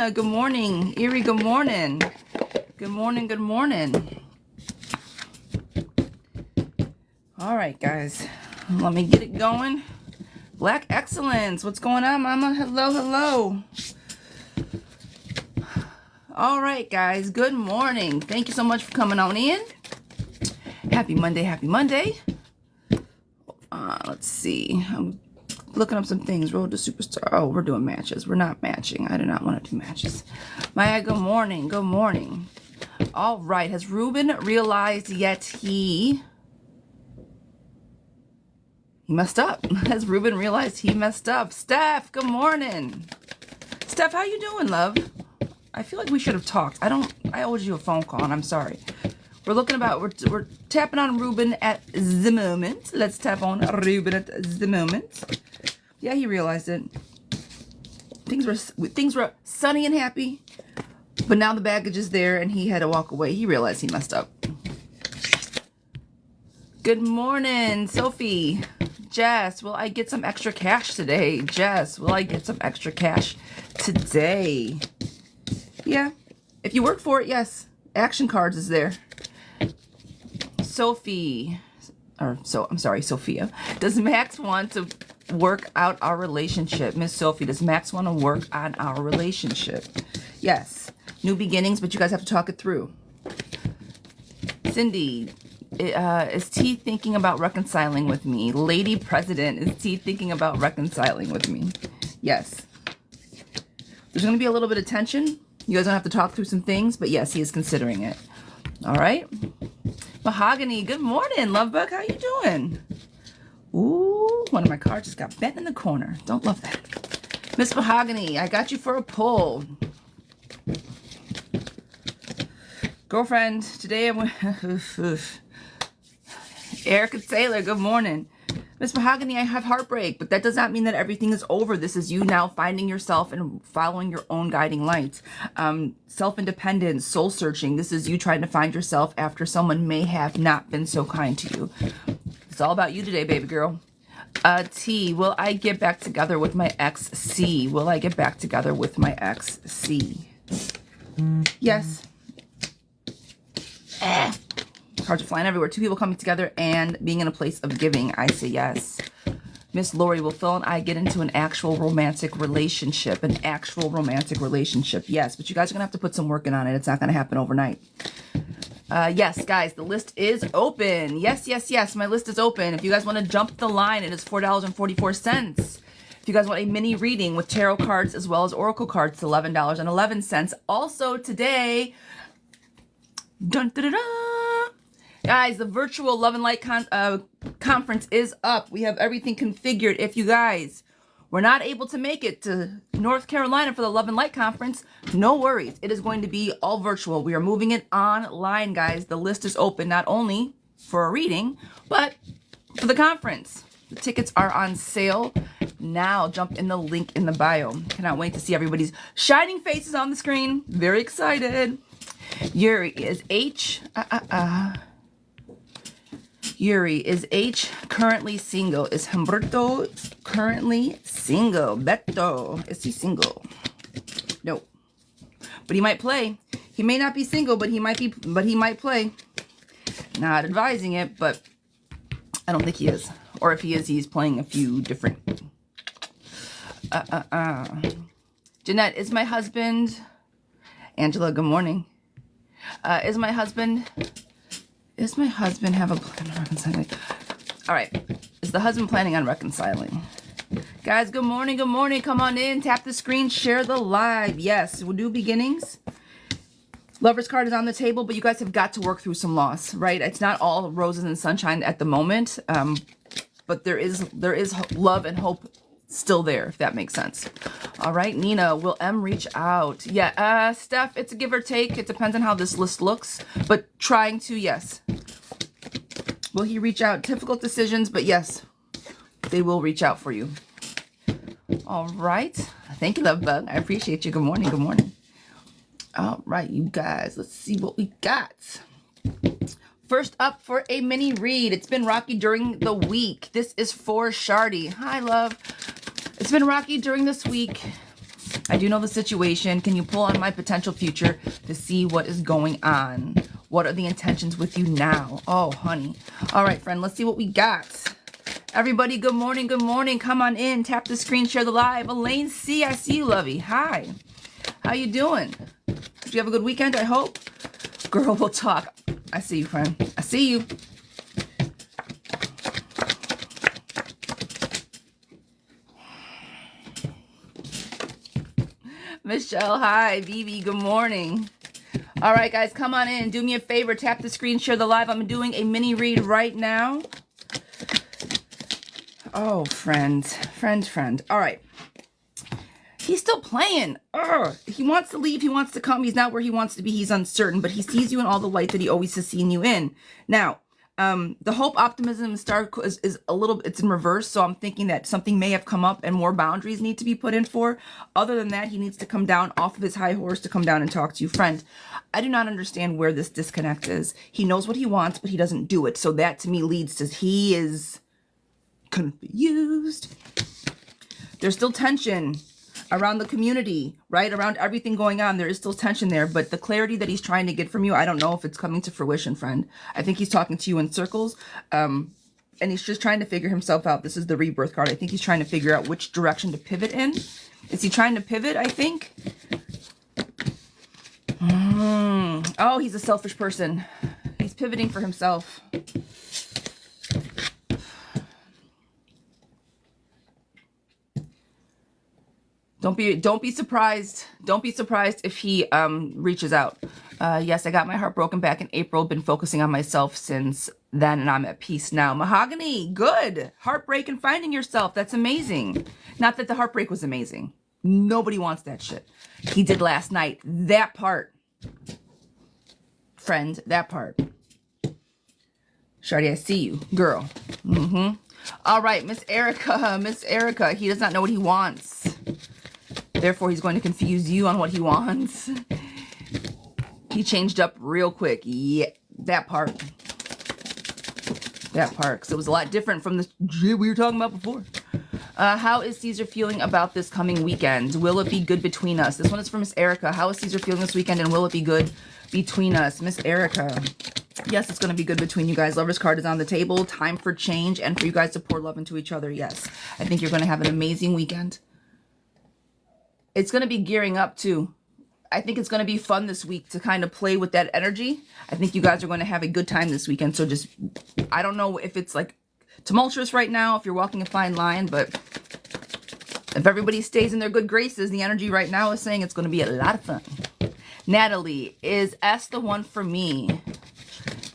Nina, good morning. Erie, good morning. Good morning, good morning. All right, guys. Let me get it going. Black Excellence. What's going on, Mama? Hello, hello. All right, guys. Good morning. Thank you so much for coming on in. Happy Monday, happy Monday. Let's see. I'm looking up some things. Road to Superstar. Oh, we're doing matches. We're not matching. I do not want to do matches. Maya, good morning. Good morning. All right. Has Ruben realized yet he messed up? Has Ruben realized he messed up? Steph, good morning. Steph, how you doing, love? I feel like we should have talked. I owed you a phone call, and I'm sorry. We're tapping on Ruben at the moment. Let's tap on Ruben at the moment. Yeah, he realized it. Things were sunny and happy, but now the baggage is there, and he had to walk away. He realized he messed up. Good morning, Sophie. Jess, will I get some extra cash today? Jess, will I get some extra cash today? Yeah, if you work for it, yes. Action cards is there. Sophia. Does Max want to work out our relationship? Miss Sophie, does Max want to work on our relationship? Yes. New beginnings, but you guys have to talk it through. Cindy, is T thinking about reconciling with me? Lady President, is T thinking about reconciling with me? Yes. There's going to be a little bit of tension. You guys don't have to talk through some things, but yes, he is considering it. All right. Mahogany, good morning, love bug. How you doing? Ooh, one of my cards just got bent in the corner. Don't love that. Miss Mahogany, I got you for a pull. Girlfriend, today I'm Erica Taylor, good morning. Miss Mahogany, I have heartbreak, but that does not mean that everything is over. This is you now finding yourself and following your own guiding light. Self-independence, soul-searching. This is you trying to find yourself after someone may have not been so kind to you. It's all about you today, baby girl. T, will I get back together with my ex? C, will I get back together with my ex? C. Yes. Cards are flying everywhere. Two people coming together and being in a place of giving. I say yes. Miss Lori, will Phil and I get into an actual romantic relationship? An actual romantic relationship. Yes, but you guys are going to have to put some work in on it. It's not going to happen overnight. Yes, guys, the list is open. Yes, yes, yes. My list is open. If you guys want to jump the line, it is $4.44. If you guys want a mini reading with tarot cards as well as oracle cards, it's $11.11. Also today, dun, dun, dun, dun, guys, the virtual Love and Light conference is up. We have everything configured. If you guys were not able to make it to North Carolina for the Love and Light conference, no worries. It is going to be all virtual. We are moving it online, guys. The list is open not only for a reading, but for the conference. The tickets are on sale now. Jump in the link in the bio. Cannot wait to see everybody's shining faces on the screen. Very excited. Yuri is H. Yuri, is H currently single? Is Humberto currently single? Beto, is he single? No. But he might play. He may not be single, but he might play. Not advising it, but I don't think he is. Or if he is, he's playing a few different. Jeanette, is my husband... Angela, good morning. Is my husband have a plan on reconciling? All right. Is the husband planning on reconciling? Guys, good morning. Good morning. Come on in. Tap the screen. Share the live. Yes. New beginnings. Lover's card is on the table, but you guys have got to work through some loss, right? It's not all roses and sunshine at the moment. But there is love and hope still there, if that makes sense. All right, Nina, will M reach out? Yeah, Steph, it's a give or take. It depends on how this list looks, but trying to, yes. Will he reach out? Difficult decisions, but yes, they will reach out for you. All right. Thank you, Love Bug. I appreciate you. Good morning. Good morning. All right, you guys, let's see what we got. First up for a mini read. It's been rocky during the week. This is for Shardy. Hi, love. It's been rocky during this week. I do know the situation. Can you pull on my potential future to see what is going on? What are the intentions with you now? Oh, honey. All right, friend, let's see what we got. Everybody, good morning, good morning. Come on in, tap the screen, share the live. Elaine C, I see you, lovey. Hi. How you doing? Did you have a good weekend, I hope? Girl, we'll talk. I see you, friend. I see you. Michelle, hi. Vivi, good morning. All right, guys, come on in. Do me a favor. Tap the screen, share the live. I'm doing a mini read right now. Oh, friend. All right. He's still playing. Ugh. He wants to leave. He wants to come. He's not where he wants to be. He's uncertain, but he sees you in all the light that he always has seen you in. Now, the hope, optimism, and star is a little, it's in reverse. So I'm thinking that something may have come up and more boundaries need to be put in for. Other than that, he needs to come down off of his high horse to come down and talk to you. Friend, I do not understand where this disconnect is. He knows what he wants, but he doesn't do it. So that to me leads to he is confused. There's still tension around the community, right? Around everything going on, there is still tension there, but the clarity that he's trying to get from you, I don't know if it's coming to fruition, friend. I think he's talking to you in circles, and he's just trying to figure himself out. This is the rebirth card. I think he's trying to figure out which direction to pivot in. Is he trying to pivot, I think? Oh, he's a selfish person. He's pivoting for himself. Don't be surprised. Don't be surprised if he reaches out. Yes, I got my heart broken back in April. Been focusing on myself since then, and I'm at peace now. Mahogany, good. Heartbreak and finding yourself. That's amazing. Not that the heartbreak was amazing. Nobody wants that shit. He did last night. That part. Friend, that part. Shardy, I see you. Girl. All right, Miss Erica. Miss Erica, he does not know what he wants. Therefore, he's going to confuse you on what he wants. He changed up real quick. Yeah, that part. That part. Because it was a lot different from the shit we were talking about before. How is Caesar feeling about this coming weekend? Will it be good between us? This one is from Miss Erica. How is Caesar feeling this weekend, and will it be good between us? Miss Erica. Yes, it's going to be good between you guys. Lover's card is on the table. Time for change and for you guys to pour love into each other. Yes. I think you're going to have an amazing weekend. It's going to be gearing up too. I think it's going to be fun this week to kind of play with that energy. I think you guys are going to have a good time this weekend. So just, I don't know if it's like tumultuous right now, if you're walking a fine line, but if everybody stays in their good graces, the energy right now is saying it's going to be a lot of fun. Natalie, is S the one for me?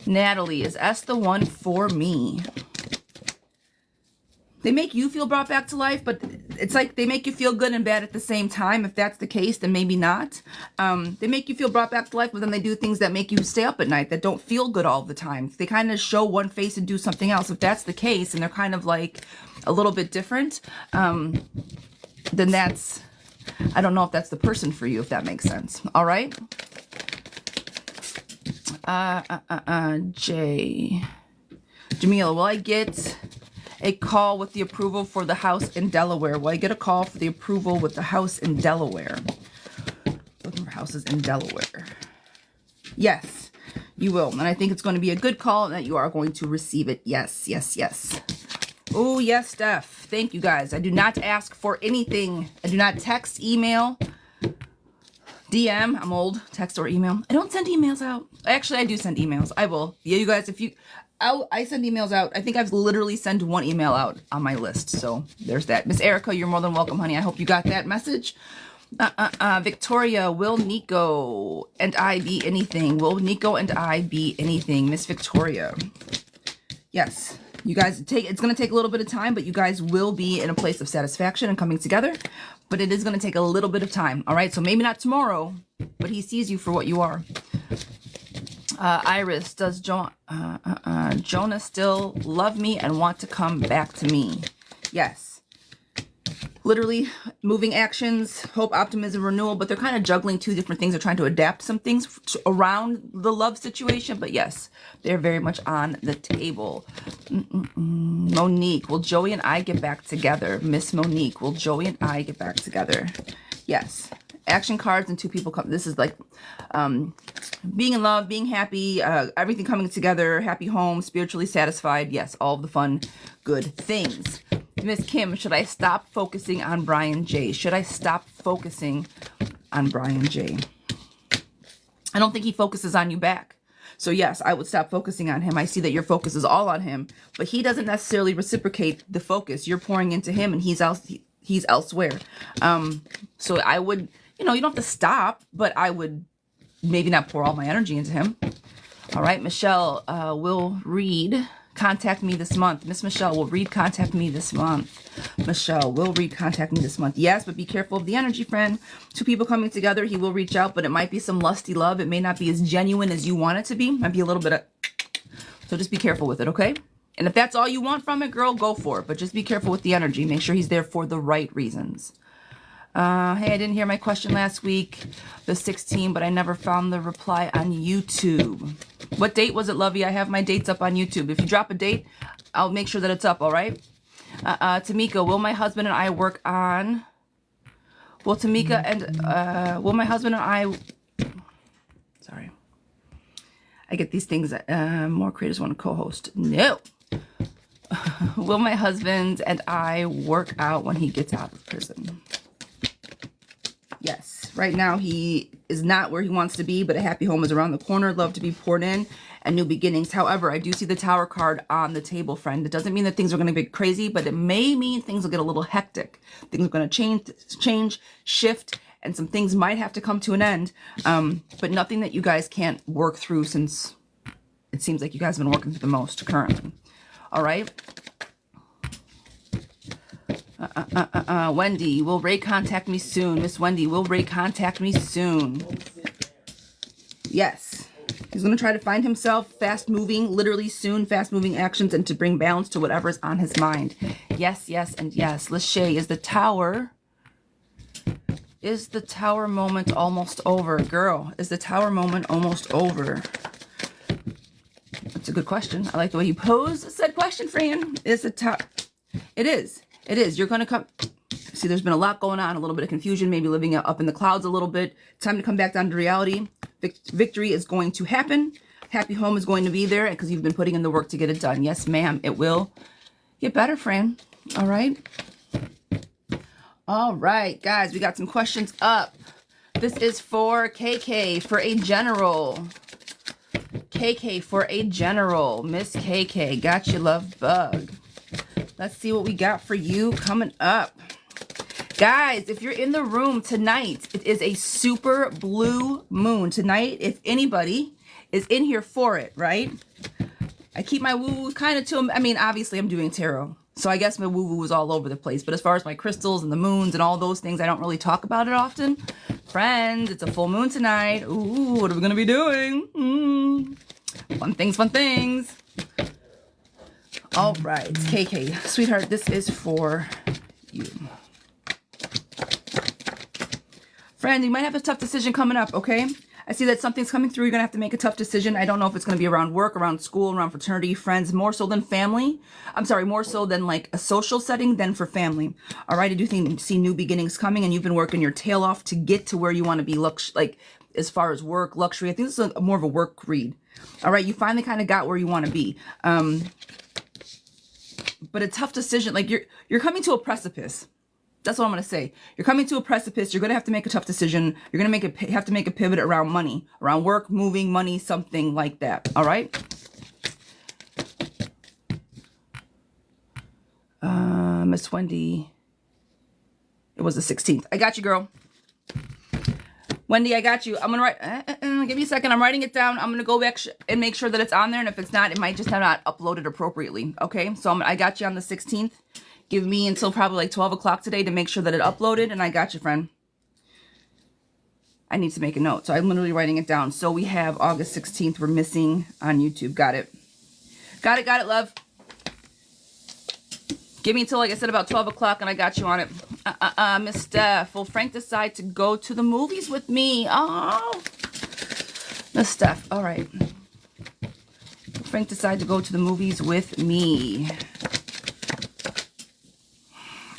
Natalie, is S the one for me? They make you feel brought back to life, but it's like they make you feel good and bad at the same time. If that's the case, then maybe not. They make you feel brought back to life, but then they do things that make you stay up at night that don't feel good all the time. They kind of show one face and do something else. If that's the case, and they're kind of like a little bit different, then that's, I don't know if that's the person for you, if that makes sense. All right. Jamila, will I get a call with the approval for the house in Delaware? Will I get a call for the approval with the house in Delaware? Looking for houses in Delaware. Yes, you will. And I think it's going to be a good call and that you are going to receive it. Yes, yes, yes. Oh, yes, Steph. Thank you, guys. I do not ask for anything. I do not text, email, DM. I'm old. Text or email. I don't send emails out. Actually, I do send emails. I will. Yeah, you guys, if you... I send emails out. I think I've literally sent one email out on my list. So there's that. Miss Erica, you're more than welcome, honey. I hope you got that message. Victoria, will Nico and I be anything? Will Nico and I be anything? Miss Victoria. Yes. You guys, it's going to take a little bit of time, but you guys will be in a place of satisfaction and coming together. But it is going to take a little bit of time. All right. So maybe not tomorrow, but he sees you for what you are. Iris, does Jonah still love me and want to come back to me? Yes. Literally moving actions, hope, optimism, renewal, but they're kind of juggling two different things. They're trying to adapt some things around the love situation, but yes, they're very much on the table. Monique, will Joey and I get back together? Miss Monique, will Joey and I get back together? Yes. Action cards and two people come. This is like being in love, being happy, everything coming together, happy home, spiritually satisfied. Yes, all of the fun, good things. Miss Kim, should I stop focusing on Brian J? Should I stop focusing on Brian J? I don't think he focuses on you back. So yes, I would stop focusing on him. I see that your focus is all on him, but he doesn't necessarily reciprocate the focus. You're pouring into him and he's elsewhere. So I would, you don't have to stop, but I would maybe not pour all my energy into him. All right, Michelle will read, contact me this month. Miss Michelle will read, contact me this month. Michelle will read, contact me this month. Yes, but be careful of the energy, friend. Two people coming together, he will reach out, but it might be some lusty love. It may not be as genuine as you want it to be. Might be a little bit of, so just be careful with it, okay? And if that's all you want from it, girl, go for it. But just be careful with the energy. Make sure he's there for the right reasons. Hey, I didn't hear my question last week, the 16, but I never found the reply on YouTube. What date was it, Lovey? I have my dates up on YouTube. If you drop a date, I'll make sure that it's up, all right? Tamika, will my husband and I work on... Will Tamika and... will my husband and I... Sorry. I get these things. More creators want to co-host. No. Will my husband and I work out when he gets out of prison? Yes. Right now, he is not where he wants to be, but a happy home is around the corner. Love to be poured in and new beginnings. However, I do see the Tower card on the table, friend. It doesn't mean that things are going to be crazy, but it may mean things will get a little hectic. Things are going to change, shift, and some things might have to come to an end. But nothing that you guys can't work through, since it seems like you guys have been working through the most currently. All right. Wendy, will Ray contact me soon? Miss Wendy, will Ray contact me soon? Yes. He's going to try to find himself fast-moving, literally soon, fast-moving actions, and to bring balance to whatever's on his mind. Yes, yes, and yes. Lachey, is the tower moment almost over? Girl, is the tower moment almost over? That's a good question. I like the way you posed said question, Fran. Is the tower... It is. It is. You're going to come... See, there's been a lot going on, a little bit of confusion, maybe living up in the clouds a little bit. Time to come back down to reality. Victory is going to happen. Happy home is going to be there because you've been putting in the work to get it done. Yes, ma'am. It will get better, Fran. All right. All right, guys. We got some questions up. This is for KK, for a general. KK for a general. Miss KK, got you, love bug. Let's see what we got for you coming up. Guys, if you're in the room tonight, it is a super blue moon. Tonight, if anybody is in here for it, right? I keep my woo-woo kind of to them. I mean, obviously, I'm doing tarot. So I guess my woo-woo is all over the place. But as far as my crystals and the moons and all those things, I don't really talk about it often. Friends, it's a full moon tonight. Ooh, what are we going to be doing? Fun things, fun things. All right, KK, sweetheart, this is for you. Friend, you might have a tough decision coming up, okay? I see that something's coming through. You're going to have to make a tough decision. I don't know if it's going to be around work, around school, around fraternity, friends, more so than family. I'm sorry, more so than like a social setting than for family. All right, I do see new beginnings coming, and you've been working your tail off to get to where you want to be, like as far as work, luxury. I think this is more of a work read. All right, you finally kind of got where you want to be. But a tough decision, like you're coming to a precipice. That's what I'm going to say. You're coming to a precipice. You're going to have to make a tough decision. You're going to have to make a pivot around money, around work, moving, money, something like that. All right? Miss Wendy. It was the 16th. I got you, girl. Wendy, I got you. I'm going to write... give me a second. I'm writing it down. I'm going to go back and make sure that it's on there. And if it's not, it might just have not uploaded appropriately. Okay? So I got you on the 16th. Give me until probably like 12 o'clock today to make sure that it uploaded. And I got you, friend. I need to make a note. So I'm literally writing it down. So we have August 16th. We're missing on YouTube. Got it. Got it, love. Give me until, like I said, about 12 o'clock and I got you on it. Miss Steph. Will Frank decide to go to the movies with me? Oh. Miss Steph. All right. Will Frank decide to go to the movies with me?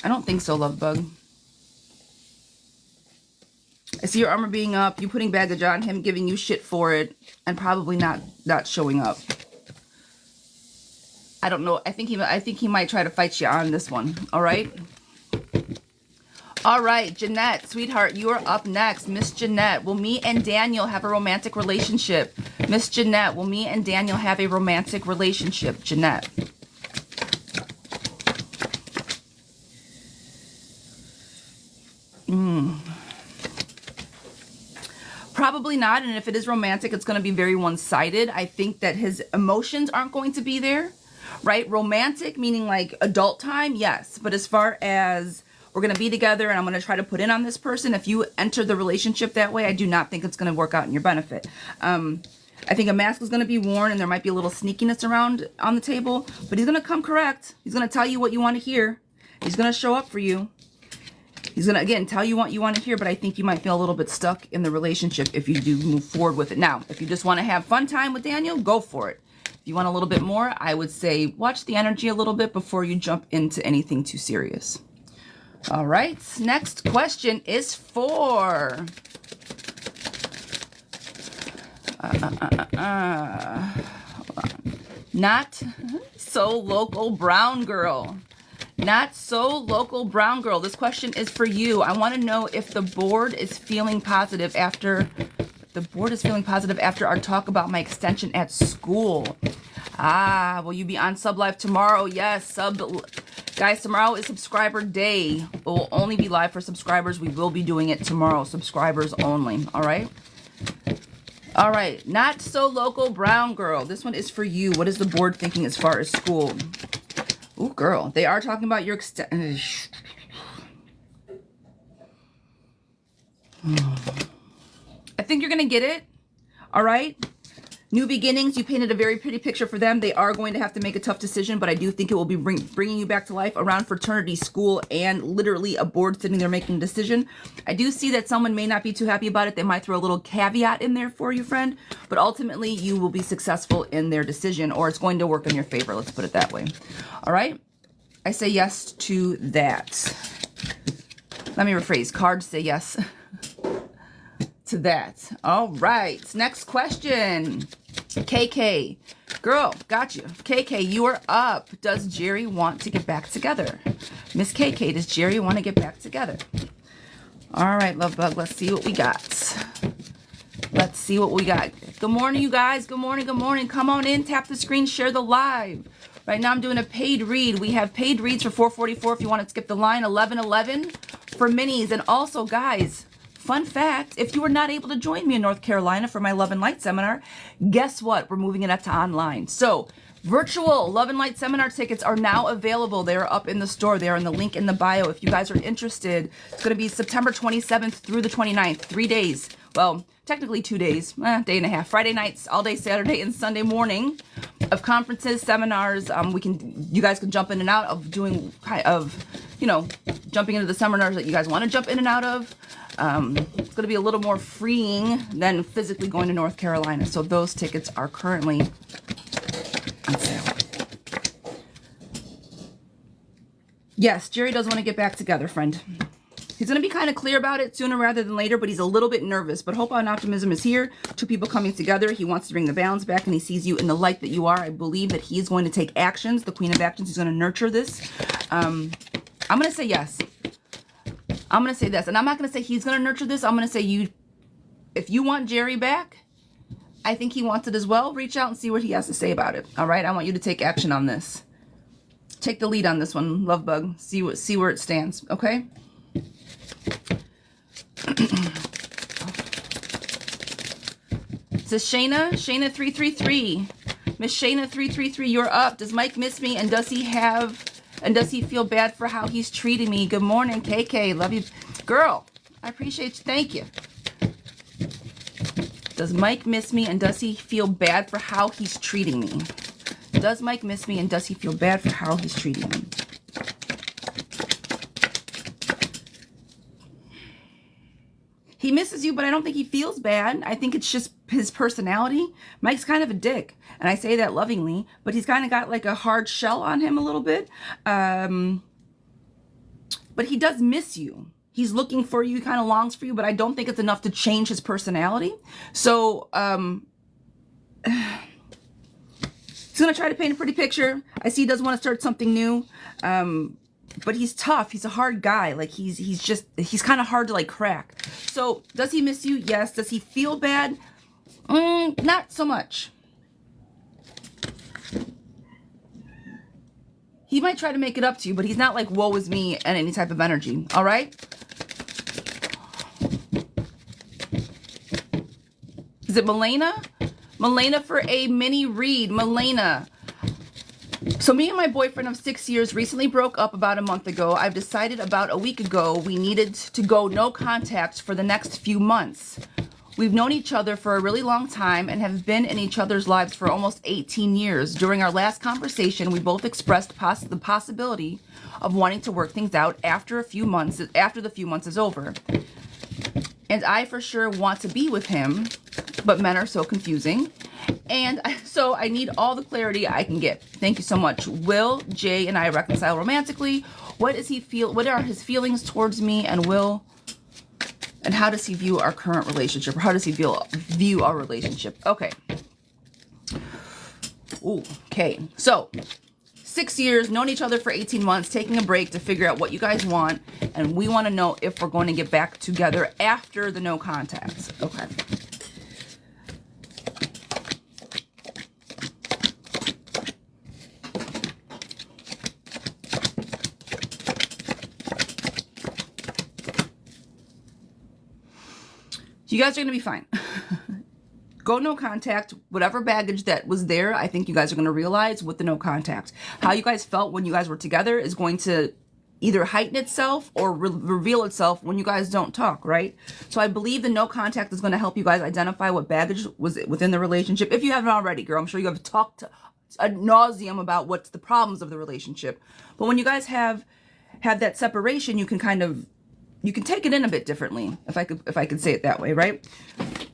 I don't think so, love bug. I see your armor being up, you putting baggage on, him giving you shit for it, and probably not showing up. I don't know. I think he might try to fight you on this one. All right. All right, Jeanette, sweetheart, you are up next. Miss Jeanette, will me and Daniel have a romantic relationship? Miss Jeanette, will me and Daniel have a romantic relationship? Jeanette. Probably not, and if it is romantic, it's going to be very one-sided. I think that his emotions aren't going to be there, right? Romantic, meaning like adult time, yes. But as far as we're going to be together and I'm going to try to put in on this person, if you enter the relationship that way, I do not think it's going to work out in your benefit. I think a mask is going to be worn and there might be a little sneakiness around on the table, but he's going to come correct. He's going to tell you what you want to hear. He's going to show up for you. He's going to, again, tell you what you want to hear, but I think you might feel a little bit stuck in the relationship if you do move forward with it. Now, if you just want to have fun time with Daniel, go for it. If you want a little bit more, I would say watch the energy a little bit before you jump into anything too serious. All right, next question is for Not So Local Brown Girl. Not So Local Brown Girl. This question is for you. I want to know if the board is feeling positive after our talk about my extension at school. Will you be on Sub Live tomorrow? Yes, guys, tomorrow is subscriber day. It will only be live for subscribers. We will be doing it tomorrow. Subscribers only. All right? All right. Not So Local Brown Girl. This one is for you. What is the board thinking as far as school? Ooh, girl. They are talking about your extension. I think you're going to get it. All right? New beginnings, you painted a very pretty picture for them. They are going to have to make a tough decision, but I do think it will be bringing you back to life around fraternity, school, and literally a board sitting there making a decision. I do see that someone may not be too happy about it. They might throw a little caveat in there for you, friend, but ultimately you will be successful in their decision, or it's going to work in your favor. Let's put it that way. All right? I say yes to that. Let me rephrase. Cards say yes to that. All right. Next question. KK. Girl, got you. KK, you are up. Does Jerry want to get back together? Miss KK, does Jerry want to get back together? All right, love bug. Let's see what we got. Let's see what we got. Good morning, you guys. Good morning. Good morning. Come on in. Tap the screen. Share the live. Right now I'm doing a paid read. We have paid reads for $4.44 if you want to skip the line. $11.11 for minis. And also, guys, fun fact, if you were not able to join me in North Carolina for my Love and Light seminar, guess what? We're moving it to online. So virtual Love and Light seminar tickets are now available. They are up in the store. They are in the link in the bio. If you guys are interested, it's going to be September 27th through the 29th, 3 days. Well, technically 2 days, day and a half. Friday nights, all day Saturday and Sunday morning of conferences, seminars. You guys can jump in and out of doing jumping into the seminars that you guys want to jump in and out of. It's going to be a little more freeing than physically going to North Carolina. So those tickets are currently on sale. Yes, Jerry does want to get back together, friend. He's going to be kind of clear about it sooner rather than later, but he's a little bit nervous. But Hope and Optimism is here. Two people coming together. He wants to bring the balance back, and he sees you in the light that you are. I believe that he is going to take actions. The Queen of Actions. He's going to nurture this. I'm going to say yes. I'm going to say this. And I'm not going to say he's going to nurture this. I'm going to say if you want Jerry back, I think he wants it as well. Reach out and see what he has to say about it. All right? I want you to take action on this. Take the lead on this one, Love Bug. See where it stands. Okay? Says Shayna 333. Miss Shayna 333, you're up. Does Mike miss me, and does he feel bad for how he's treating me? Good morning, KK. Love you. Girl, I appreciate you. Thank you. Does Mike miss me, and does he feel bad for how he's treating me? Does Mike miss me, and does he feel bad for how he's treating me? He misses you, but I don't think he feels bad. I think it's just his personality. Mike's kind of a dick, and I say that lovingly, but he's kind of got like a hard shell on him a little bit. But he does miss you. He's looking for you. He kind of longs for you, but I don't think it's enough to change his personality. So, he's going to try to paint a pretty picture. I see he does want to start something new. But he's tough. He's a hard guy. Like he's kind of hard to like crack. So does he miss you? Yes. Does he feel bad? Not so much. He might try to make it up to you, but he's not like woe is me and any type of energy. All right. Is it Milena? Milena for a mini read. Milena. So me and my boyfriend of 6 years recently broke up about a month ago. I've decided about a week ago we needed to go no contact for the next few months. We've known each other for a really long time and have been in each other's lives for almost 18 years. During our last conversation, we both expressed the possibility of wanting to work things out after the few months is over. And I for sure want to be with him, but men are so confusing. And so I need all the clarity I can get. Thank you so much. Will Jay and I reconcile romantically? What does he feel? What are his feelings towards me and Will? And how does he view our current relationship? Or how does he view our relationship? Okay. Ooh, okay. So 6 years, known each other for 18 months, taking a break to figure out what you guys want. And we want to know if we're going to get back together after the no contacts. Okay. You guys are going to be fine. Go no contact. Whatever baggage that was there, I think you guys are going to realize with the no contact. How you guys felt when you guys were together is going to either heighten itself or reveal itself when you guys don't talk, right? So I believe the no contact is going to help you guys identify what baggage was within the relationship. If you haven't already, girl, I'm sure you have talked ad nauseum about what's the problems of the relationship. But when you guys have that separation, you can kind of you can take it in a bit differently, if I could say it that way, right?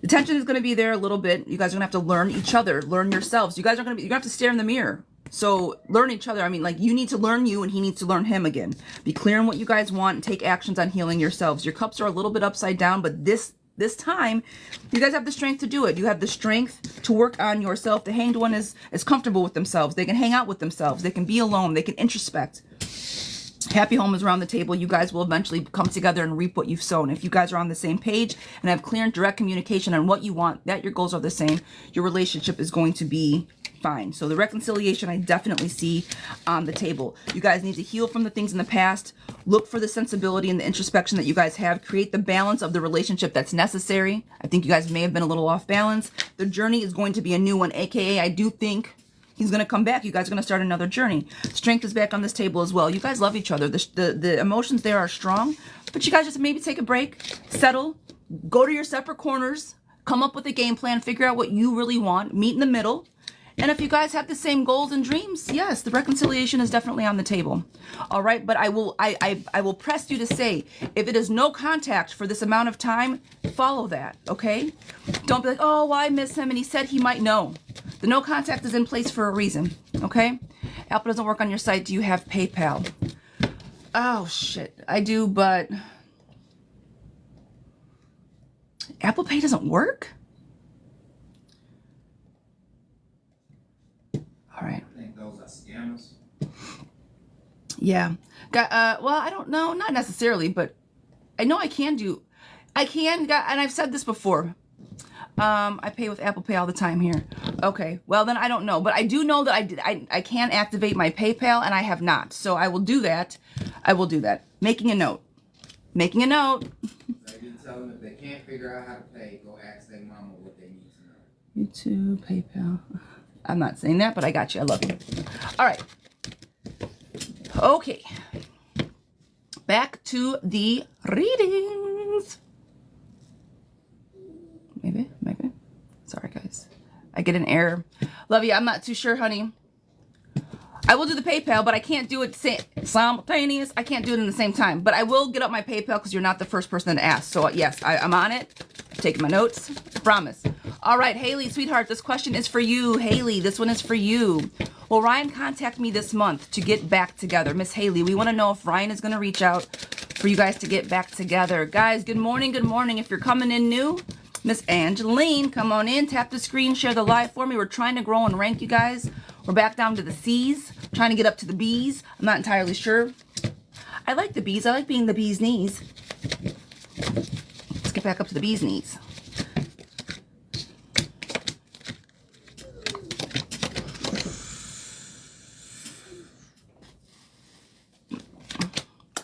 The tension is going to be there a little bit. You guys are going to have to learn each other, learn yourselves. You guys are going to have to stare in the mirror. So learn each other. I mean, like, you need to learn you and he needs to learn him again. Be clear on what you guys want and take actions on healing yourselves. Your cups are a little bit upside down, but this time, you guys have the strength to do it. You have the strength to work on yourself. The hanged one is comfortable with themselves. They can hang out with themselves. They can be alone. They can introspect. Happy home is around the table. You guys will eventually come together and reap what you've sown. If you guys are on the same page and have clear and direct communication on what you want, that your goals are the same, your relationship is going to be fine. So the reconciliation I definitely see on the table. You guys need to heal from the things in the past. Look for the sensibility and the introspection that you guys have. Create the balance of the relationship that's necessary. I think you guys may have been a little off balance. The journey is going to be a new one, aka I do think he's going to come back. You guys are going to start another journey. Strength is back on this table as well. You guys love each other. The emotions there are strong, but you guys just maybe take a break, settle, go to your separate corners, come up with a game plan, figure out what you really want, meet in the middle. And if you guys have the same goals and dreams, yes, the reconciliation is definitely on the table. All right, but I will press you to say, if it is no contact for this amount of time, follow that, okay? Don't be like, oh, well, I miss him and he said he might know. The no contact is in place for a reason, okay? Apple doesn't work on your site. Do you have PayPal? Oh, shit. I do, but Apple Pay doesn't work? All right. I think those are scammers. Yeah. Well, I don't know. Not necessarily, but I know I can, and I've said this before. I pay with Apple Pay all the time here. Okay, well then I don't know, but I do know that I can activate my PayPal and I have not. So I will do that. I will do that. Making a note. Making a note. Maybe tell them if they can't figure out how to pay, go ask their mama what they need to know. YouTube, PayPal. I'm not saying that, but I got you. I love you. All right. Okay. Back to the readings. Maybe. Sorry, guys. I get an error. Love you. I'm not too sure, honey. I will do the PayPal, but I can't do it simultaneous. I can't do it in the same time. But I will get up my PayPal because you're not the first person to ask. So, yes, I'm on it. I'm taking my notes. I promise. All right, Haley, sweetheart, this question is for you. Haley, this one is for you. Will Ryan contact me this month to get back together? Miss Haley, we want to know if Ryan is going to reach out for you guys to get back together. Guys, good morning, good morning. If you're coming in new, Miss Angeline, come on in, tap the screen, share the live for me. We're trying to grow and rank, you guys. We're back down to the C's, trying to get up to the B's. I'm not entirely sure. I like the B's. I like being the B's knees. Let's get back up to the B's knees.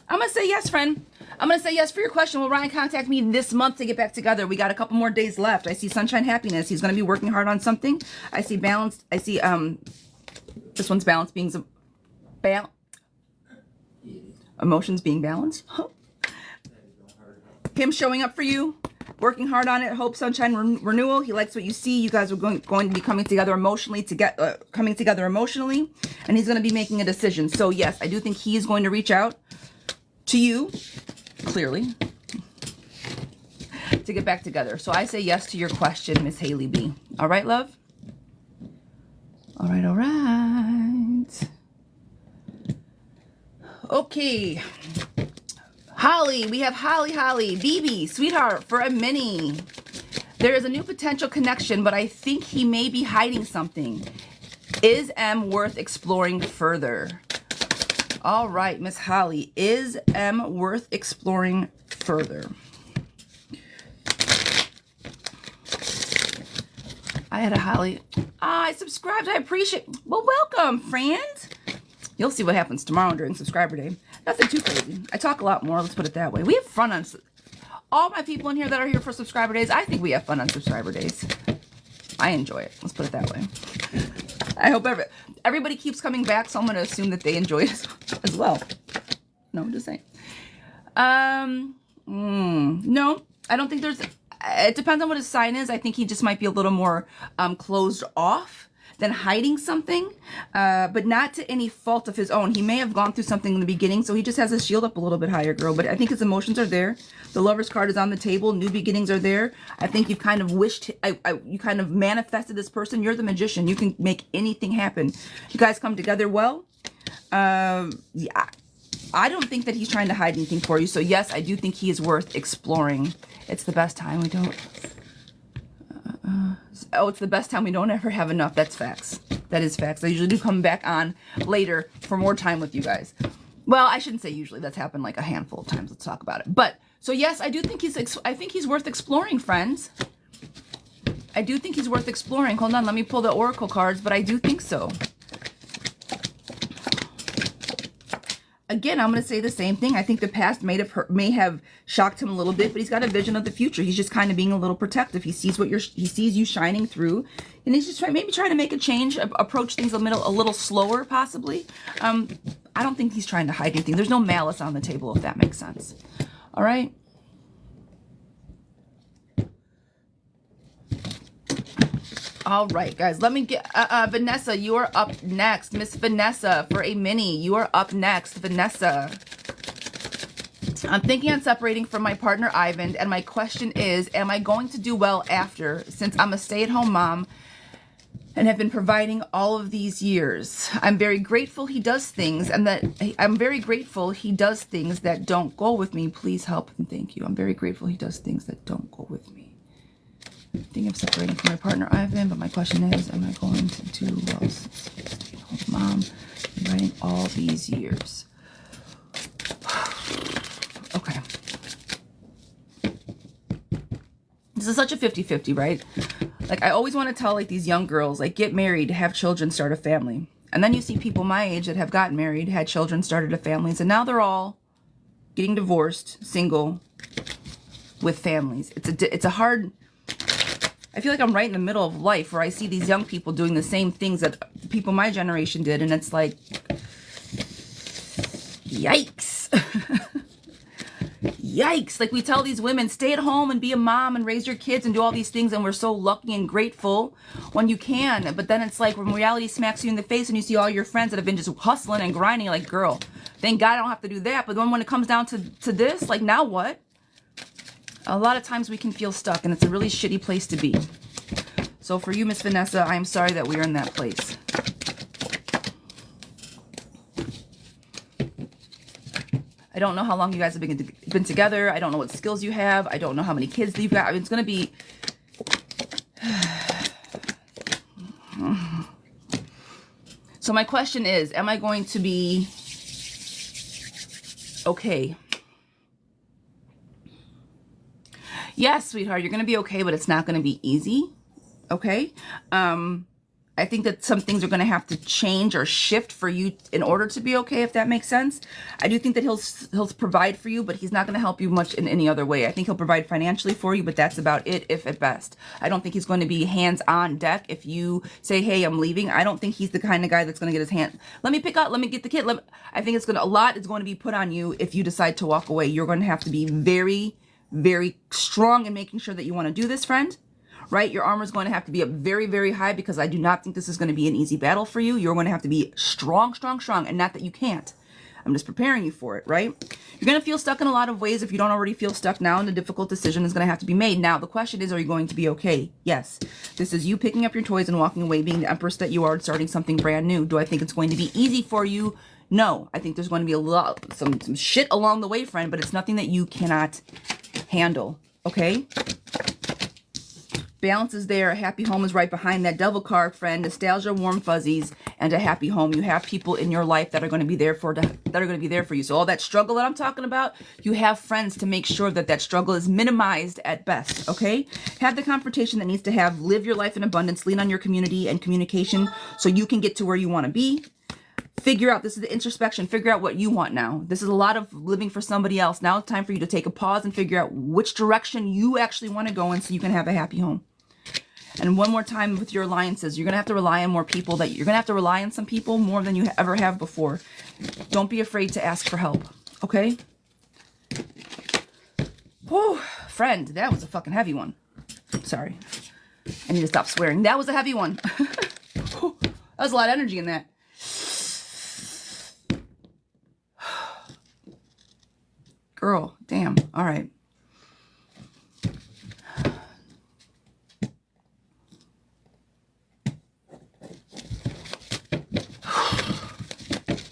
I'm going to say yes, friend. I'm going to say yes for your question. Will Ryan contact me this month to get back together? We got a couple more days left. I see Sunshine Happiness. He's going to be working hard on something. I see balanced. I see, this one's balance being, emotions being balanced. Him showing up for you, working hard on it. Hope, Sunshine, renewal. He likes what you see. You guys are going to be coming together emotionally and he's going to be making a decision. So yes, I do think he is going to reach out to you, clearly, to get back together. So I say yes to your question, Miss Haley B. All right, love? All right, all right. Okay. Holly, we have Holly, BB, sweetheart, for a mini. There is a new potential connection, but I think he may be hiding something. Is M worth exploring further? All right, Miss Holly, is M worth exploring further? I had a Holly. I subscribed. I appreciate. Well, welcome, friend. You'll see what happens tomorrow during subscriber day. Nothing too crazy. I talk a lot more. Let's put it that way. We have fun on all my people in here that are here for subscriber days. I think we have fun on subscriber days. I enjoy it. Let's put it that way. I hope everybody keeps coming back, so I'm going to assume that they enjoy it as well. No, I'm just saying. No, I don't think there's... It depends on what his sign is. I think he just might be a little more closed off than hiding something, but not to any fault of his own. He may have gone through something in the beginning, so he just has his shield up a little bit higher, girl. But I think his emotions are there. The Lover's card is on the table. New beginnings are there. I think you've kind of wished, you kind of manifested this person. You're the magician. You can make anything happen. You guys come together well. Yeah, I don't think that he's trying to hide anything for you. So yes, I do think he is worth exploring. It's the best time we don't... Oh, it's the best time we don't ever have enough. That's facts. That is facts. I usually do come back on later for more time with you guys. Well, I shouldn't say usually. That's happened like a handful of times. Let's talk about it. But, so yes, I do think I think he's worth exploring, friends. I do think he's worth exploring. Hold on, let me pull the Oracle cards, but I do think so. Again, I'm going to say the same thing. I think the past may have shocked him a little bit, but he's got a vision of the future. He's just kind of being a little protective. He sees he sees you shining through, and he's just maybe trying to make a change, approach things a little slower, possibly. I don't think he's trying to hide anything. There's no malice on the table, if that makes sense. All right. All right, guys, let me get, Vanessa, you are up next. Miss Vanessa for a mini. You are up next, Vanessa. I'm thinking on separating from my partner, Ivan, and my question is, am I going to do well after, since I'm a stay-at-home mom and have been providing all of these years? I'm very grateful he does things, and I'm very grateful he does things that don't go with me. Please help and thank you. I'm very grateful he does things that don't go with me. Thinking of separating from my partner, Ivan, but my question is, am I going to do well since I'm a stay-at-home mom and writing all these years? Okay. This is such a 50-50, right? Like, I always want to tell, like, these young girls, like, get married, have children, start a family. And then you see people my age that have gotten married, had children, started a families, and now they're all getting divorced, single, with families. It's a hard... I feel like I'm right in the middle of life where I see these young people doing the same things that people my generation did, and it's like, yikes. Yikes. Like, we tell these women, stay at home and be a mom and raise your kids and do all these things, and we're so lucky and grateful when you can. But then it's like when reality smacks you in the face and you see all your friends that have been just hustling and grinding, like, girl, thank God I don't have to do that. But then when it comes down to this, like, now what? A lot of times we can feel stuck, and it's a really shitty place to be. So for you, Miss Vanessa, I am sorry that we are in that place. don't know how long you guys have been together. I don't know what skills you have. I don't know how many kids you've got. I mean, it's going to be... So my question is, am I going to be okay? Yes, sweetheart, you're going to be okay, but it's not going to be easy. Okay? I think that some things are going to have to change or shift for you in order to be okay, if that makes sense. I do think that he'll provide for you, but he's not going to help you much in any other way. I think he'll provide financially for you, but that's about it, if at best. I don't think he's going to be hands-on deck if you say, hey, I'm leaving. I don't think he's the kind of guy that's going to get his hand. Let me pick up. Let me get the kid. I think a lot is going to be put on you if you decide to walk away. You're going to have to be very, very strong in making sure that you want to do this, friend. Right? Your armor is going to have to be up very, very high, because I do not think this is going to be an easy battle for you. You're going to have to be strong, strong, strong, and not that you can't. I'm just preparing you for it, right? You're going to feel stuck in a lot of ways if you don't already feel stuck now, and a difficult decision is going to have to be made. Now, the question is, are you going to be okay? Yes. This is you picking up your toys and walking away, being the empress that you are, and starting something brand new. Do I think it's going to be easy for you? No. I think there's going to be some shit along the way, friend, but it's nothing that you cannot handle, okay? Balance is there. A happy home is right behind that devil card, friend. Nostalgia, warm fuzzies, and a happy home. You have people in your life that are going to be there for you. So all that struggle that I'm talking about, you have friends to make sure that that struggle is minimized at best, okay? Have the confrontation that needs to have. Live your life in abundance. Lean on your community and communication so you can get to where you want to be. Figure out, this is the introspection, figure out what you want now. This is a lot of living for somebody else. Now it's time for you to take a pause and figure out which direction you actually want to go in so you can have a happy home. And one more time with your alliances, you're going to have to rely on more people. You're going to have to rely on some people more than you ever have before. Don't be afraid to ask for help, okay? Whew, friend, that was a fucking heavy one. Sorry. I need to stop swearing. That was a heavy one. That was a lot of energy in that. Girl, damn. All right.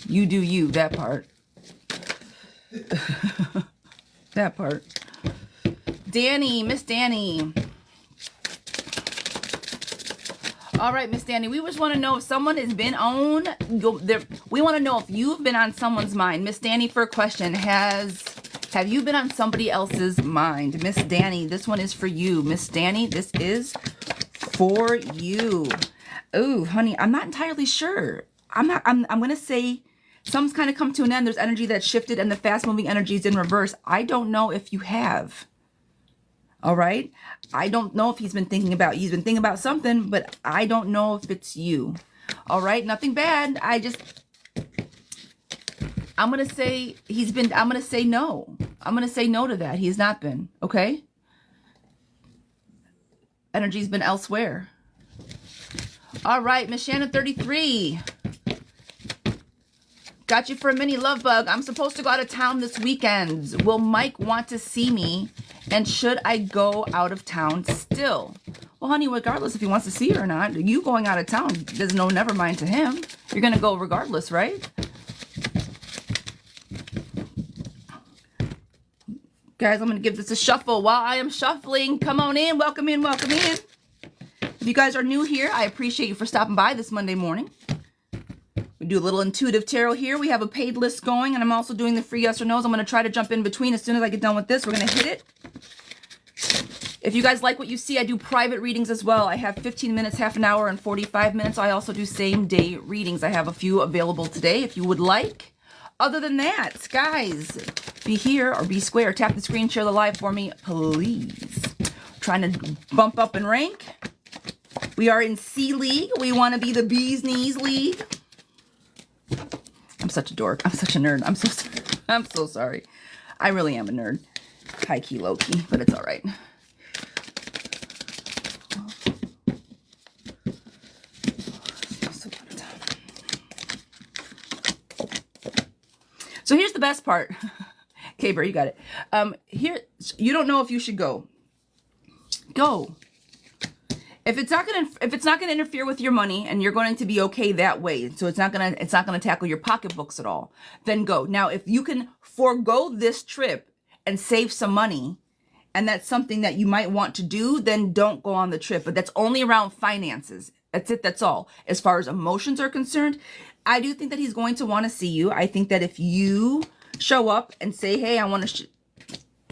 You do you, that part. That part. Danny, Miss Danny. All right, Miss Danny, we just want to know if someone has been on. We want to know if you've been on someone's mind. Miss Danny, for a question, have you been on somebody else's mind? Miss Danny, this one is for you. Miss Danny, this is for you. Oh, honey, I'm not entirely sure. I'm going to say something's kind of come to an end. There's energy that shifted and the fast moving energy is in reverse. I don't know if you have. All right. I don't know if he's been thinking about something, but I don't know if it's you. All right. Nothing bad. I'm going to say I'm going to say no. I'm going to say no to that. He's not been. Okay. Energy's been elsewhere. All right. Miss Shannon 33. Got you for a mini love bug. I'm supposed to go out of town this weekend. Will Mike want to see me? And should I go out of town still? Well, honey, regardless if he wants to see you or not, you going out of town, there's no never mind to him. You're going to go regardless, right? Guys, I'm going to give this a shuffle. While I am shuffling, come on in. Welcome in. Welcome in. If you guys are new here, I appreciate you for stopping by this Monday morning. We do a little intuitive tarot here. We have a paid list going, and I'm also doing the free yes or no's. I'm going to try to jump in between as soon as I get done with this. We're going to hit it. If you guys like what you see, I do private readings as well. I have 15 minutes, half an hour, and 45 minutes. I also do same day readings. I have a few available today if you would like. Other than that, guys, be here or be square. Tap the screen, share the live for me, please. Trying to bump up in rank. We are in C League. We want to be the Bee's Knees League. I'm such a dork. I'm such a nerd. I'm so sorry. I really am a nerd. High key, low key, but it's all right. So here's the best part. Okay, Bear, you got it. Here, you don't know if you should go. Go. If it's not gonna interfere with your money and you're going to be okay that way, so it's not gonna tackle your pocketbooks at all, then go. Now, if you can forego this trip and save some money, and that's something that you might want to do, then don't go on the trip. But that's only around finances. That's it. That's all. As far as emotions are concerned, I do think that he's going to want to see you. I think that if you show up and say, hey, I want to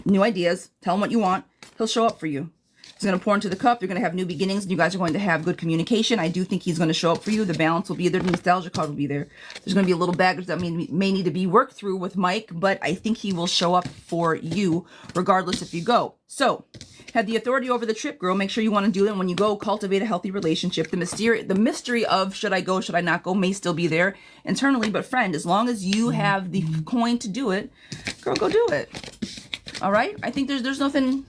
new ideas, tell him what you want, he'll show up for you. He's going to pour into the cup. You're going to have new beginnings, and you guys are going to have good communication. I do think he's going to show up for you. The balance will be there. The nostalgia card will be there. There's going to be a little baggage that may need to be worked through with Mike, but I think he will show up for you regardless if you go. So, have the authority over the trip, girl. Make sure you want to do it. And when you go, cultivate a healthy relationship. The mystery of should I go, should I not go may still be there internally. But friend, as long as you have the coin to do it, girl, go do it. All right? I think there's nothing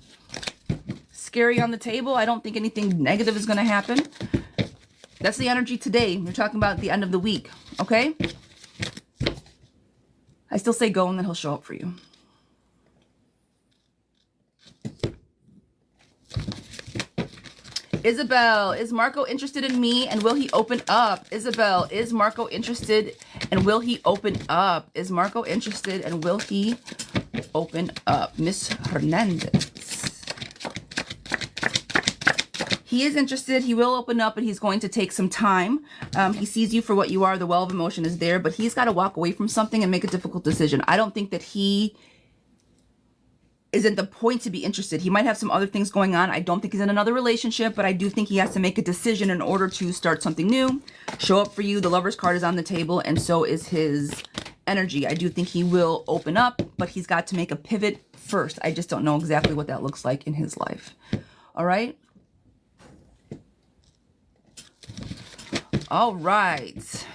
scary on the table. I don't think anything negative is going to happen. That's the energy today. We're talking about the end of the week. Okay? I still say go, and then he'll show up for you. Isabel, is Marco interested in me, and will he open up? Isabel, is Marco interested, and will he open up? Is Marco interested, and will he open up? Miss Hernandez. He is interested. He will open up, but he's going to take some time. He sees you for what you are. The well of emotion is there, but he's got to walk away from something and make a difficult decision. I don't think that he is at the point to be interested. He might have some other things going on. I don't think he's in another relationship, but I do think he has to make a decision in order to start something new, show up for you. The Lover's card is on the table, and so is his energy. I do think he will open up, but he's got to make a pivot first. I just don't know exactly what that looks like in his life. All right? All right.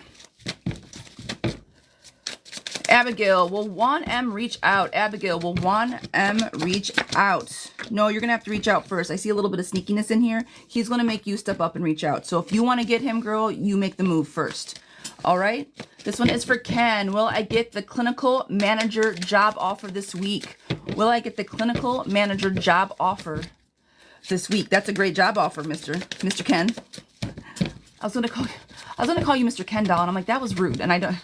Abigail, will 1M reach out? Abigail, will 1M reach out? No, you're going to have to reach out first. I see a little bit of sneakiness in here. He's going to make you step up and reach out. So if you want to get him, girl, you make the move first. All right? This one is for Ken. Will I get the clinical manager job offer this week? Will I get the clinical manager job offer this week? That's a great job offer, Mr. Ken. I was gonna call you Mr. Ken doll, and I'm like, that was rude. And I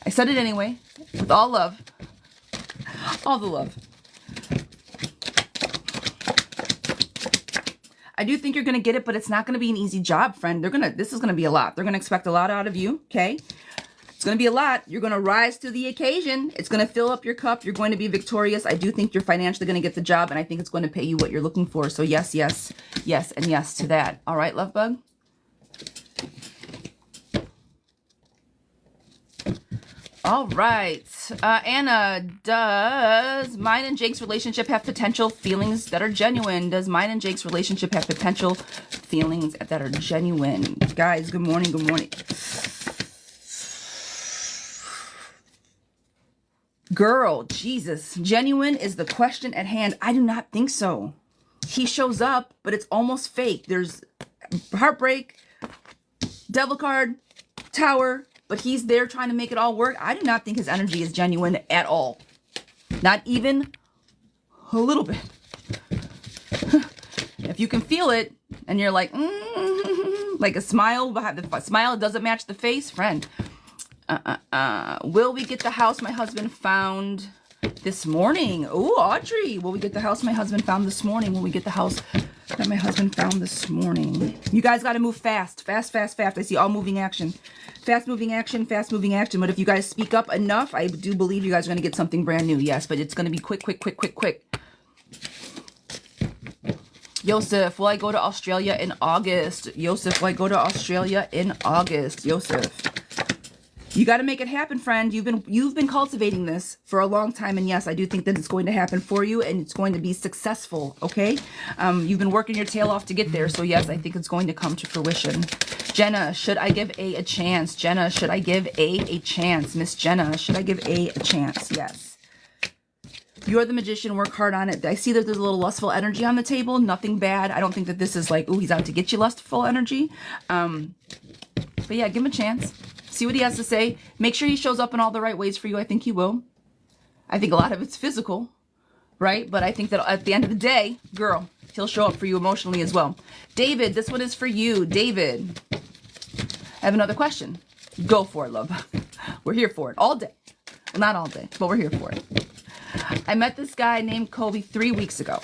said it anyway, with all love. All the love. I do think you're gonna get it, but it's not gonna be an easy job, friend. This is gonna be a lot. They're gonna expect a lot out of you, okay? It's gonna be a lot. You're gonna rise to the occasion. It's gonna fill up your cup. You're going to be victorious. I do think you're financially gonna get the job, and I think it's going to pay you what you're looking for. So yes, yes, yes, and yes to that. All right, love bug? All right. Anna, does mine and Jake's relationship have potential feelings that are genuine? Does mine and Jake's relationship have potential feelings that are genuine? Guys, good morning. Good morning. Girl, Jesus. Genuine is the question at hand. I do not think so. He shows up, but it's almost fake. There's heartbreak, devil card, tower, but he's there trying to make it all work. I do not think his energy is genuine at all. Not even a little bit. If you can feel it and you're like, like a smile, the smile doesn't match the face, friend. Will we get the house my husband found this morning? Oh, Audrey, will we get the house my husband found this morning? Will we get the house that my husband found this morning? You guys got to move fast. Fast, fast, fast. I see all moving action. Fast moving action, fast moving action. But if you guys speak up enough, I do believe you guys are going to get something brand new. Yes, but it's going to be quick, quick, quick, quick, quick. Yosef, will I go to Australia in August? Yosef, will I go to Australia in August? Yosef. You got to make it happen, friend. You've been cultivating this for a long time, and yes, I do think that it's going to happen for you, and it's going to be successful, okay? You've been working your tail off to get there, so yes, I think it's going to come to fruition. Jenna, should I give A chance? Jenna, should I give A chance? Miss Jenna, should I give A chance? Yes. You're the magician. Work hard on it. I see that there's a little lustful energy on the table. Nothing bad. I don't think that this is like, ooh, he's out to get you lustful energy. But yeah, give him a chance. See what he has to say. Make sure he shows up in all the right ways for you. I think he will. I think a lot of it's physical. right? But I think that at the end of the day, girl, he'll show up for you emotionally as well. David, this one is for you. David, I have another question. Go for it, love. We're here for it all day. Well, not all day, but we're here for it. I met this guy named Kobe 3 weeks ago.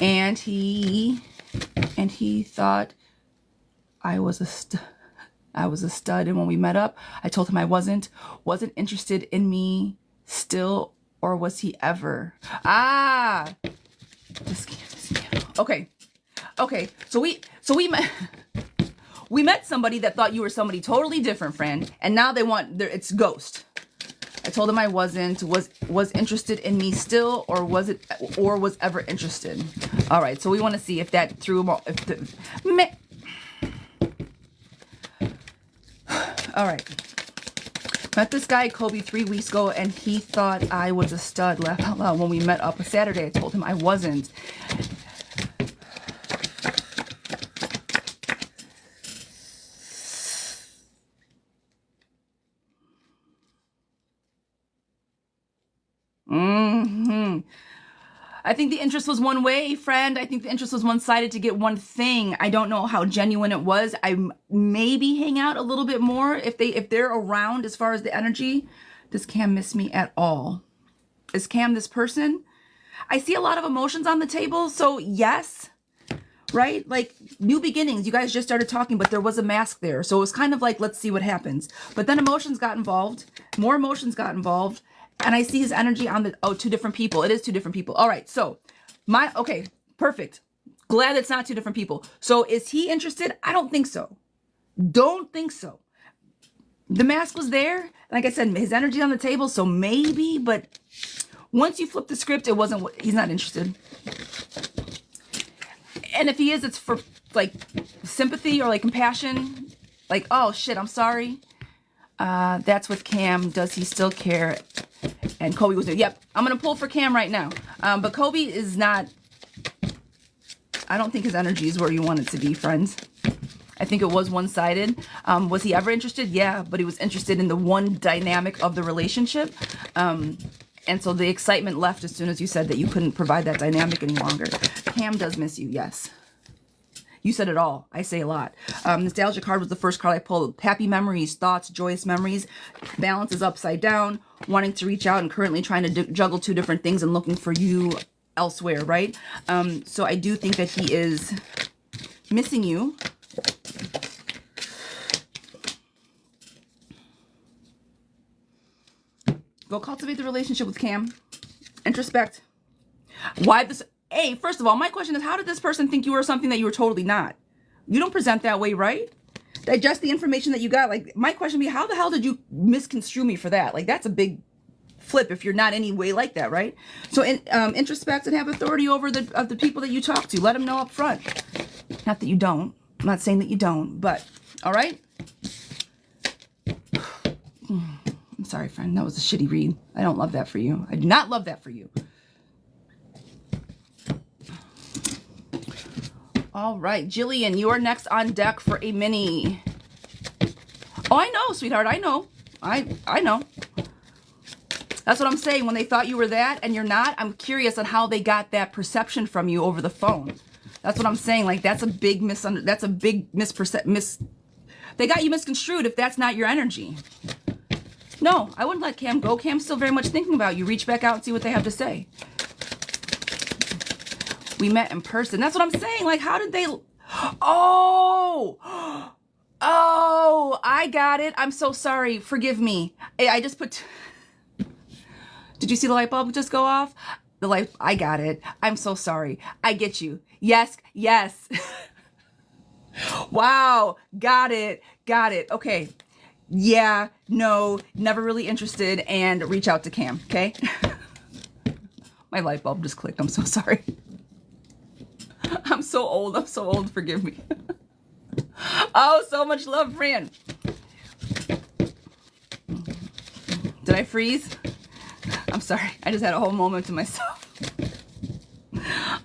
And he thought I was a stud. And when we met up, I told him I wasn't interested in me still, or was he ever? This scam. Okay. So we met. We met somebody that thought you were somebody totally different, friend, and now they want it's ghost. I told him I was interested in me still, or was ever interested. All right, so we want to see if that threw him off. All right. Met this guy, Kobe, 3 weeks ago, and he thought I was a stud. Laugh out loud. When we met up a Saturday, I told him I wasn't. I think the interest was one way, friend. I think the interest was one-sided to get one thing. I don't know how genuine it was. I maybe hang out a little bit more if they're around as far as the energy. Does Cam miss me at all? Is Cam this person? I see a lot of emotions on the table, so yes, right? Like new beginnings. You guys just started talking, but there was a mask there. So it was kind of like, let's see what happens. But then emotions got involved. More emotions got involved. And I see his energy on the, 2 different people. It is 2 different people. All right. So okay, perfect. Glad it's not 2 different people. So is he interested? I don't think so. Don't think so. The mask was there. Like I said, his energy on the table. So maybe, but once you flip the script, it wasn't, he's not interested. And if he is, it's for like sympathy or like compassion. Like, oh shit, I'm sorry. That's with Cam. Does he still care? And Kobe was there. Yep, I'm going to pull for Cam right now. But Kobe is not, I don't think his energy is where you want it to be, friends. I think it was one-sided. Was he ever interested? Yeah, but he was interested in the one dynamic of the relationship. And so the excitement left as soon as you said that you couldn't provide that dynamic any longer. Cam does miss you, yes. You said it all. I say a lot. Nostalgia card was the first card I pulled. Happy memories, thoughts, joyous memories. Balance is upside down. Wanting to reach out and currently trying to juggle 2 different things and looking for you elsewhere, right? So I do think that he is missing you. Go cultivate the relationship with Cam. Introspect. Why this? Hey, first of all, my question is, how did this person think you were something that you were totally not? You don't present that way, right? Digest the information that you got. Like, my question would be, how the hell did you misconstrue me for that? Like, that's a big flip if you're not any way like that, right? So introspect and have authority over the people that you talk to. Let them know up front. Not that you don't. I'm not saying that you don't, but all right? I'm sorry, friend. That was a shitty read. I don't love that for you. I do not love that for you. All right, Jillian, you are next on deck for a mini. Oh, I know, sweetheart. I know. I know. That's what I'm saying. When they thought you were that and you're not, I'm curious on how they got that perception from you over the phone. That's what I'm saying. Like, that's a big they got you misconstrued if that's not your energy. No, I wouldn't let Cam go. Cam's still very much thinking about you. Reach back out and see what they have to say. We met in person. That's what I'm saying. Like, how did they... Oh, I got it. I'm so sorry. Forgive me. I just put... Did you see the light bulb just go off? I got it. I'm so sorry. I get you. Yes. Wow. Got it. Okay. Yeah, no, never really interested, and reach out to Cam, okay? My light bulb just clicked. I'm so sorry. I'm so old. Forgive me. Oh, so much love, friend. Did I freeze? I'm sorry. I just had a whole moment to myself.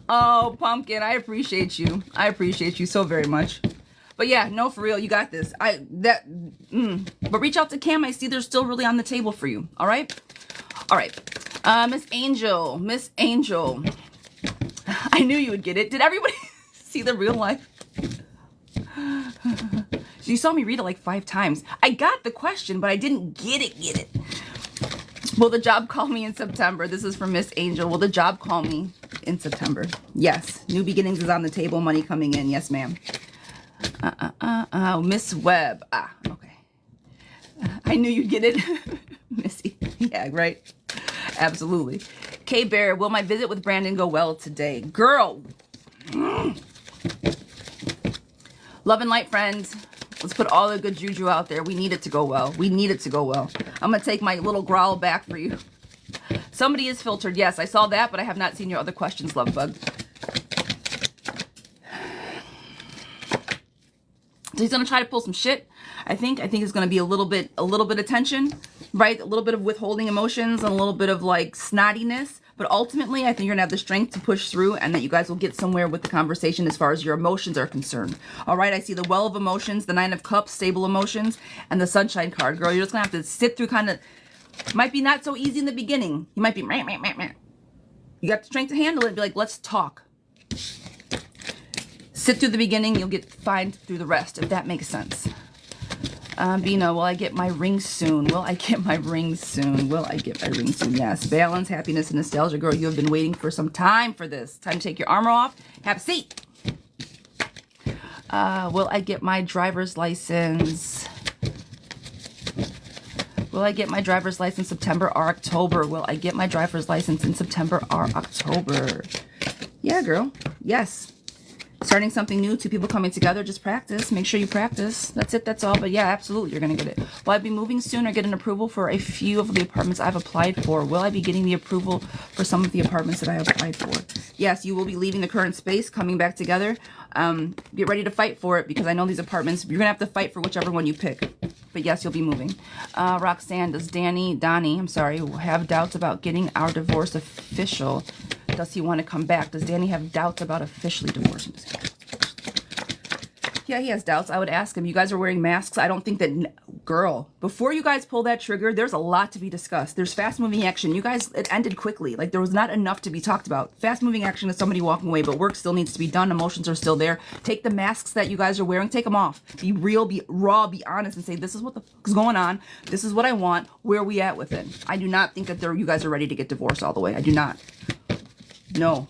Oh, Pumpkin, I appreciate you. I appreciate you so very much. But yeah, no, for real, you got this. But reach out to Cam. I see they're still really on the table for you. All right? All right. Miss Angel. Miss Angel. I knew you would get it. Did everybody see the real life? You saw me read it like 5 times. I got the question, but I didn't get it. Will the job call me in September? This is from Miss Angel. Will the job call me in September? Yes. New beginnings is on the table. Money coming in. Yes, ma'am. Miss Webb. Okay. I knew you'd get it. Missy. Yeah, right. Absolutely. K Bear, will my visit with Brandon go well today? Girl. Love and light, friends. Let's put all the good juju out there. We need it to go well. We need it to go well. I'm going to take my little growl back for you. Somebody is filtered. Yes, I saw that, but I have not seen your other questions, love bug. So he's going to try to pull some shit. I think it's going to be a little bit of tension, right? A little bit of withholding emotions and a little bit of like snottiness. But ultimately, I think you're going to have the strength to push through and that you guys will get somewhere with the conversation as far as your emotions are concerned. All right, I see the well of emotions, the 9 of cups, stable emotions, and the sunshine card. Girl, you're just going to have to sit through kind of, might be not so easy in the beginning. You might be, meh, meh, meh, meh. You got the strength to handle it and be like, let's talk. Sit through the beginning, you'll get fine through the rest, if that makes sense. Bino, will I get my ring soon? Will I get my ring soon? Will I get my ring soon? Yes. Balance, happiness, and nostalgia. Girl, you have been waiting for some time for this. Time to take your armor off. Have a seat. Will I get my driver's license? Will I get my driver's license September or October? Will I get my driver's license in September or October? Yeah, girl. Yes. Starting something new, 2 people coming together, just practice. Make sure you practice. That's it, that's all. But yeah, absolutely, you're going to get it. Will I be moving soon or get an approval for a few of the apartments I've applied for? Will I be getting the approval for some of the apartments that I applied for? Yes, you will be leaving the current space, coming back together. Get ready to fight for it because I know these apartments, you're going to have to fight for whichever one you pick. But yes, you'll be moving. Roxanne, does Donnie, have doubts about getting our divorce official? Does he want to come back? Does Danny have doubts about officially divorcing? Yeah, he has doubts. I would ask him. You guys are wearing masks. I don't think that... Girl, before you guys pull that trigger, there's a lot to be discussed. There's fast-moving action. You guys, it ended quickly. Like, there was not enough to be talked about. Fast-moving action is somebody walking away, but work still needs to be done. Emotions are still there. Take the masks that you guys are wearing. Take them off. Be real, be raw, be honest, and say, this is what the fuck is going on. This is what I want. Where are we at with it? I do not think that you guys are ready to get divorced all the way. I do not. No.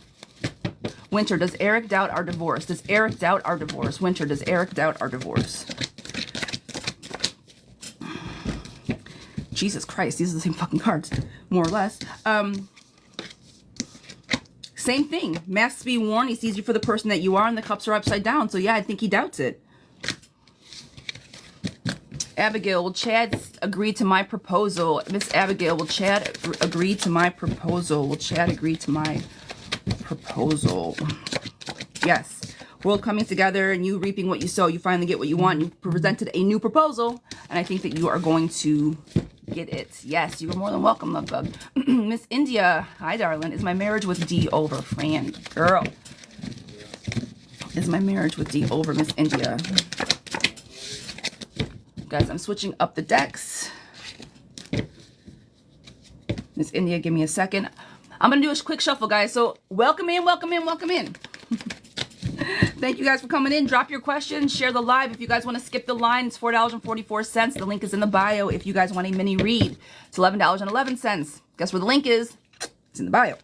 Winter, does Eric doubt our divorce? Does Eric doubt our divorce? Winter, does Eric doubt our divorce? Jesus Christ, these are the same fucking cards, more or less. Same thing. Masks be worn. He sees you for the person that you are, and the cups are upside down. So yeah, I think he doubts it. Abigail, will Chad agree to my proposal? Miss Abigail, will Chad agree to my proposal? Will Chad agree to my proposal? Yes. World coming together and you reaping what you sow. You finally get what you want. You presented a new proposal, and I think that you are going to get it. Yes, you are more than welcome, love bug. Miss India, hi, darling. Is my marriage with D over, Fran? Girl. Is my marriage with D over, Miss India? Guys, I'm switching up the decks. Miss India, give me a second. I'm going to do a quick shuffle, guys. So welcome in, welcome in, welcome in. Thank you guys for coming in. Drop your questions. Share the live. If you guys want to skip the line, it's $4.44. The link is in the bio. If you guys want a mini read, it's $11.11. Guess where the link is? It's in the bio.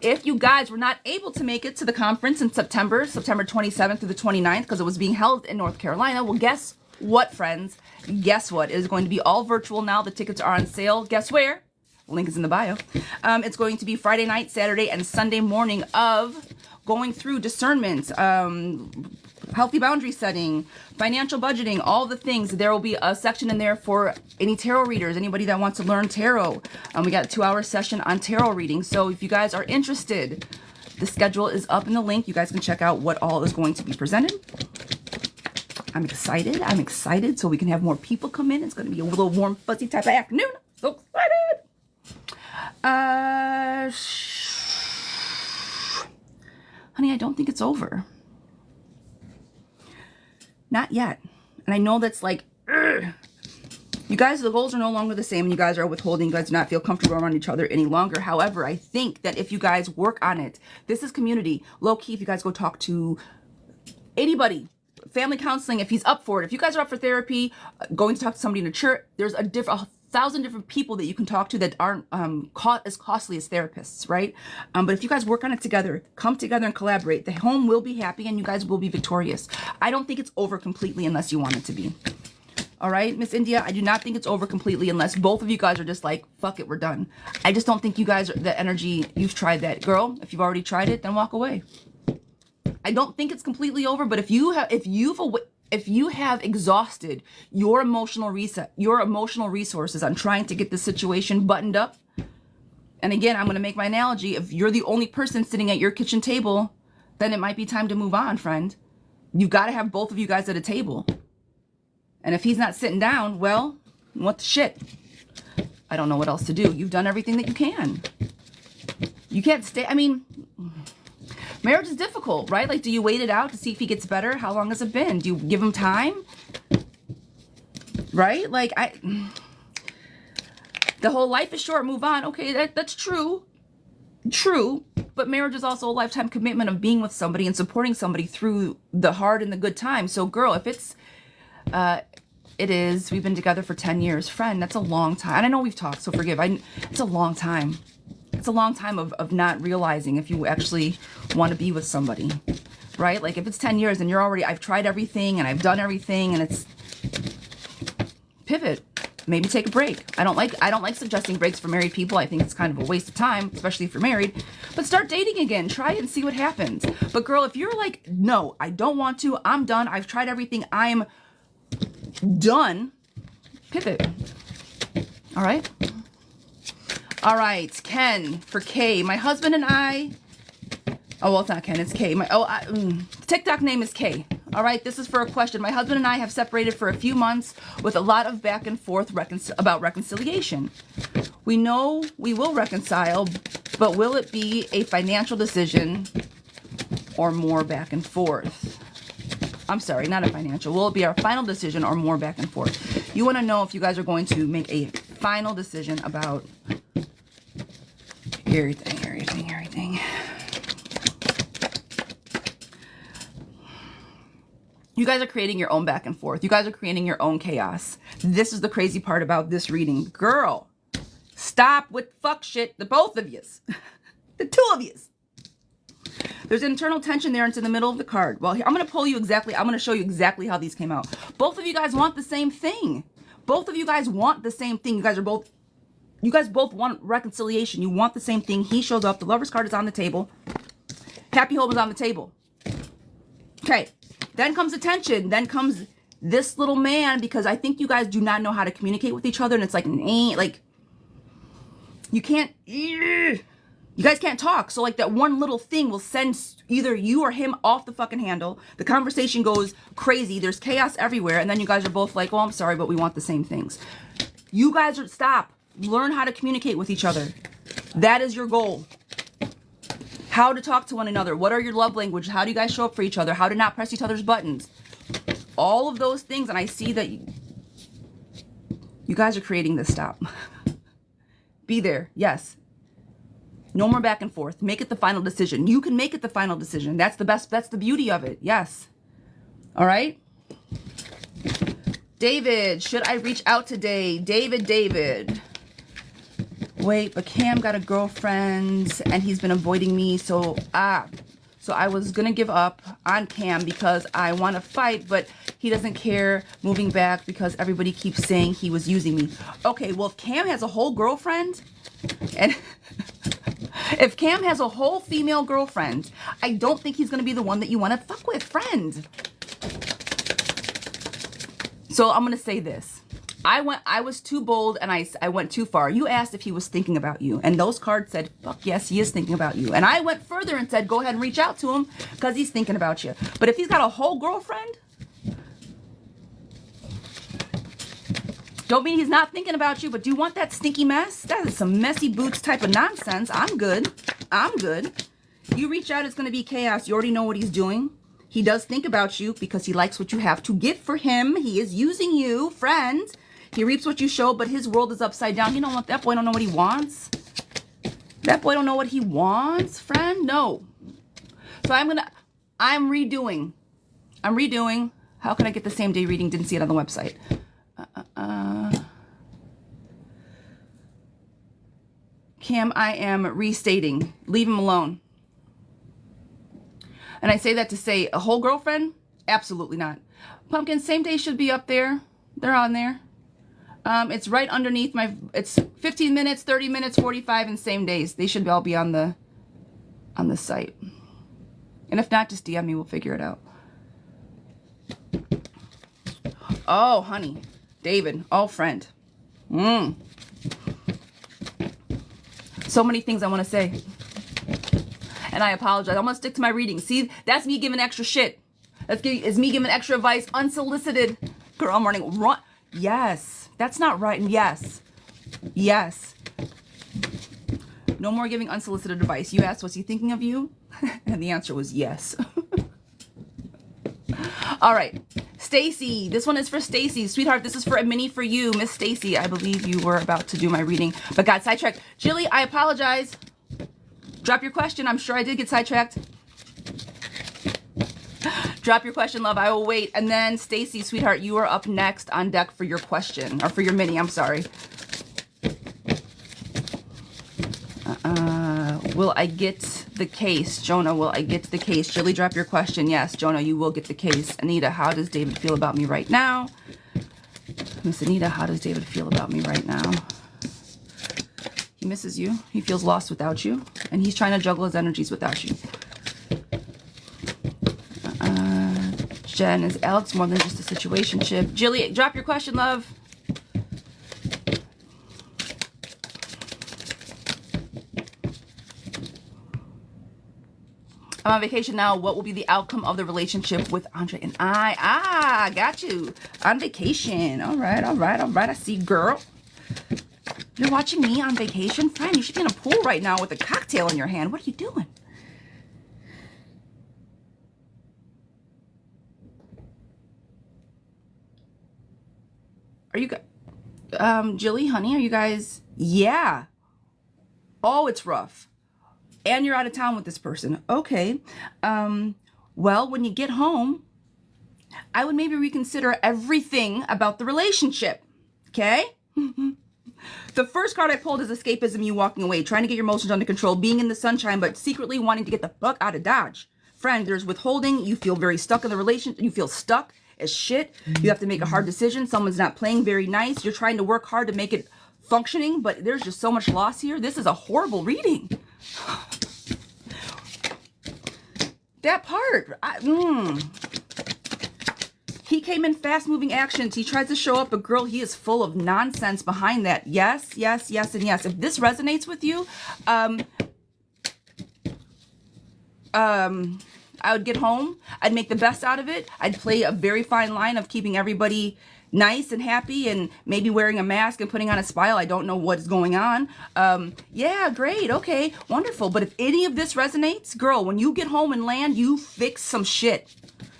If you guys were not able to make it to the conference in September 27th through the 29th, because it was being held in North Carolina, well, guess what, friends? Guess what? It is going to be all virtual now. The tickets are on sale. Guess where? Link is in the bio. It's going to be Friday night, Saturday, and Sunday morning of going through discernment, healthy boundary setting, financial budgeting, all the things. There will be a section in there for any tarot readers, anybody that wants to learn tarot. We got a 2-hour session on tarot reading. So if you guys are interested, the schedule is up in the link. You guys can check out what all is going to be presented. I'm excited. I'm excited so we can have more people come in. It's going to be a little warm, fuzzy type of afternoon. So excited. Honey, I don't think it's over. Not yet. And I know that's like, ugh. You guys, the goals are no longer the same, and you guys are withholding. You guys do not feel comfortable around each other any longer. However, I think that if you guys work on it, this is community. Low key, if you guys go talk to anybody, family counseling, if he's up for it, if you guys are up for therapy, going to talk to somebody in a church, there's a 1,000 different people that you can talk to that aren't as costly as therapists, right? But if you guys work on it together, come together and collaborate, the home will be happy and you guys will be victorious. I don't think it's over completely unless you want it to be. All right, Miss India, I do not think it's over completely unless both of you guys are just like, fuck it, we're done. I just don't think you guys are the energy. You've tried that. Girl, if you've already tried it, then walk away. I don't think it's completely over, but if you have exhausted your emotional resources on trying to get this situation buttoned up, and again, I'm going to make my analogy, if you're the only person sitting at your kitchen table, then it might be time to move on, friend. You've got to have both of you guys at a table. And if he's not sitting down, well, what the shit? I don't know what else to do. You've done everything that you can. You can't stay. I mean, marriage is difficult, right? Like, do you wait it out to see if he gets better? How long has it been? Do you give him time? Right? Like, the whole life is short, move on. Okay, that's true. True. But marriage is also a lifetime commitment of being with somebody and supporting somebody through the hard and the good times. So, girl, if it's... we've been together for 10 years. Friend, that's a long time. And I know we've talked, so forgive. It's a long time. It's a long time of not realizing if you actually want to be with somebody, right? Like if it's 10 years and I've tried everything and I've done everything and it's pivot, maybe take a break. I don't like suggesting breaks for married people. I think it's kind of a waste of time, especially if you're married, but start dating again. Try it and see what happens. But girl, if you're like, no, I don't want to, I'm done. I've tried everything. I'm done. Pivot. All right. Ken for K. My husband and I. Oh, well, it's not Ken. It's K. TikTok name is K. All right. This is for a question. My husband and I have separated for a few months with a lot of back and forth about reconciliation. We know we will reconcile, but will it be a financial decision or more back and forth? I'm sorry, not a financial. Will it be our final decision or more back and forth? You want to know if you guys are going to make a final decision about everything. You guys are creating your own back and forth. You guys are creating your own chaos. This is the crazy part about this reading. Girl, stop with fuck shit, the both of yous. The two of yous. There's internal tension there. It's in the middle of the card. Well, I'm going to pull you exactly. I'm going to show you exactly how these came out. Both of you guys want the same thing. Both of you guys want the same thing. You guys both want reconciliation. You want the same thing. He shows up. The Lover's card is on the table. Happy home is on the table. Okay. Then comes the tension. Then comes this little man, because I think you guys do not know how to communicate with each other. And it's like, you can't... You guys can't talk. So like that one little thing will send either you or him off the fucking handle. The conversation goes crazy. There's chaos everywhere. And then you guys are both like, well, I'm sorry, but we want the same things. You guys stop. Learn how to communicate with each other. That is your goal. How to talk to one another. What are your love languages? How do you guys show up for each other? How to not press each other's buttons. All of those things. And I see that you guys are creating this. Stop. Be there. Yes. No more back and forth. Make it the final decision. You can make it the final decision. That's the best. That's the beauty of it. Yes. All right. David, should I reach out today? David. Wait, but Cam got a girlfriend and he's been avoiding me. So I was going to give up on Cam because I want to fight, but he doesn't care moving back because everybody keeps saying he was using me. Okay, well, if Cam has a whole girlfriend and... If Cam has a whole female girlfriend, I don't think he's going to be the one that you want to fuck with, friend. So I'm going to say this. I was too bold and I went too far. You asked if he was thinking about you. And those cards said, fuck yes, he is thinking about you. And I went further and said, go ahead and reach out to him because he's thinking about you. But if he's got a whole girlfriend, don't mean he's not thinking about you, but do you want that stinky mess? That is some messy boots type of nonsense. I'm good. You reach out, it's going to be chaos. You already know what he's doing. He does think about you because he likes what you have to give for him. He is using you, friend. He reaps what you show, but his world is upside down. You know what? That boy don't know what he wants. That boy don't know what he wants, friend. No. So I'm redoing. How can I get the same day reading? Didn't see it on the website. Cam, I am restating. Leave him alone. And I say that to say a whole girlfriend? Absolutely not. Pumpkin, same day should be up there. They're on there. It's right underneath it's 15 minutes, 30 minutes, 45, and same days. They should all be on the site. And if not, just DM me. We'll figure it out. Oh, honey. David. Oh, friend. So many things I want to say. And I apologize. I'm going to stick to my reading. See, that's me giving extra shit. It's me giving extra advice. Unsolicited. Girl, I'm running. Run. Yes. That's not right. Yes. Yes. No more giving unsolicited advice. You asked, was he thinking of you? And the answer was yes. All right. Stacy. This one is for Stacy. Sweetheart, this is for a mini for you. Miss Stacy, I believe you were about to do my reading, but got sidetracked. Jilly, I apologize. Drop your question. I'm sure I did get sidetracked. Drop your question, love. I will wait. And then Stacy, sweetheart, you are up next on deck for your question, or for your mini. I'm sorry. Will I get the case? Jonah, will I get the case? Jilly, drop your question. Yes, Jonah, you will get the case. Anita, how does David feel about me right now? Miss Anita, how does David feel about me right now? He misses you. He feels lost without you. And he's trying to juggle his energies without you. Jen, is Alex more than just a situationship? Jilly, drop your question, love. I'm on vacation now. What will be the outcome of the relationship with Andre and I? Got you. On vacation. All right. I see, girl. You're watching me on vacation? Friend, you should be in a pool right now with a cocktail in your hand. What are you doing? Are you guys... Jilly, honey, are you guys... Yeah. Oh, it's rough. And you're out of town with this person. Okay. Well, when you get home, I would maybe reconsider everything about the relationship. Okay? The first card I pulled is escapism, you walking away, trying to get your emotions under control, being in the sunshine, but secretly wanting to get the fuck out of Dodge. Friend, there's withholding. You feel very stuck in the relationship. You feel stuck as shit. You have to make a hard decision. Someone's not playing very nice. You're trying to work hard to make it functioning, but there's just so much loss here. This is a horrible reading. That part. He came in fast-moving actions. He tries to show up, but girl, he is full of nonsense behind that. Yes, yes, yes, and yes. If this resonates with you, I would get home. I'd make the best out of it. I'd play a very fine line of keeping everybody nice and happy and maybe wearing a mask and putting on a smile. I don't know what is going on. Yeah, great. Okay, wonderful. But if any of this resonates, girl, when you get home and land, you fix some shit.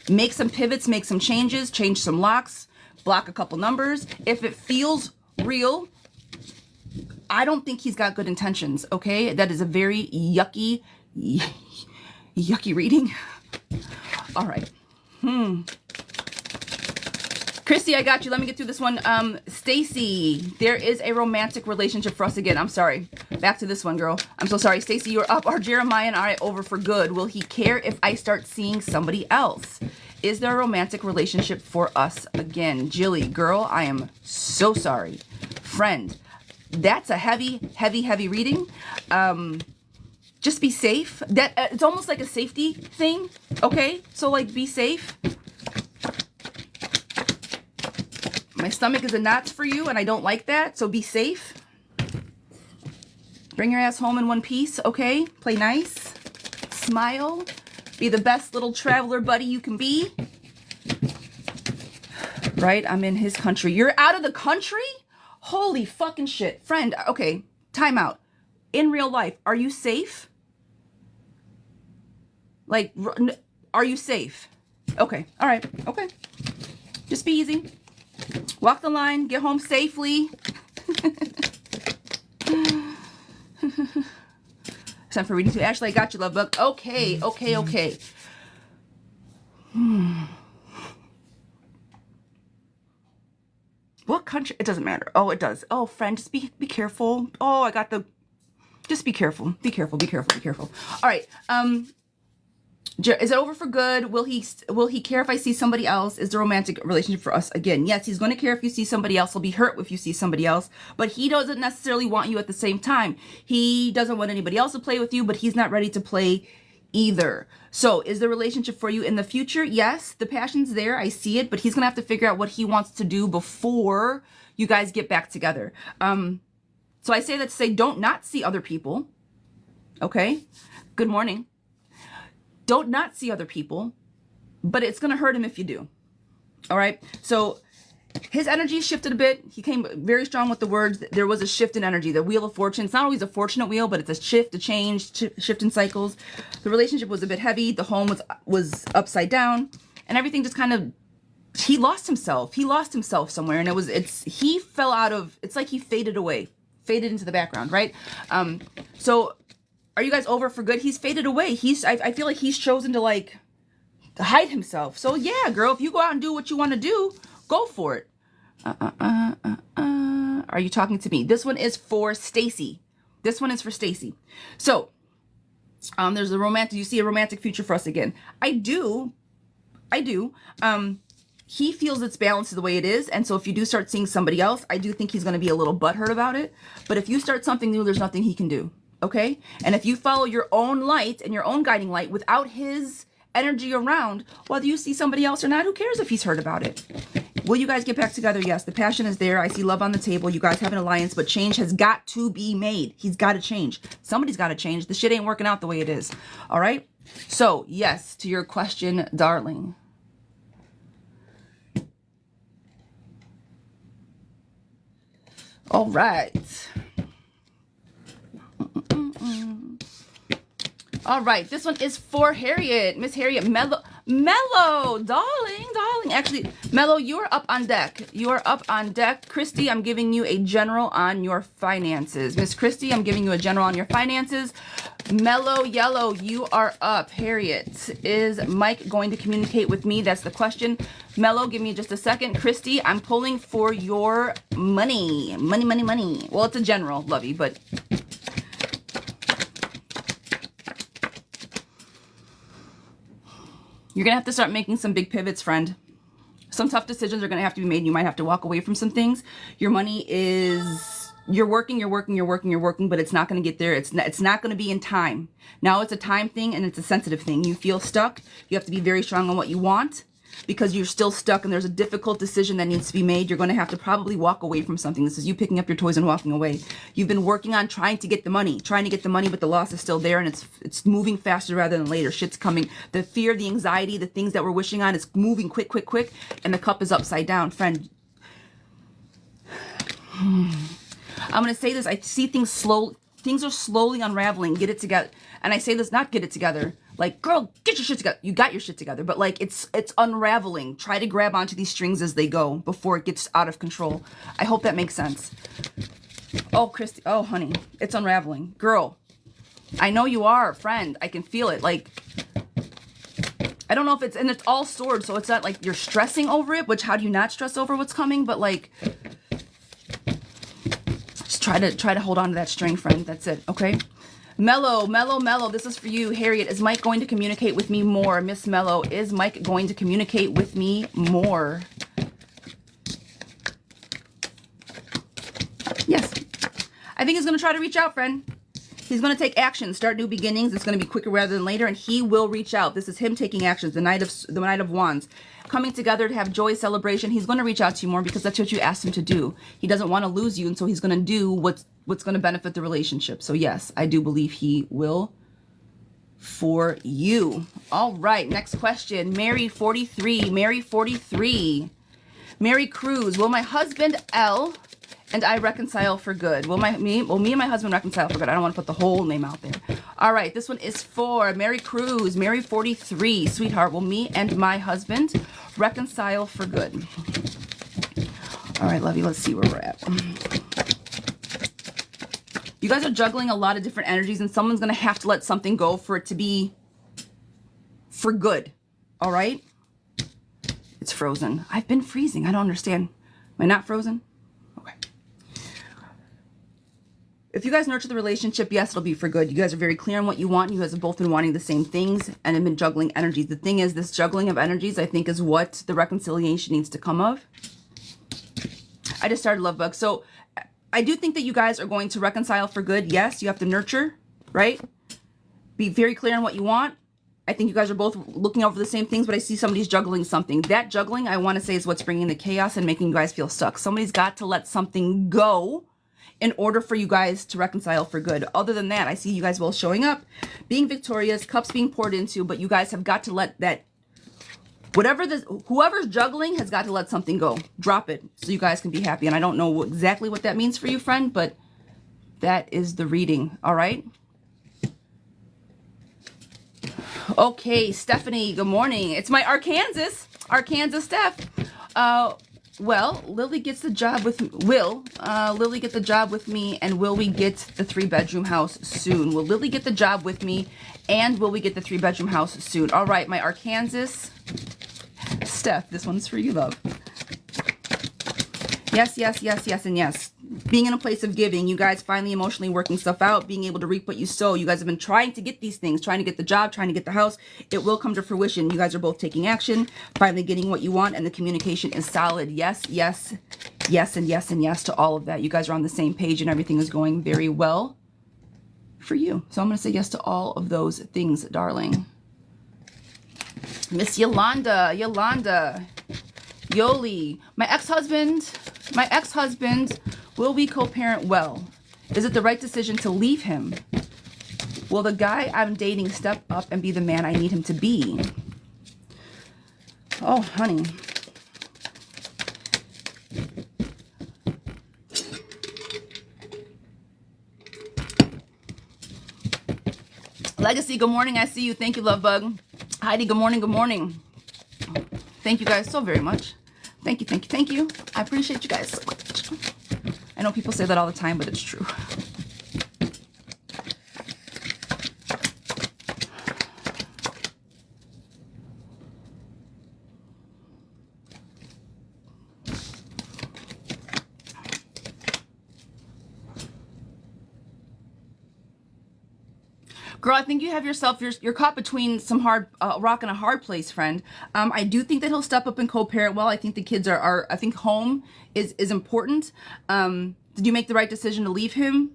Make some pivots, make some changes, change some locks, block a couple numbers. If it feels real, I don't think he's got good intentions, okay? That is a very yucky reading. All right. Christy, I got you. Let me get through this one. Stacy, there is a romantic relationship for us again. I'm sorry. Back to this one, girl. I'm so sorry. Stacy, you're up. Are Jeremiah and I over for good? Will he care if I start seeing somebody else? Is there a romantic relationship for us again? Jilly, girl, I am so sorry. Friend, that's a heavy reading. Just be safe. That it's almost like a safety thing, okay? So, like, be safe. My stomach is in knots for you, and I don't like that, so be safe. Bring your ass home in one piece, okay? Play nice. Smile. Be the best little traveler buddy you can be. Right? I'm in his country. You're out of the country? Holy fucking shit. Friend, okay, time out. In real life, are you safe? Like, are you safe? Okay, all right, okay. Just be easy. Walk the line, get home safely. It's time for reading 2. Ashley, I got you, love bug. Okay. What country? It doesn't matter. Oh, it does. Oh, friend, just be careful. Oh, I got the... Just be careful. Be careful. All right. Is it over for good? Will he care if I see somebody else? Is the romantic relationship for us again? Yes, he's going to care if you see somebody else. He'll be hurt if you see somebody else, but he doesn't necessarily want you at the same time. He doesn't want anybody else to play with you, but he's not ready to play either. So is the relationship for you in the future? Yes, the passion's there. I see it, but he's going to have to figure out what he wants to do before you guys get back together. So I say that to say, don't not see other people. Okay. Good morning. Don't not see other people, but it's going to hurt him if you do. All right. So his energy shifted a bit. He came very strong with the words. There was a shift in energy. The wheel of fortune. It's not always a fortunate wheel, but it's a shift, a change, shift in cycles. The relationship was a bit heavy. The home was upside down, and everything just kind of, he lost himself. He lost himself somewhere, and he fell out of, it's like he faded away, faded into the background, right? So are you guys over for good? He's faded away. I feel like he's chosen to like hide himself. So yeah, girl, if you go out and do what you want to do, go for it. Are you talking to me? This one is for Stacy. So, there's a romantic, you see a romantic future for us again. I do. He feels it's balanced the way it is. And so if you do start seeing somebody else, I do think he's going to be a little butthurt about it. But if you start something new, there's nothing he can do. Okay. And if you follow your own light and your own guiding light without his energy around, whether you see somebody else or not, who cares if he's heard about it? Will you guys get back together? Yes, the passion is there. I see love on the table. You guys have an alliance, but change has got to be made. He's got to change. Somebody's got to change. The shit ain't working out the way it is. All right. So yes, to your question, darling. All right. All right, this one is for Harriet. Miss Harriet, Mellow, darling. Actually, Mellow, you're up on deck. Christy, I'm giving you a general on your finances. Miss Christy, I'm giving you a general on your finances. Mellow Yellow, you are up. Harriet, is Mike going to communicate with me? That's the question. Mellow, give me just a second. Christy, I'm pulling for your money. Money. Well, it's a general, lovey, but... You're going to have to start making some big pivots, friend. Some tough decisions are going to have to be made. You might have to walk away from some things. Your money is, you're working, but it's not going to get there. It's not going to be in time. Now it's a time thing and it's a sensitive thing. You feel stuck. You have to be very strong on what you want because you're still stuck and there's a difficult decision that needs to be made. You're going to have to probably walk away from something. This is you picking up your toys and walking away. You've been working on trying to get the money, but the loss is still there and it's moving faster rather than later. Shit's coming. The fear, the anxiety, the things that we're wishing on, it's moving quick, and the cup is upside down, friend. I'm going to say this. I see things slow. Things are slowly unraveling. Get it together. And I say this, not get it together. Like, girl, get your shit together. You got your shit together. But like, it's unraveling. Try to grab onto these strings as they go before it gets out of control. I hope that makes sense. Oh, Christy. Oh, honey. It's unraveling. Girl, I know you are, friend. I can feel it. Like, I don't know if and it's all swords. So it's not like you're stressing over it, which how do you not stress over what's coming? But like, just try to hold on to that string, friend. That's it. Okay. Mellow. This is for you, Harriet. Is Mike going to communicate with me more? Miss Mellow, is Mike going to communicate with me more? Yes. I think he's going to try to reach out, friend. He's going to take action, start new beginnings. It's going to be quicker rather than later, and he will reach out. This is him taking actions. The Knight of Wands. Coming together to have joy, celebration. He's going to reach out to you more because that's what you asked him to do. He doesn't want to lose you, and so he's going to do what's going to benefit the relationship. So yes, I do believe he will for you. All right, next question. Mary 43. Mary Cruz. Will my husband L and I reconcile for good? Will me and my husband reconcile for good? I don't want to put the whole name out there. All right, this one is for Mary Cruz. Mary 43. Sweetheart, will me and my husband reconcile for good? All right, Lovey, let's see where we're at. You guys are juggling a lot of different energies, and someone's going to have to let something go for it to be for good. All right? It's frozen. I've been freezing. I don't understand. Am I not frozen? Okay. If you guys nurture the relationship, yes, it'll be for good. You guys are very clear on what you want. You guys have both been wanting the same things and have been juggling energies. The thing is, this juggling of energies, I think, is what the reconciliation needs to come of. I just started Love Bug. So I do think that you guys are going to reconcile for good. Yes, you have to nurture, right? Be very clear on what you want. I think you guys are both looking over the same things, but I see somebody's juggling something. That juggling, I want to say, is what's bringing the chaos and making you guys feel stuck. Somebody's got to let something go in order for you guys to reconcile for good. Other than that, I see you guys both showing up, being victorious, cups being poured into, but you guys have got to let that, whoever's juggling has got to let something go. Drop it so you guys can be happy. And I don't know exactly what that means for you, friend, but that is the reading. All right. Okay, Stephanie, good morning. It's my Arkansas Steph. Well, Lily gets the job with Lily get the job with me, and will we get the 3-bedroom house soon? Will Lily get the job with me, and will we get the 3-bedroom house soon? All right, my Arkansas Steph, this one's for you, love. Yes, yes, yes, yes, and yes. Being in a place of giving, you guys finally emotionally working stuff out, being able to reap what you sow. You guys have been trying to get these things, trying to get the job, trying to get the house. It will come to fruition. You guys are both taking action, finally getting what you want, and the communication is solid. Yes, yes, yes, and yes, and yes to all of that. You guys are on the same page, and everything is going very well for you. So I'm going to say yes to all of those things, darling. Miss Yolanda, Yoli, my ex-husband, will we co-parent well? Is it the right decision to leave him? Will the guy I'm dating step up and be the man I need him to be? Oh, honey. Legacy, good morning. I see you. Thank you, Love Bug. Heidi, good morning. Good morning. Thank you guys so very much. Thank you, thank you, thank you. I appreciate you guys so much. I know people say that all the time, but it's true. Girl, I think you have yourself, you're caught between some hard rock and a hard place, friend. I do think that he'll step up and co-parent well. I think the kids are I think home is important. Did you make the right decision to leave him?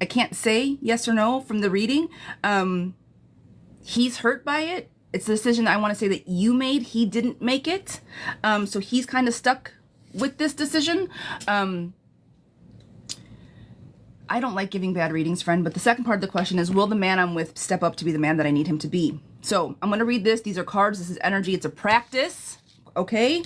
I can't say yes or no from the reading. He's hurt by it. It's a decision that I want to say that you made. He didn't make it. So he's kind of stuck with this decision. I don't like giving bad readings, friend, but the second part of the question is, will the man I'm with step up to be the man that I need him to be? So I'm going to read this. These are cards. This is energy. It's a practice. Okay.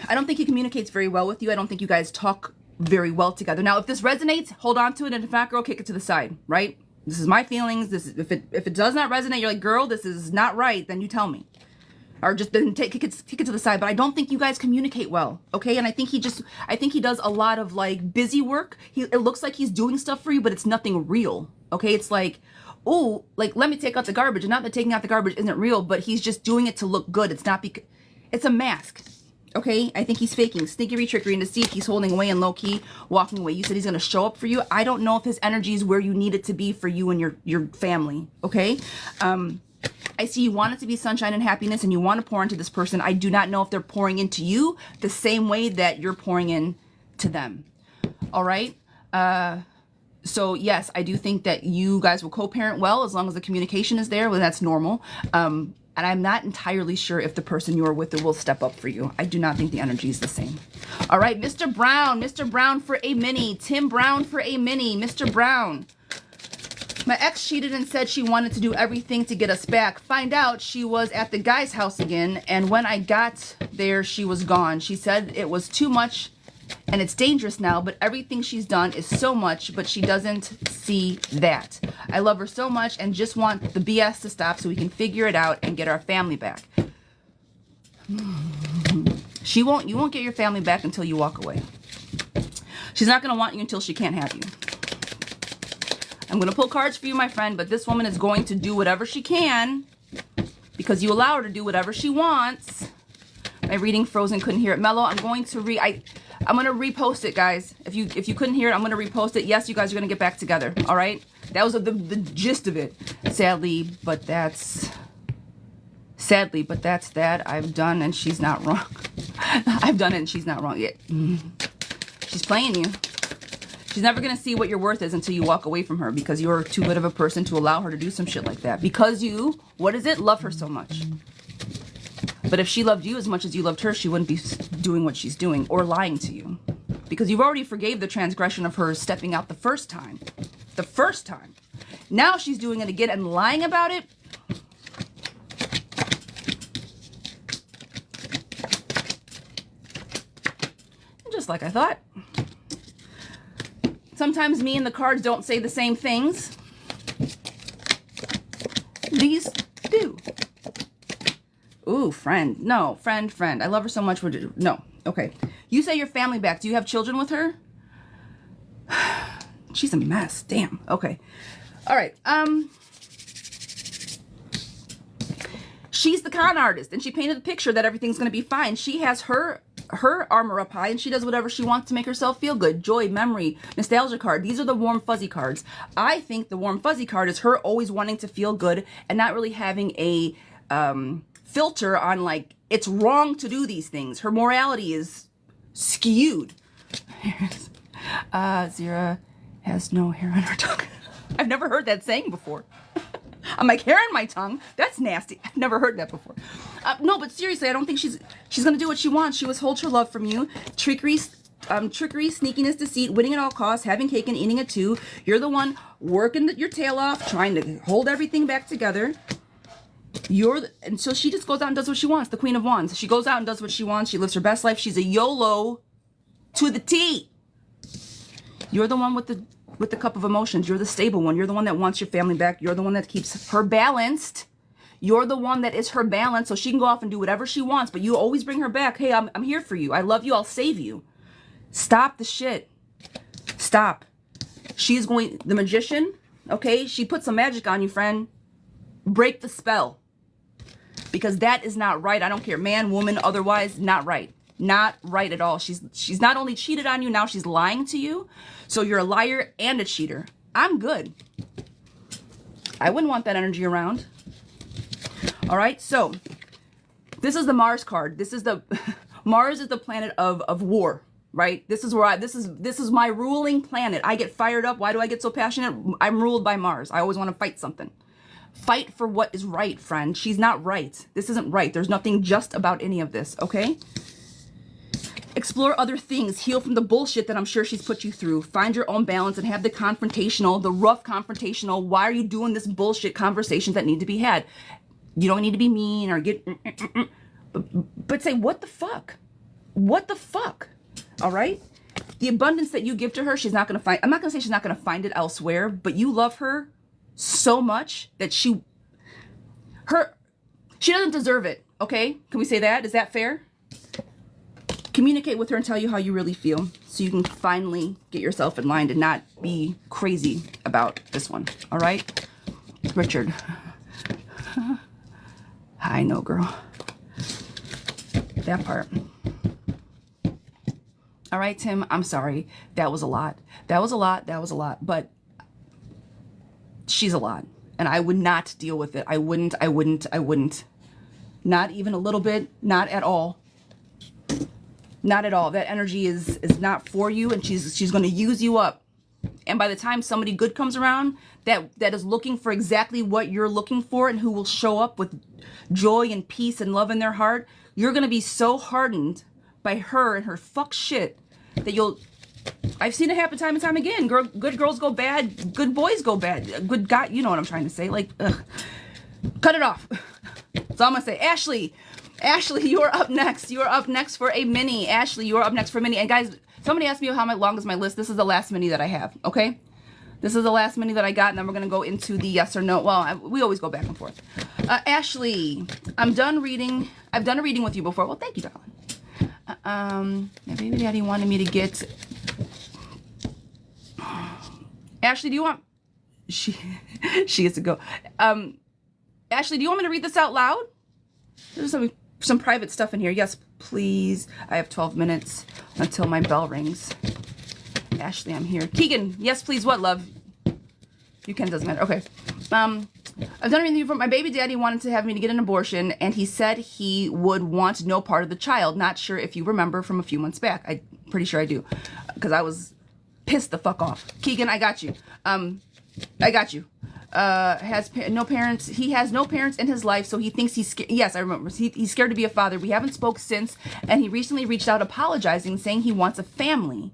I don't think he communicates very well with you. I don't think you guys talk very well together. Now, if this resonates, hold on to it. And if not, girl, kick it to the side, right? This is my feelings. This is, if it does not resonate, you're like, girl, this is not right. Then you tell me. Or just then kick it to the side. But I don't think you guys communicate well, okay? And I think he does a lot of like busy work. It looks like he's doing stuff for you, but it's nothing real, okay? It's like, oh, like let me take out the garbage. And not that taking out the garbage isn't real, but he's just doing it to look good. It's not because it's a mask, okay? I think he's faking, sneaky trickery to see if he's holding away and low key walking away. You said he's gonna show up for you. I don't know if his energy is where you need it to be for you and your family, okay? I see you want it to be sunshine and happiness, and you want to pour into this person. I do not know if they're pouring into you the same way that you're pouring in to them. All right. So yes, I do think that you guys will co-parent well as long as the communication is there. Well, that's normal. And I'm not entirely sure if the person you're with will step up for you. I do not think the energy is the same. All right, Mr. Brown for a mini. Tim Brown for a mini. Mr. Brown. My ex cheated and said she wanted to do everything to get us back. Find out she was at the guy's house again, and when I got there, she was gone. She said it was too much and it's dangerous now, but everything she's done is so much, but she doesn't see that. I love her so much and just want the BS to stop so we can figure it out and get our family back. You won't get your family back until you walk away. She's not going to want you until she can't have you. I'm going to pull cards for you, my friend, but this woman is going to do whatever she can because you allow her to do whatever she wants. My reading frozen, couldn't hear it. Mellow, I'm going to I'm going to repost it, guys. If you couldn't hear it, I'm going to repost it. Yes, you guys are going to get back together, all right? That was the gist of it. Sadly, but that's that. I've done and she's not wrong. I've done it and she's not wrong yet. She's playing you. She's never going to see what your worth is until you walk away from her because you're too good of a person to allow her to do some shit like that. Because you, what is it? Love her so much. But if she loved you as much as you loved her, she wouldn't be doing what she's doing or lying to you. Because you've already forgave the transgression of her stepping out the first time. The first time. Now she's doing it again and lying about it. Just like I thought. Sometimes me and the cards don't say the same things. These do. Ooh, friend. No, friend. I love her so much. No. Okay. You say your family back. Do you have children with her? She's a mess. Damn. Okay. All right. She's the con artist, and she painted the picture that everything's going to be fine. She has her armor up high, and she does whatever she wants to make herself feel good. Joy, memory, nostalgia card. These are the warm fuzzy cards. I think the warm fuzzy card is her always wanting to feel good and not really having a filter on, like, it's wrong to do these things. Her morality is skewed. Zira has no hair on her tongue. I've never heard that saying before. I'm like, hair on my tongue? That's nasty. I've never heard that before. No, but seriously, I don't think she's gonna do what she wants. She withholds her love from you. Trickery, sneakiness, deceit, winning at all costs, having cake and eating it too. You're the one working your tail off, trying to hold everything back together. And so she just goes out and does what she wants. The Queen of Wands. She goes out and does what she wants. She lives her best life. She's a YOLO to the T. You're the one with the cup of emotions. You're the stable one. You're the one that wants your family back. You're the one that keeps her balanced. You're the one that is her balance, so she can go off and do whatever she wants, but you always bring her back. Hey, I'm here for you. I love you. I'll save you. Stop the shit. Stop. She's going, the magician, okay? She put some magic on you, friend. Break the spell. Because that is not right. I don't care, man, woman, otherwise, not right. Not right at all. She's not only cheated on you, now she's lying to you. So you're a liar and a cheater. I'm good. I wouldn't want that energy around. All right, so this is the Mars card. This is the Mars is the planet of war, right? This is where this is my ruling planet. I get fired up. Why do I get so passionate? I'm ruled by Mars. I always want to fight something. Fight for what is right, friend. She's not right. This isn't right. There's nothing just about any of this, okay? Explore other things. Heal from the bullshit that I'm sure she's put you through. Find your own balance and have the confrontational, the rough confrontational, why are you doing this bullshit conversations that need to be had. You don't need to be mean or get, but say, what the fuck? What the fuck? All right? The abundance that you give to her, she's not going to find. I'm not going to say she's not going to find it elsewhere, but you love her so much that she doesn't deserve it. Okay? Can we say that? Is that fair? Communicate with her and tell you how you really feel so you can finally get yourself in line to not be crazy about this one. All right? Richard. I know, girl. That part. All right, Tim, I'm sorry. That was a lot. That was a lot. But she's a lot. And I would not deal with it. I wouldn't. Not even a little bit. Not at all. Not at all. That energy is not for you, and she's going to use you up. And by the time somebody good comes around that is looking for exactly what you're looking for and who will show up with joy and peace and love in their heart, you're going to be so hardened by her and her fuck shit that I've seen it happen time and time again. Good girls go bad. Good boys go bad. Good guy. You know what I'm trying to say. Like, ugh. Cut it off. That's all I'm going to say. Ashley, you are up next. You are up next for a mini. Ashley, you are up next for a mini. And guys, somebody asked me how long is my list. This is the last mini that I have, okay? This is the last mini that I got, and then we're going to go into the yes or no. Well, we always go back and forth. Ashley, I'm done reading. I've done a reading with you before. Well, thank you, darling. My baby daddy wanted me to get... Ashley, do you want... She gets to go. Ashley, do you want me to read this out loud? There's some private stuff in here. Yes, please. I have 12 minutes until my bell rings. Ashley, I'm here. Keegan, yes, please. What, love? You can, doesn't matter. Okay. I've done everything for my baby daddy wanted to have me to get an abortion, and he said he would want no part of the child. Not sure if you remember from a few months back. I'm pretty sure I do, because I was pissed the fuck off. Keegan, I got you. I got you. Has no parents. He has no parents in his life, so he thinks he's scared. Yes, I remember. He's scared to be a father. We haven't spoke since, and he recently reached out apologizing, saying he wants a family.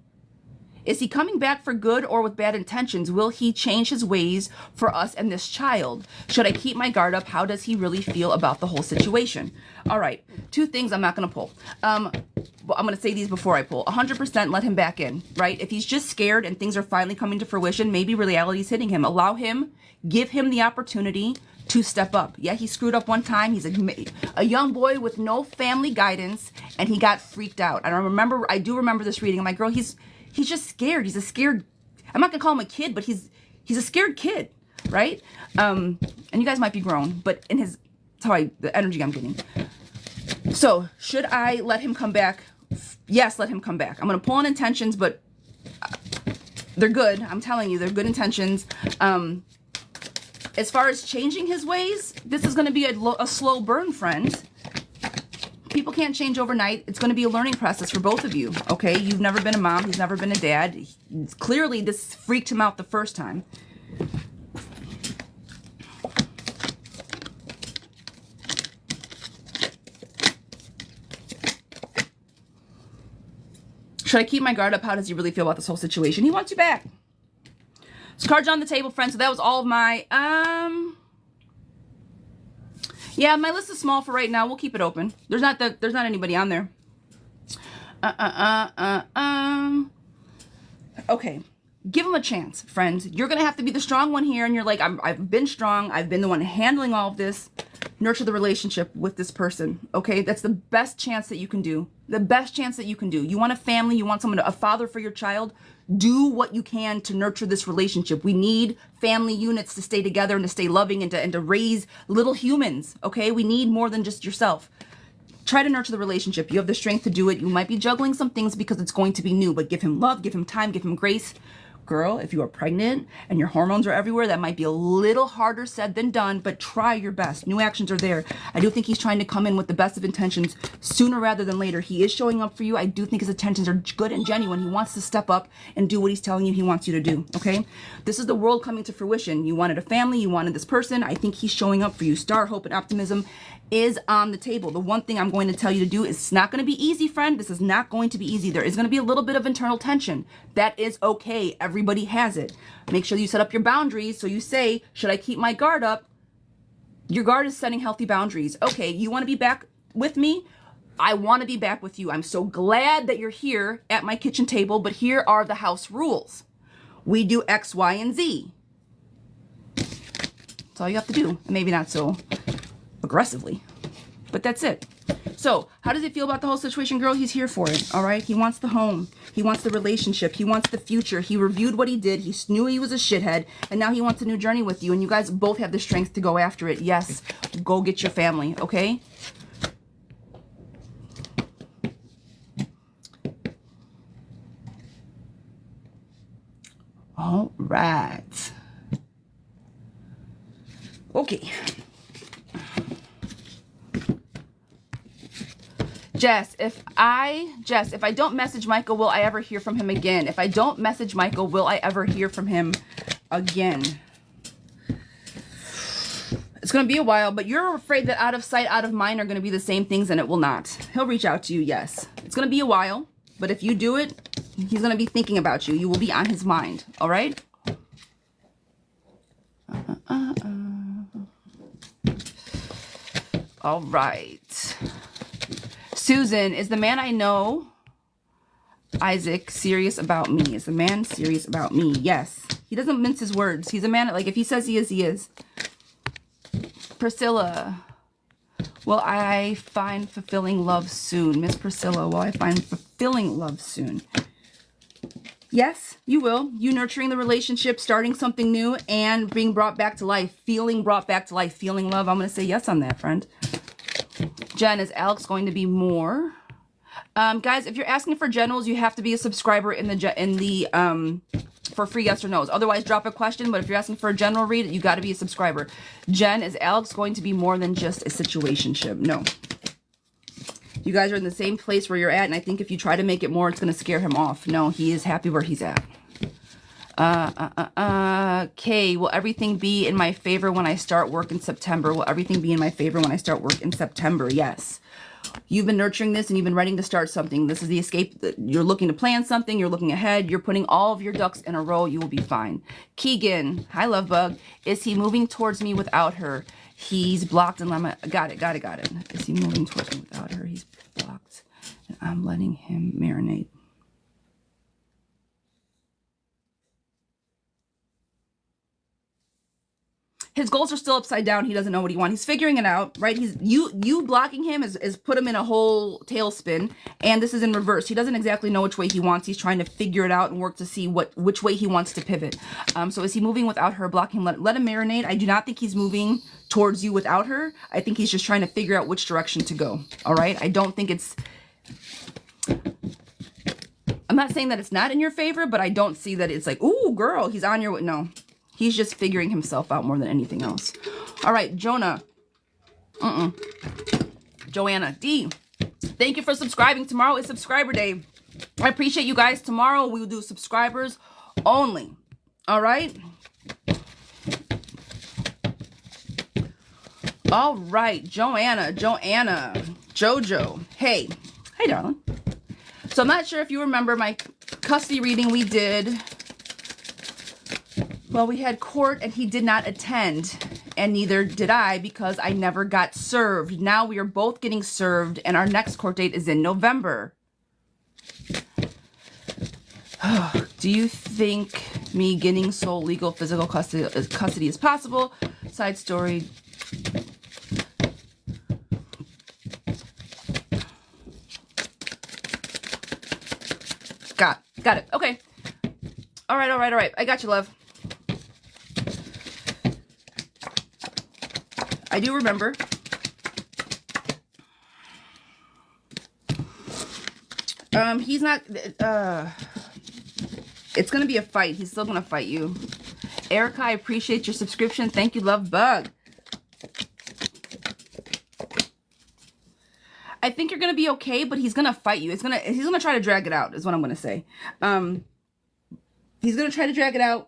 Is he coming back for good or with bad intentions? Will he change his ways for us and this child? Should I keep my guard up? How does he really feel about the whole situation? All right, 2 things I'm not going to pull. Well, I'm going to say these before I pull. 100% let him back in, right? If he's just scared and things are finally coming to fruition, maybe reality's hitting him. Allow him, give him the opportunity to step up. Yeah, he screwed up one time. He's a young boy with no family guidance, and he got freaked out. I do remember this reading. I'm like, girl, he's just scared. He's a scared, I'm not gonna call him a kid, but he's a scared kid, right? And you guys might be grown, but that's the energy I'm getting. So should I let him come back? Yes, let him come back. I'm gonna pull on intentions, but they're good. I'm telling you, they're good intentions. As far as changing his ways, this is gonna be a slow burn, friend. People can't change overnight. It's going to be a learning process for both of you, okay? You've never been a mom. He's never been a dad. Clearly, this freaked him out the first time. Should I keep my guard up? How does he really feel about this whole situation? He wants you back. So cards on the table, friends. So that was all of my... Yeah, my list is small for right now. We'll keep it open. There's not anybody on there. Okay. Give him a chance, friends. You're going to have to be the strong one here. And you're like, I've been strong. I've been the one handling all of this. Nurture the relationship with this person. Okay. That's the best chance that you can do. The best chance that you can do. You want a family. You want a father for your child. Do what you can to nurture this relationship. We need family units to stay together and to stay loving and to raise little humans. Okay. We need more than just yourself. Try to nurture the relationship. You have the strength to do it. You might be juggling some things because it's going to be new, but give him love, give him time, give him grace. Girl, if you are pregnant and your hormones are everywhere, that might be a little harder said than done, but try your best. New actions are there. I do think he's trying to come in with the best of intentions sooner rather than later. He is showing up for you. I do think his intentions are good and genuine. He wants to step up and do what he's telling you he wants you to do, okay? This is the world coming to fruition. You wanted a family. You wanted this person. I think he's showing up for you. Star, hope, and optimism is on the table. The one thing I'm going to tell you to do is it's not going to be easy, friend. This is not going to be easy. There is going to be a little bit of internal tension. That is okay. Everybody has it. Make sure you set up your boundaries. So you say, should I keep my guard up? Your guard is setting healthy boundaries. Okay, you want to be back with me? I want to be back with you. I'm so glad that you're here at my kitchen table, but here are the house rules. We do X, Y, and Z. That's all you have to do. Maybe not so aggressively, but that's it. So how does it feel about the whole situation, girl? He's here for it. All right. He wants the home. He wants the relationship. He wants the future. He reviewed what he did. He knew he was a shithead, and now he wants a new journey with you. And you guys both have the strength to go after it. Yes. Go get your family. Okay. All right. Okay. Jess, if I don't message Michael, will I ever hear from him again? If I don't message Michael, will I ever hear from him again? It's going to be a while, but you're afraid that out of sight, out of mind are going to be the same things, and it will not. He'll reach out to you, yes. It's going to be a while, but if you do it, he's going to be thinking about you. You will be on his mind, all right? All right. Susan, is the man I know, Isaac, serious about me? Is the man serious about me? Yes, He doesn't mince his words. He's a man. Like, if he says he is, he is. Priscilla. Will I find fulfilling love soon? Miss Priscilla, will I find fulfilling love soon? Yes, you will. You nurturing the relationship, starting something new, and being brought back to life. Feeling brought back to life. Feeling love. I'm going to say yes on that, friend. Jen, is Alex going to be more? Guys, if you're asking for generals, you have to be a subscriber in the for free yes or no's. Otherwise, drop a question. But if you're asking for a general read, you got to be a subscriber. Jen, is Alex going to be more than just a situationship? No. You guys are in the same place where you're at, and I think if you try to make it more, it's going to scare him off. No, he is happy where he's at. Kay, will everything be in my favor when I start work in September? Will everything be in my favor when I start work in September? Yes. You've been nurturing this and you've been ready to start something. This is the escape. You're looking to plan something. You're looking ahead. You're putting all of your ducks in a row. You will be fine. Keegan, hi, love bug. Is he moving towards me without her? He's blocked and got it. Is he moving towards me without her? He's blocked and I'm letting him marinate. His goals are still upside down. He doesn't know what he wants. He's figuring it out, right? You blocking him is put him in a whole tailspin, and this is in reverse. He doesn't exactly know which way he wants. He's trying to figure it out and work to see which way he wants to pivot. So is he moving without her? Blocking, let him marinate. I do not think he's moving towards you without her. I think he's just trying to figure out which direction to go. All right? I don't think it's... I'm not saying that it's not in your favor, but I don't see that it's like, ooh, girl, he's on your way. No. He's just figuring himself out more than anything else. All right, Jonah. Joanna. D. Thank you for subscribing. Tomorrow is subscriber day. I appreciate you guys. Tomorrow we will do subscribers only. All right? All right, Joanna. Jojo. Hey. Hey, darling. So I'm not sure if you remember my custody reading we did. Well, we had court and he did not attend, and neither did I because I never got served. Now we are both getting served, and our next court date is in November. Do you think me getting sole legal physical custody is possible? Side story. Got it. Okay. All right. I got you, love. I do remember. He's not, it's going to be a fight. He's still going to fight you. Erica, I appreciate your subscription. Thank you, love bug. I think you're going to be okay, but he's going to fight you. He's going to try to drag it out is what I'm going to say. He's going to try to drag it out.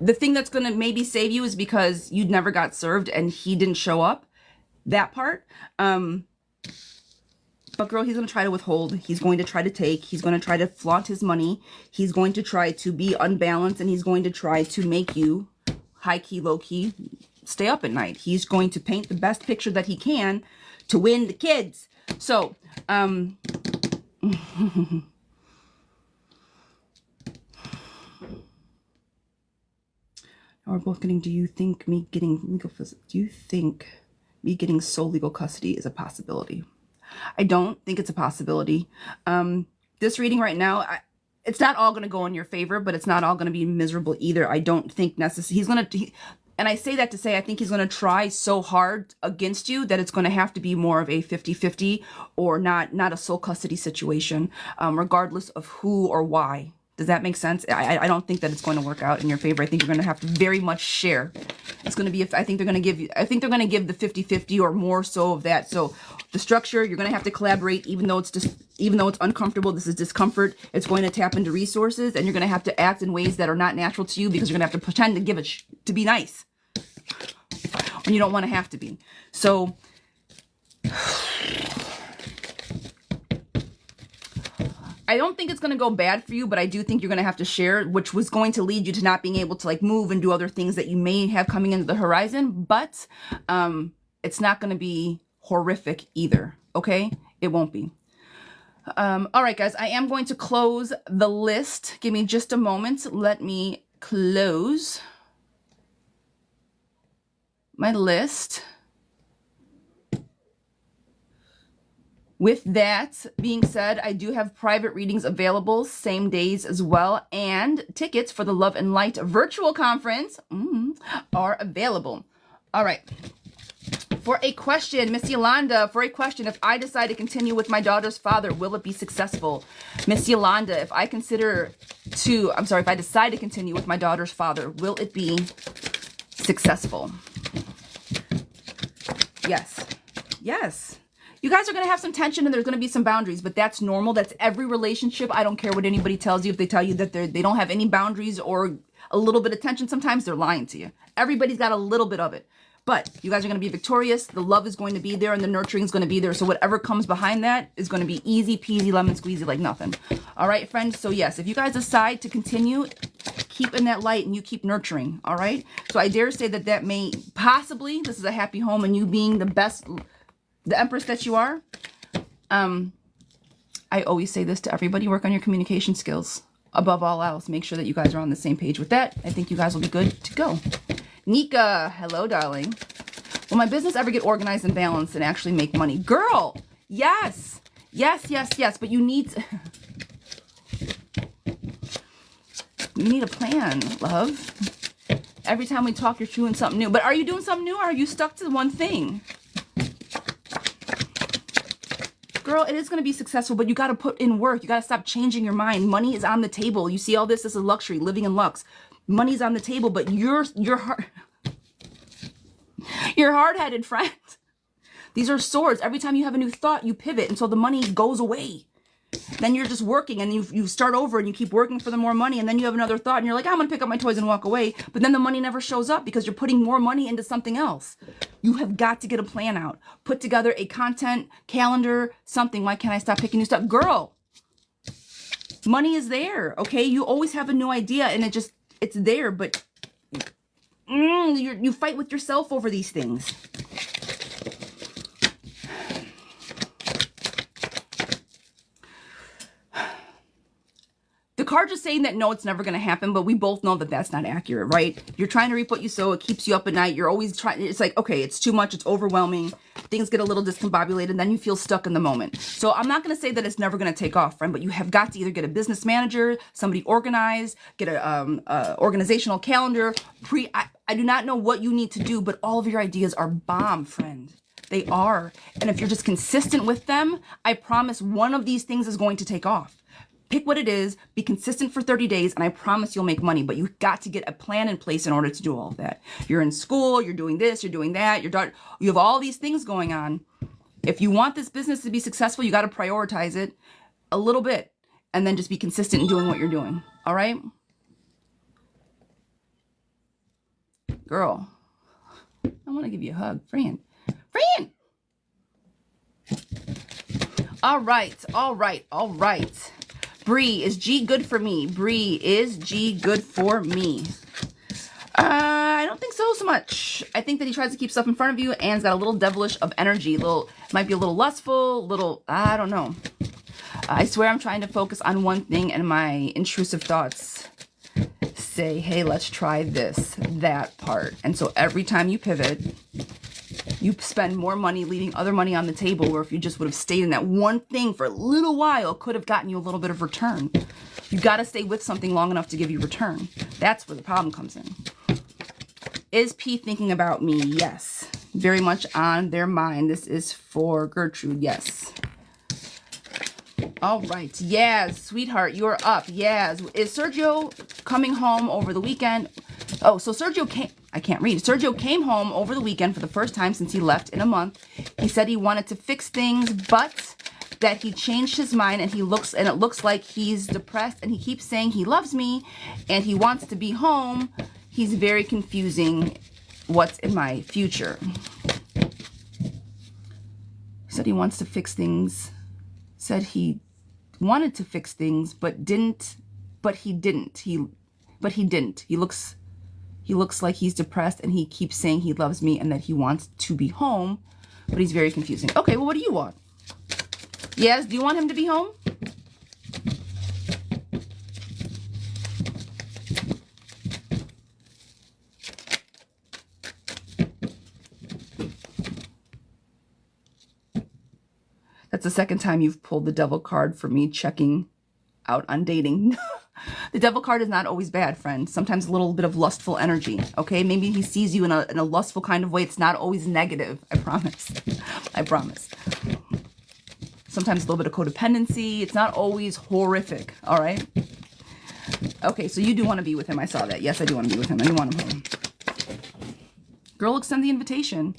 The thing that's going to maybe save you is because you never got served and he didn't show up. That part. But girl, he's going to try to withhold. He's going to try to take. He's going to try to flaunt his money. He's going to try to be unbalanced, and he's going to try to make you high-key, low-key stay up at night. He's going to paint the best picture that he can to win the kids. So, we're both getting, do you think me getting sole legal custody is a possibility? I don't think it's a possibility. This reading right now, it's not all going to go in your favor, but it's not all going to be miserable either. I don't think necessarily he's going to, and I say that to say, I think he's going to try so hard against you that it's going to have to be more of a 50-50 or not a sole custody situation, regardless of who or why. Does that make sense? I don't think that it's going to work out in your favor. I think you're going to have to very much share. It's going to be, I think they're going to give the 50-50 or more so of that. So the structure, you're going to have to collaborate, even though it's uncomfortable. This is discomfort. It's going to tap into resources, and you're going to have to act in ways that are not natural to you because you're going to have to pretend to give it, to be nice when you don't want to have to be. So I don't think it's going to go bad for you, but I do think you're going to have to share, which was going to lead you to not being able to like move and do other things that you may have coming into the horizon. But it's not going to be horrific either. Okay? It won't be. All right, guys, I am going to close the list. Give me just a moment. Let me close my list. With that being said, I do have private readings available same days as well, and tickets for the Love and Light virtual conference are available. All right. For a question, Miss Yolanda, for a question, if I decide to continue with my daughter's father, will it be successful? Miss Yolanda, if I decide to continue with my daughter's father, will it be successful? Yes. Yes. You guys are going to have some tension and there's going to be some boundaries, but that's normal. That's every relationship. I don't care what anybody tells you. If they tell you that they don't have any boundaries or a little bit of tension, sometimes they're lying to you. Everybody's got a little bit of it. But you guys are going to be victorious. The love is going to be there and the nurturing is going to be there. So whatever comes behind that is going to be easy peasy lemon squeezy like nothing. All right, friends. So yes, if you guys decide to continue, keep in that light and you keep nurturing. All right. So I dare say that may possibly, this is a happy home and you being the best, the Empress that you are. I always say this to everybody, work on your communication skills. Above all else, make sure that you guys are on the same page with that. I think you guys will be good to go. Nika, hello, darling. Will my business ever get organized and balanced and actually make money? Girl, yes. Yes, yes, yes. But you need a plan, love. Every time we talk, you're doing something new. But are you doing something new or are you stuck to one thing? Girl, it is going to be successful, but you got to put in work. You got to stop changing your mind. Money is on the table. You see all this as a luxury, living in lux. Money's on the table, but you're hard-headed, friend. These are swords. Every time you have a new thought, you pivot until the money goes away. Then you're just working and you start over and you keep working for the more money. And then you have another thought and you're like, I'm going to pick up my toys and walk away. But then the money never shows up because you're putting more money into something else. You have got to get a plan out. Put together a content calendar, something. Why can't I stop picking new stuff? Girl, money is there. Okay. You always have a new idea and it's there, but you fight with yourself over these things. The cards are saying that no, it's never going to happen, but we both know that that's not accurate, right? You're trying to reap what you sow. It keeps you up at night. You're always trying. It's like, okay, it's too much. It's overwhelming. Things get a little discombobulated, and then you feel stuck in the moment. So I'm not going to say that it's never going to take off, friend, but you have got to either get a business manager, somebody organized, get a organizational calendar. I do not know what you need to do, but all of your ideas are bomb, friend. They are. And if you're just consistent with them, I promise one of these things is going to take off. Pick what it is, be consistent for 30 days, and I promise you'll make money. But you've got to get a plan in place in order to do all of that. You're in school, you're doing this, you're doing that, you have all these things going on. If you want this business to be successful, you got to prioritize it a little bit and then just be consistent in doing what you're doing. All right? Girl, I want to give you a hug. Fran. Fran! All right, all right, all right. Bree, is G good for me? Bree, is G good for me? I don't think so much. I think that he tries to keep stuff in front of you and's got a little devilish of energy. Might be a little lustful, I don't know. I swear I'm trying to focus on one thing and my intrusive thoughts say, hey, let's try this, that part. And so every time you pivot, you spend more money leaving other money on the table, where if you just would have stayed in that one thing for a little while, could have gotten you a little bit of return. You got to stay with something long enough to give you return. That's where the problem comes in. Is P thinking about me? Yes. Very much on their mind. This is for Gertrude. Yes. All right. Yaz, sweetheart, you're up. Yaz, is Sergio coming home over the weekend? Oh, so Sergio came... I can't read. Sergio came home over the weekend for the first time since he left in a month. He said he wanted to fix things, but that he changed his mind and it looks like he's depressed and he keeps saying he loves me and he wants to be home. He's very confusing. What's in my future? He said he wants to fix things. Said he wanted to fix things, but he didn't. He looks like he's depressed and he keeps saying he loves me and that he wants to be home, but he's very confusing. Okay, well, what do you want? Yes, do you want him to be home? That's the second time you've pulled the devil card for me checking out on dating. The devil card is not always bad, friend. Sometimes a little bit of lustful energy, okay? Maybe he sees you in a lustful kind of way. It's not always negative, I promise. I promise. Sometimes a little bit of codependency. It's not always horrific, all right? Okay, so you do want to be with him. I saw that. Yes, I do want to be with him. I do want him home. Girl, extend the invitation.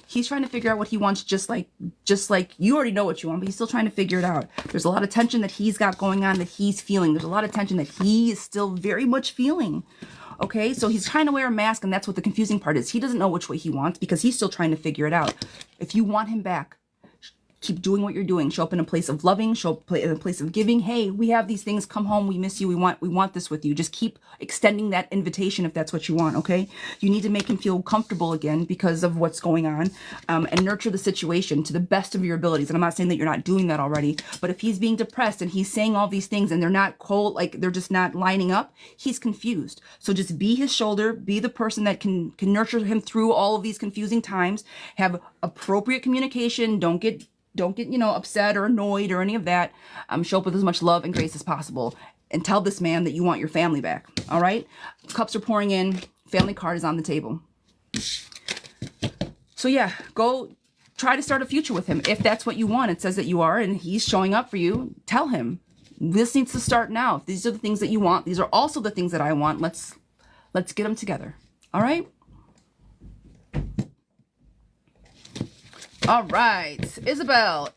He's trying to figure out what he wants, just like you already know what you want, but he's still trying to figure it out. There's a lot of tension that he's got going on that he's feeling. There's a lot of tension that he is still very much feeling. Okay, so he's trying to wear a mask, and that's what the confusing part is. He doesn't know which way he wants because he's still trying to figure it out. If you want him back, keep doing what you're doing. Show up in a place of loving, show up in a place of giving. Hey, we have these things. Come home. We miss you. We want this with you. Just keep extending that invitation if that's what you want, okay? You need to make him feel comfortable again because of what's going on, and nurture the situation to the best of your abilities. And I'm not saying that you're not doing that already, but if he's being depressed and he's saying all these things and they're not cold, like they're just not lining up, he's confused. So just be his shoulder, be the person that can nurture him through all of these confusing times. Have appropriate communication. Don't get upset or annoyed or any of that. Show up with as much love and grace as possible, and tell this man that you want your family back. All right, cups are pouring in. Family card is on the table. So yeah, go try to start a future with him if that's what you want. It says that you are, and he's showing up for you. Tell him this needs to start now. If these are the things that you want, these are also the things that I want. Let's get them together. All right. All right, Isabel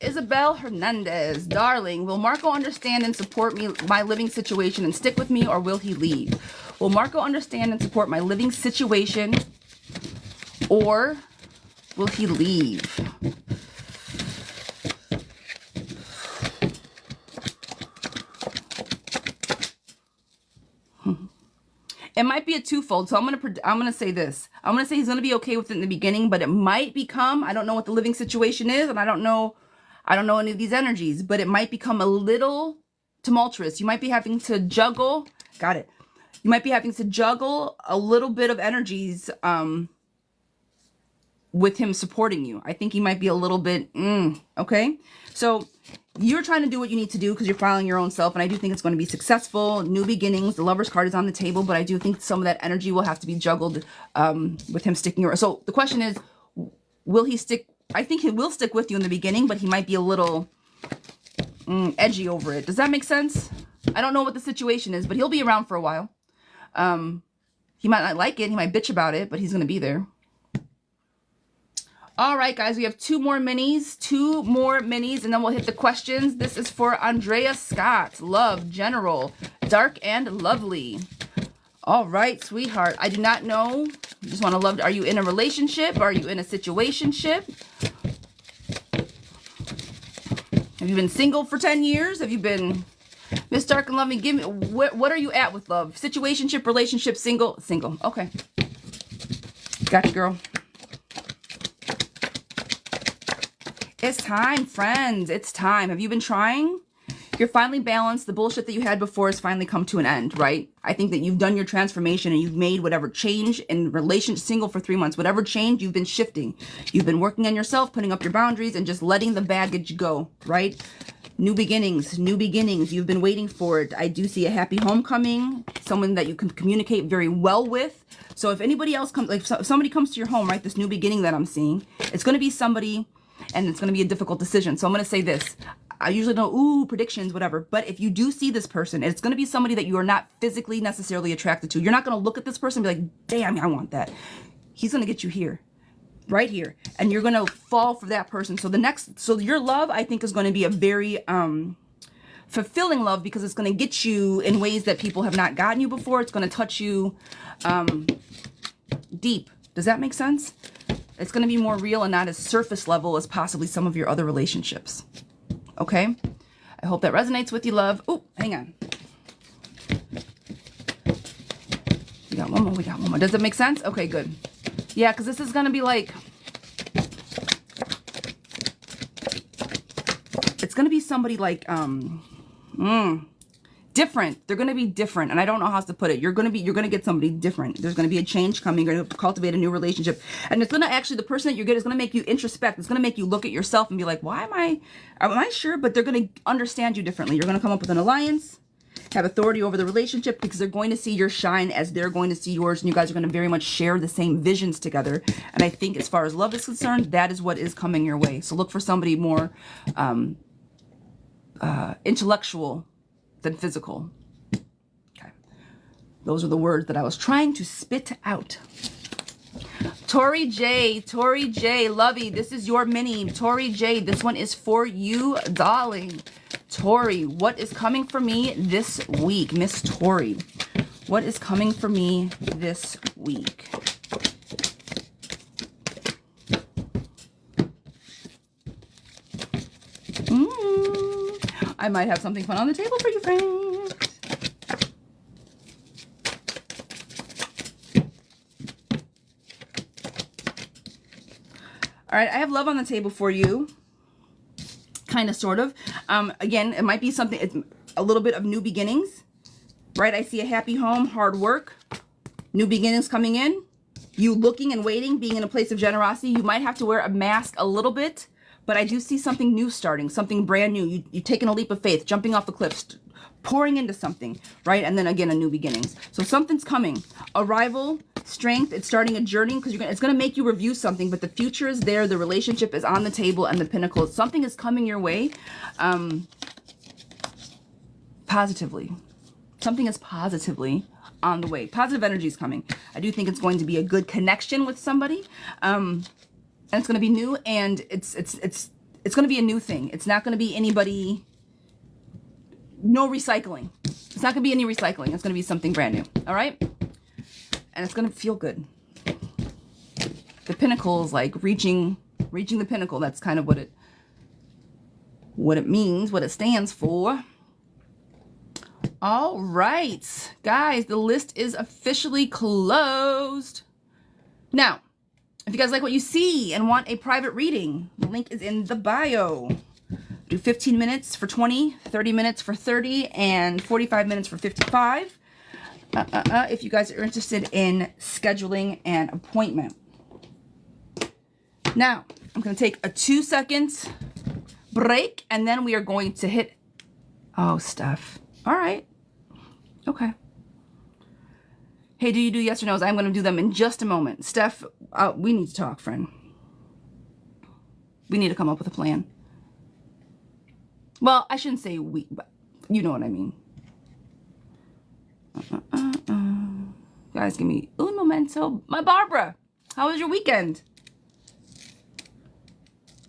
Hernandez. Darling, will Marco understand and support my living situation and stick with me, or will he leave? Will Marco understand and support my living situation, or will he leave? It might be a twofold. So I'm gonna say this. I'm gonna say he's gonna be okay with it in the beginning, but it might become, I don't know what the living situation is, and I don't know any of these energies, but it might become a little tumultuous. You might be having to juggle. Got it. You might be having to juggle a little bit of energies with him supporting you. I think he might be a little bit okay. So you're trying to do what you need to do because you're following your own self, and I do think it's going to be successful. New beginnings. The Lover's card is on the table, but I do think some of that energy will have to be juggled with him sticking around. So the question is, will he stick? I think he will stick with you in the beginning, but he might be a little edgy over it. Does that make sense? I don't know what the situation is, but he'll be around for a while. He might not like it. He might bitch about it, but he's going to be there. All right, guys, we have two more minis, and then we'll hit the questions. This is for Andrea Scott. Love, general, dark and lovely. All right, sweetheart. I do not know. I just want to love. Are you in a relationship? Are you in a situationship? Have you been single for 10 years? Have you been Miss Dark and Lovely? Give me, what are you at with love? Situationship, relationship, single? Single. Okay. Gotcha, girl. It's time, friends. It's time. Have you been trying? You're finally balanced. The bullshit that you had before has finally come to an end, right? I think that you've done your transformation and you've made whatever change in relation, single for 3 months, whatever change, you've been shifting. You've been working on yourself, putting up your boundaries, and just letting the baggage go, right? New beginnings, new beginnings. You've been waiting for it. I do see a happy homecoming, someone that you can communicate very well with. So if anybody else comes, like if somebody comes to your home, right, this new beginning that I'm seeing, it's going to be somebody, and it's going to be a difficult decision. So I'm going to say this. I usually don't, predictions, whatever. But if you do see this person, it's going to be somebody that you are not physically necessarily attracted to. You're not going to look at this person and be like, damn, I want that. He's going to get you here, right here. And you're going to fall for that person. So your love, I think, is going to be a very fulfilling love, because it's going to get you in ways that people have not gotten you before. It's going to touch you deep. Does that make sense? It's going to be more real and not as surface level as possibly some of your other relationships. Okay? I hope that resonates with you, love. Oh, hang on. We got one more. Does it make sense? Okay, good. Yeah, because this is going to be like, it's going to be somebody like, different. They're going to be different. And I don't know how else to put it. You're going to get somebody different. There's going to be a change coming. You're going to cultivate a new relationship. And it's going to actually, the person that you get is going to make you introspect. It's going to make you look at yourself and be like, why am I sure? But they're going to understand you differently. You're going to come up with an alliance, have authority over the relationship, because they're going to see your shine as they're going to see yours. And you guys are going to very much share the same visions together. And I think as far as love is concerned, that is what is coming your way. So look for somebody more intellectual than physical. Okay. Those are the words that I was trying to spit out. Tori J, Lovey, this is your mini. Tori J, this one is for you, darling. Tori, what is coming for me this week? Miss Tori, what is coming for me this week? I might have something fun on the table for you, friends. All right, I have love on the table for you. Kind of, sort of. Again, it might be something, it's a little bit of new beginnings, right? I see a happy home, hard work, new beginnings coming in, you looking and waiting, being in a place of generosity. You might have to wear a mask a little bit, but I do see something new starting, something brand new. You taking a leap of faith, jumping off the cliffs, pouring into something, right? And then again, a new beginnings. So something's coming. Arrival, strength, it's starting a journey, because it's going to make you review something, but the future is there. The relationship is on the table, and the pinnacle. Something is coming your way positively. Something is positively on the way. Positive energy is coming. I do think it's going to be a good connection with somebody. And it's going to be new, and it's going to be a new thing. It's not going to be anybody, no recycling. It's not going to be any recycling. It's going to be something brand new. All right? And it's going to feel good. The pinnacle is like reaching the pinnacle. That's kind of what it means, what it stands for. All right, guys, the list is officially closed. Now, if you guys like what you see and want a private reading, the link is in the bio. Do 15 minutes for 20, 30 minutes for 30, and 45 minutes for 55. If you guys are interested in scheduling an appointment. Now, I'm going to take a 2-second break, and then we are going to hit... Oh, Steph. All right. Okay. Hey, do you do yes or no's? I'm going to do them in just a moment. Steph, we need to talk, friend. We need to come up with a plan. Well, I shouldn't say we, but you know what I mean. Guys, give me un momento. My Barbara, how was your weekend?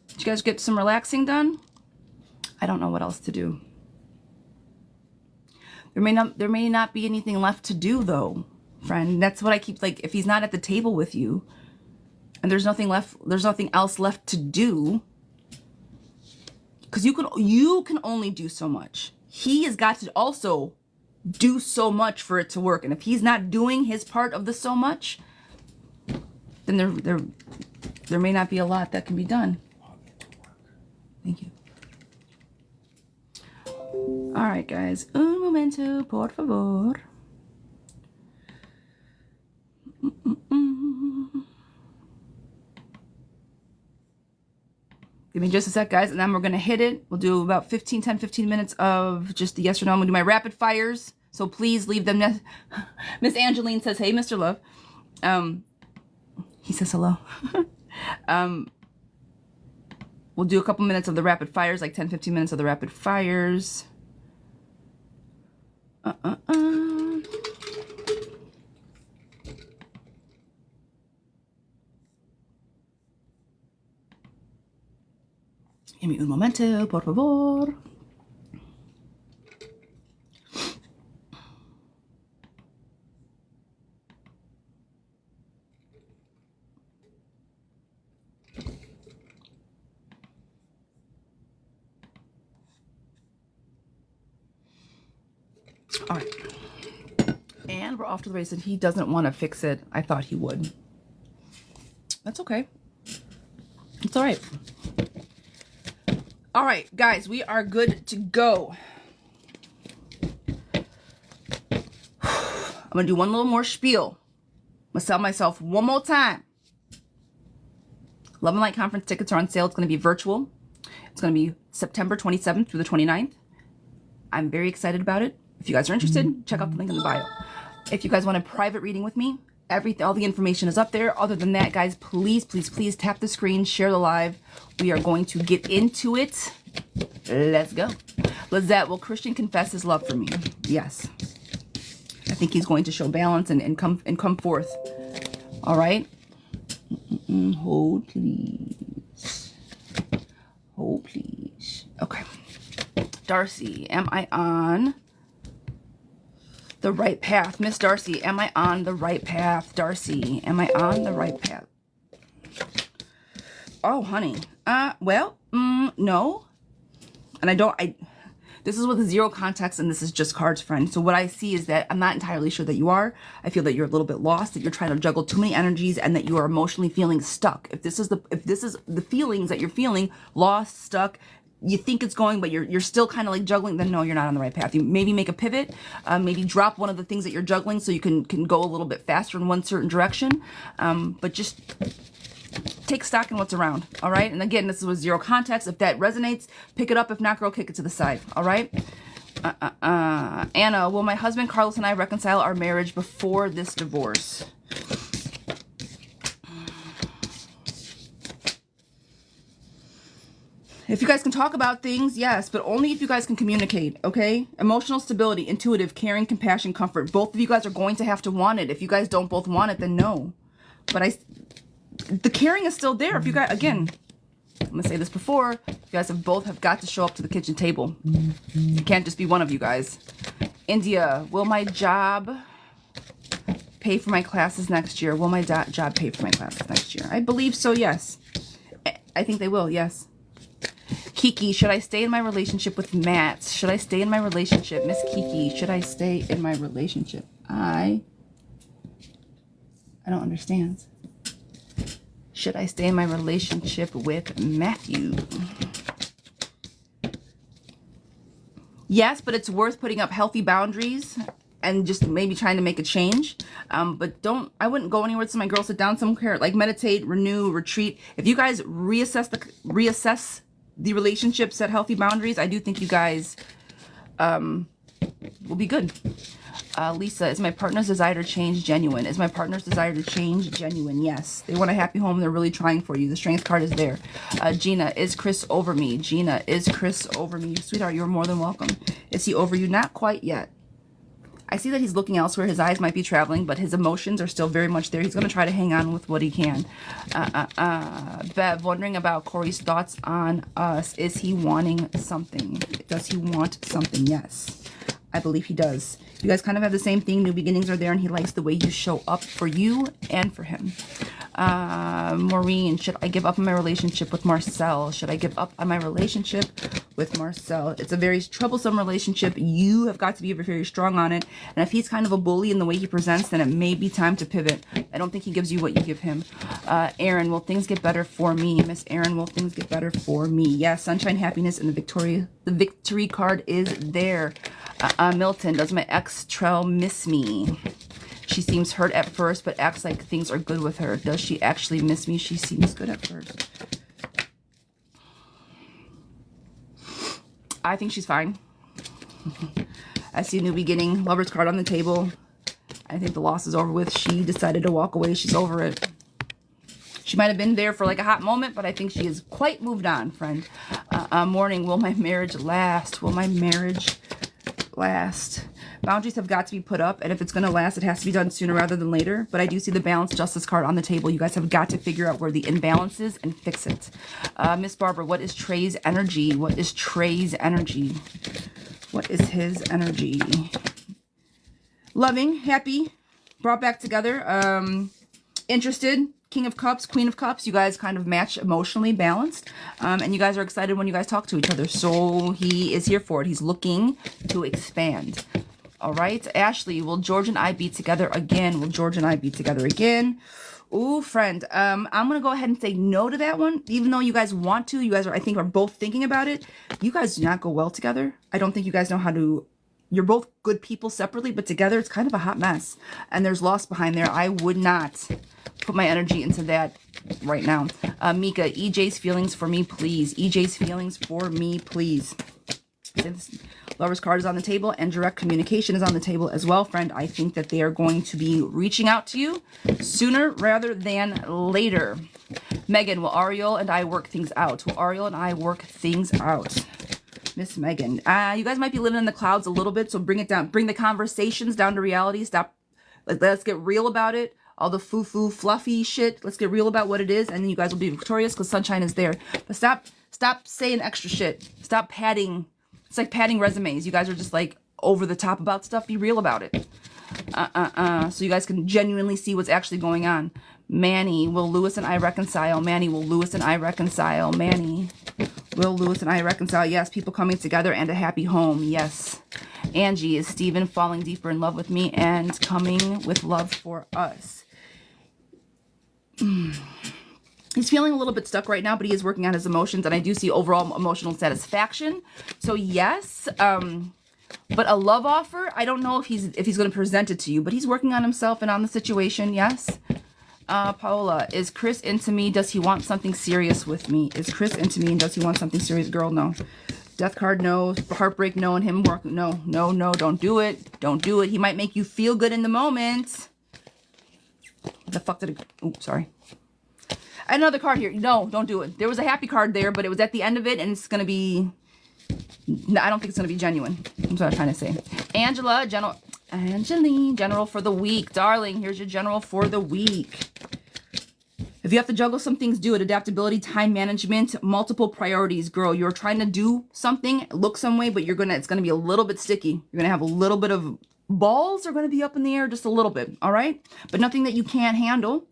Did you guys get some relaxing done? I don't know what else to do. There may not be anything left to do, though, friend. That's what I keep, like, if he's not at the table with you and there's nothing else left to do, because you can only do so much. He has got to also do so much for it to work. And if he's not doing his part of the so much, then there may not be a lot that can be done. Thank you. All right, guys. Un momento, por favor. Give me just a sec, guys, and then we're going to hit it. We'll do about 10, 15 minutes of just the yes or no. I'm going to do my rapid fires, so please leave them. Miss Angeline says, hey, Mr. Love. He says hello. We'll do a couple minutes of the rapid fires, like 10, 15 minutes of the rapid fires. Give me un momento, por favor. All right. And we're off to the races. He doesn't want to fix it. I thought he would. That's okay. It's all right. All right, guys, we are good to go. going to do one little more spiel. I'm going to sell myself one more time. Love and Light Conference tickets are on sale. It's going to be virtual. It's going to be September 27th through the 29th. I'm very excited about it. If you guys are interested, check out the link in the bio. If you guys want a private reading with me, all the information is up there. Other than that, guys, please, please, please tap the screen, share the live. We are going to get into it. Let's go. Lizette, will Christian confess his love for me? Yes. I think he's going to show balance and come forth. All right. Hold, please. Hold, please. Okay. Darcy, am I on the right path? Miss Darcy, am I on the right path? Darcy, am I on the right path? Oh, honey. Well, no. And this is with a zero context, and this is just cards, friend. So what I see is that I'm not entirely sure that you are. I feel that you're a little bit lost, that you're trying to juggle too many energies, and that you are emotionally feeling stuck. If this is the feelings that you're feeling, lost, stuck, you think it's going, but you're still kind of like juggling, then no, you're not on the right path. You maybe make a pivot, maybe drop one of the things that you're juggling so you can go a little bit faster in one certain direction. But just take stock in what's around, all right? And again, this is with zero context. If that resonates, pick it up. If not, girl, kick it to the side, all right? Anna, will my husband Carlos and I reconcile our marriage before this divorce? If you guys can talk about things, yes, but only if you guys can communicate, okay? Emotional stability, intuitive, caring, compassion, comfort. Both of you guys are going to have to want it. If you guys don't both want it, then no. But the caring is still there. If you guys, again, I'm going to say this before, you guys have got to show up to the kitchen table. It can't just be one of you guys. India, will my job pay for my classes next year? Will my job pay for my classes next year? I believe so, yes. I think they will, yes. Kiki, should I stay in my relationship with Matt? Should I stay in my relationship? Miss Kiki, should I stay in my relationship? I don't understand. Should I stay in my relationship with Matthew? Yes, but it's worth putting up healthy boundaries and just maybe trying to make a change. But I wouldn't go anywhere. So my girl, sit down somewhere, like meditate, renew, retreat. If you guys reassess the relationship, set healthy boundaries, I do think you guys will be good. Lisa, is my partner's desire to change genuine? Is my partner's desire to change genuine? Yes. They want a happy home. They're really trying for you. The strength card is there. Gina, is Chris over me? Gina, is Chris over me? Sweetheart, you're more than welcome. Is he over you? Not quite yet. I see that he's looking elsewhere. His eyes might be traveling, but his emotions are still very much there. He's going to try to hang on with what he can. Bev, wondering about Corey's thoughts on us. Is he wanting something? Does he want something? Yes. I believe he does. You guys kind of have the same thing. New beginnings are there, and he likes the way you show up for you and for him. Maureen, should I give up on my relationship with Marcel? Should I give up on my relationship with Marcel? It's a very troublesome relationship. You have got to be very strong on it. And if he's kind of a bully in the way he presents, then it may be time to pivot. I don't think he gives you what you give him. Aaron, will things get better for me? Miss Aaron, will things get better for me? Yes, sunshine, happiness, and the victory card is there. Milton, does my ex Trell miss me? She seems hurt at first, but acts like things are good with her. Does she actually miss me? She seems good at first. I think she's fine. I see a new beginning. Lover's card on the table. I think the loss is over with. She decided to walk away. She's over it. She might have been there for like a hot moment, but I think she is quite moved on, friend. Morning, will my marriage last? Will my marriage last? Boundaries have got to be put up, and if it's going to last, it has to be done sooner rather than later. But I do see the balance justice card on the table. You guys have got to figure out where the imbalance is and fix it. Miss Barbara, what is Trey's energy? What is Trey's energy? What is his energy? Loving, happy, brought back together, interested, King of Cups, Queen of Cups. You guys kind of match emotionally, balanced, and you guys are excited when you guys talk to each other. So he is here for it. He's looking to expand. All right, Ashley, will George and I be together again? Will George and I be together again? Ooh, friend, I'm going to go ahead and say no to that one. Even though you guys want to, you guys are, I think, are both thinking about it. You guys do not go well together. I don't think you guys know how to you're both good people separately, but together it's kind of a hot mess. And there's loss behind there. I would not put my energy into that right now. Mika, EJ's feelings for me, please. EJ's feelings for me, please. Lover's card is on the table, and direct communication is on the table as well, friend. I think that they are going to be reaching out to you sooner rather than later. Megan, will Ariel and I work things out? Will Ariel and I work things out? Miss Megan. You guys might be living in the clouds a little bit, so bring it down. Bring the conversations down to reality. Stop. Let's get real about it. All the foo-foo, fluffy shit. Let's get real about what it is, and then you guys will be victorious because sunshine is there. But stop saying extra shit. Stop padding. It's like padding resumes. You guys are just like over the top about stuff. Be real about it. So you guys can genuinely see what's actually going on. Manny, will Lewis and I reconcile? Manny, will Lewis and I reconcile? Manny, will Lewis and I reconcile? Yes, people coming together and a happy home. Yes. Angie, is Steven falling deeper in love with me and coming with love for us? He's feeling a little bit stuck right now, but he is working on his emotions, and I do see overall emotional satisfaction. So yes, but a love offer, I don't know if he's going to present it to you, but he's working on himself and on the situation. Yes. Paola, is Chris into me? Does he want something serious with me? Is Chris into me, and does he want something serious? Girl, no. Death card, no. Heartbreak, no. And him work, no. Don't do it. Don't do it. He might make you feel good in the moment. The fuck did it? Oh, sorry. I had another card here. No, don't do it. There was a happy card there, but it was at the end of it, and it's going to be... No, I don't think it's going to be genuine. That's what I was trying to say. Angela, Angeline, general for the week. Darling, here's your general for the week. If you have to juggle some things, do it. Adaptability, time management, multiple priorities. Girl, you're trying to do something, look some way, but it's going to be a little bit sticky. You're going to have a little bit of... Balls are going to be up in the air just a little bit, all right? But nothing that you can't handle.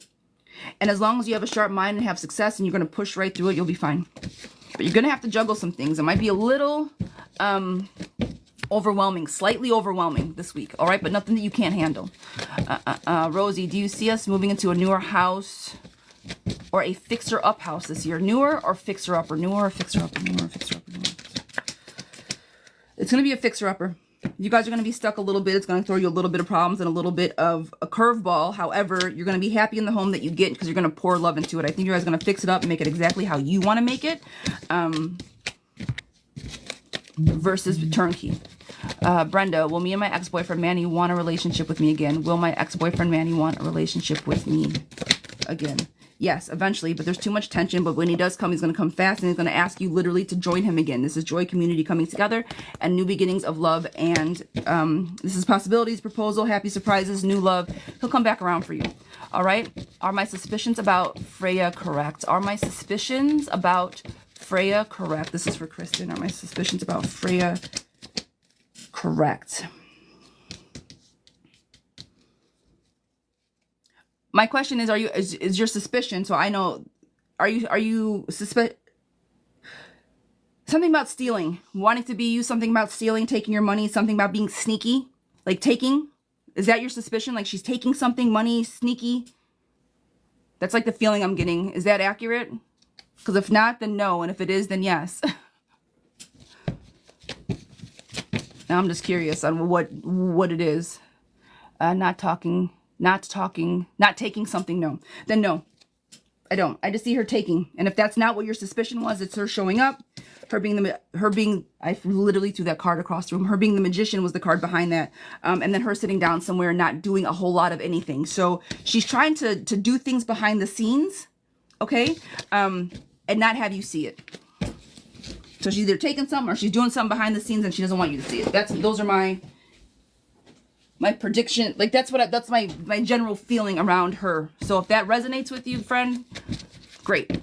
And as long as you have a sharp mind and have success and you're going to push right through it, you'll be fine. But you're going to have to juggle some things. It might be a little overwhelming, slightly overwhelming this week, all right? But nothing that you can't handle. Rosie, do you see us moving into a newer house or a fixer-up house this year? Newer or fixer-upper? Newer or fixer-upper? Newer or fixer-upper? It's going to be a fixer-upper. You guys are going to be stuck a little bit. It's going to throw you a little bit of problems and a little bit of a curveball. However, you're going to be happy in the home that you get because you're going to pour love into it. I think you guys are going to fix it up and make it exactly how you want to make it. Versus turnkey. Brenda, will me and my ex-boyfriend Manny want a relationship with me again? Will my ex-boyfriend Manny want a relationship with me again? Yes, eventually, but there's too much tension. But when he does come, he's going to come fast, and he's going to ask you literally to join him again. This is joy, community coming together, and new beginnings of love. And this is possibilities, proposal, happy surprises, new love. He'll come back around for you. All right? Are my suspicions about Freya correct? Are my suspicions about Freya correct? This is for Kristen. Are my suspicions about Freya correct? My question is, is your suspicion, so I know, are you something about stealing, wanting to be you, something about stealing, taking your money, something about being sneaky, like taking, is that your suspicion? Like she's taking something, money, sneaky? That's like the feeling I'm getting. Is that accurate? Because if not, then no, and if it is, then yes. Now I'm just curious on what it is. Not taking something, no. Then no, I don't. I just see her taking. And if that's not what your suspicion was, it's her showing up, I literally threw that card across the room. Her being the magician was the card behind that. And then her sitting down somewhere, not doing a whole lot of anything. So she's trying to do things behind the scenes, okay? And not have you see it. So she's either taking something or she's doing something behind the scenes and she doesn't want you to see it. Those are my prediction. Like that's my general feeling around her. So if that resonates with you, friend, great.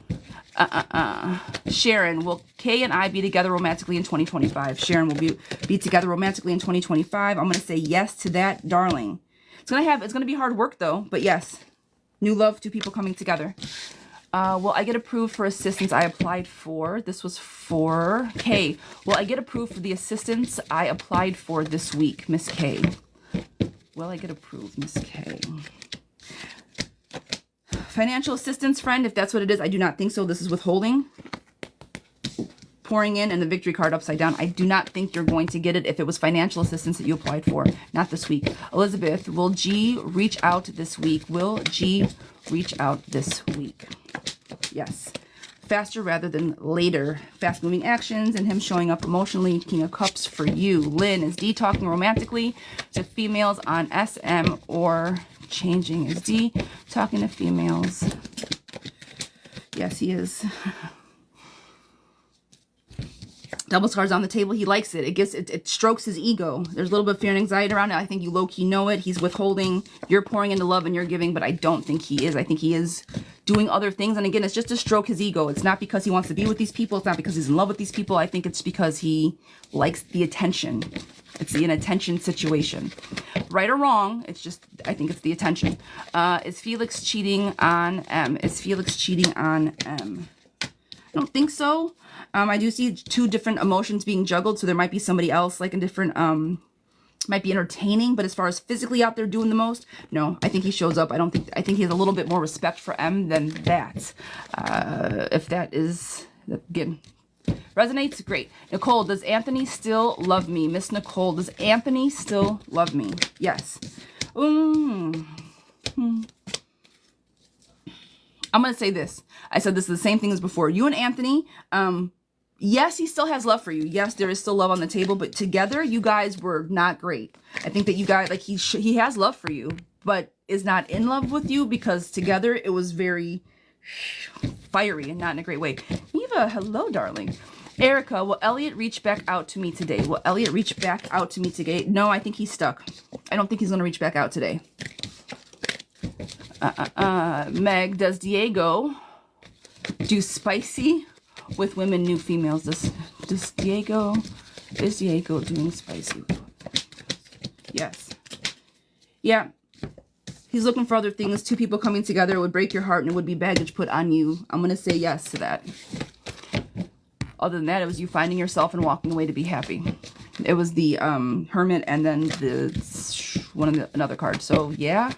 Sharon, will Kay and I be together romantically in 2025? Sharon will be together romantically in 2025. I'm going to say yes to that, darling. It's going to be hard work though, but yes. New love, two people coming together. Will I get approved for assistance I applied for? This was for Kay. Will I get approved for the assistance I applied for this week, Miss Kay? Will I get approved, Miss K? Financial assistance, friend, if that's what it is. I do not think so. This is withholding. pouring in and the victory card upside down. I do not think you're going to get it if it was financial assistance that you applied for. Not this week. Elizabeth, will G reach out this week? Will G reach out this week? Yes. Faster rather than later. Fast moving actions and him showing up emotionally. King of Cups for you. Lynn, is D talking romantically to females on SM or changing? Is D talking to females? Yes, he is. Double cards on the table. He likes it. It strokes his ego. There's a little bit of fear and anxiety around it. I think you low-key know it. He's withholding. You're pouring into love and you're giving, but I don't think he is. I think he is doing other things. And again, it's just to stroke his ego. It's not because he wants to be with these people. It's not because he's in love with these people. I think it's because he likes the attention. It's an attention situation. Right or wrong, it's just, I think it's the attention. Is Felix cheating on M? Is Felix cheating on M? I don't think so. I do see two different emotions being juggled, so there might be somebody else, like a different, might be entertaining, but as far as physically out there doing the most, no, I think he shows up. I think he has a little bit more respect for M than that. If that is, again, resonates, great. Nicole, does Anthony still love me? Miss Nicole, does Anthony still love me? Yes. I'm going to say this. I said this is the same thing as before. You and Anthony, yes, he still has love for you. Yes, there is still love on the table, but together you guys were not great. I think that you guys, like he has love for you, but is not in love with you because together it was very fiery and not in a great way. Eva, hello, darling. Erica, will Elliot reach back out to me today? Will Elliot reach back out to me today? No, I think he's stuck. I don't think he's going to reach back out today. Meg, does Diego do spicy with women, new females? Is Diego doing spicy? Yes. Yeah. He's looking for other things. Two people coming together. It would break your heart and it would be baggage put on you. I'm going to say yes to that. Other than that, it was you finding yourself and walking away to be happy. It was the Hermit and then another card. So, yeah.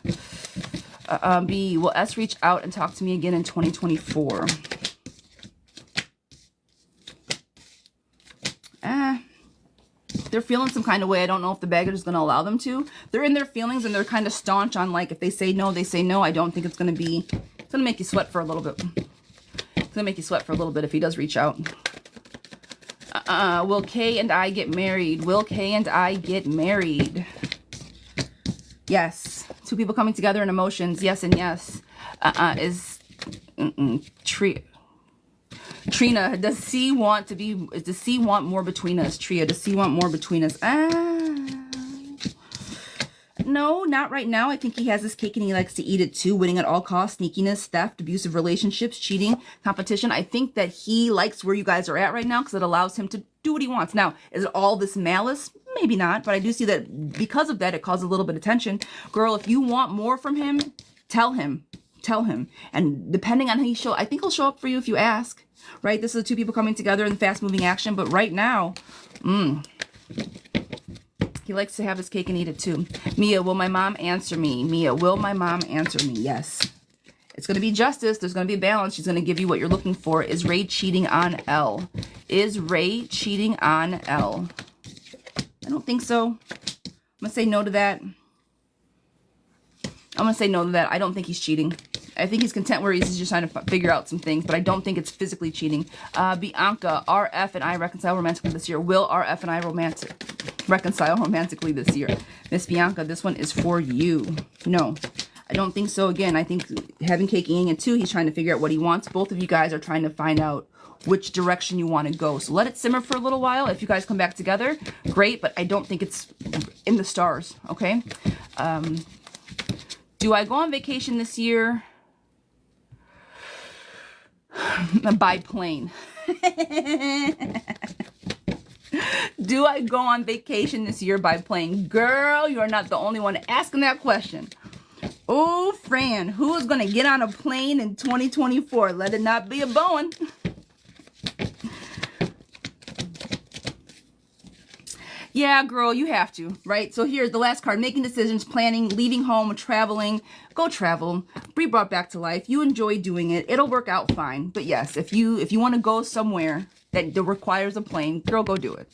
B, will S reach out and talk to me again in 2024? They're feeling some kind of way. I don't know if the baggage is going to allow them to. They're in their feelings and they're kind of staunch on, like, if they say no, they say no. I don't think it's going to be, it's going to make you sweat for a little bit. It's going to make you sweat for a little bit if he does reach out. Will Kay and I get married? Will Kay and I get married? Yes. Two people coming together in emotions. Yes and yes. Trina, does C want more between us? Tria, does C want more between us? No, not right now. I think he has his cake and he likes to eat it too. Winning at all costs, sneakiness, theft, abusive relationships, cheating, competition. I think that he likes where you guys are at right now because it allows him to do what he wants. Now, is it all this malice? Maybe not, but I do see that because of that, it causes a little bit of tension. Girl, if you want more from him, tell him. Tell him. And depending on how he I think he'll show up for you if you ask. Right? This is two people coming together in fast-moving action, but right now, he likes to have his cake and eat it too. Mia, will my mom answer me? Mia, will my mom answer me? Yes. It's going to be justice. There's going to be a balance. She's going to give you what you're looking for. Is Ray cheating on L? Is Ray cheating on L? I don't think so. I'm going to say no to that. I don't think he's cheating. I think he's content where he's just trying to figure out some things, but I don't think it's physically cheating. Bianca, RF and I reconcile romantically this year. Will RF and I reconcile romantically this year? Miss Bianca, this one is for you. No, I don't think so. Again, I think having cake eating it too, he's trying to figure out what he wants. Both of you guys are trying to find out which direction you want to go. So let it simmer for a little while. If you guys come back together, great, but I don't think it's in the stars, okay? Do I go on vacation this year? By plane. Do I go on vacation this year by plane? Girl, you're not the only one asking that question. Oh, Fran, who is going to get on a plane in 2024? Let it not be a Boeing. Yeah, girl, you have to, right? So here's the last card. Making decisions, planning, leaving home, traveling. Go travel. Be brought back to life. You enjoy doing it. It'll work out fine. But yes, if you want to go somewhere that requires a plane, girl, go do it.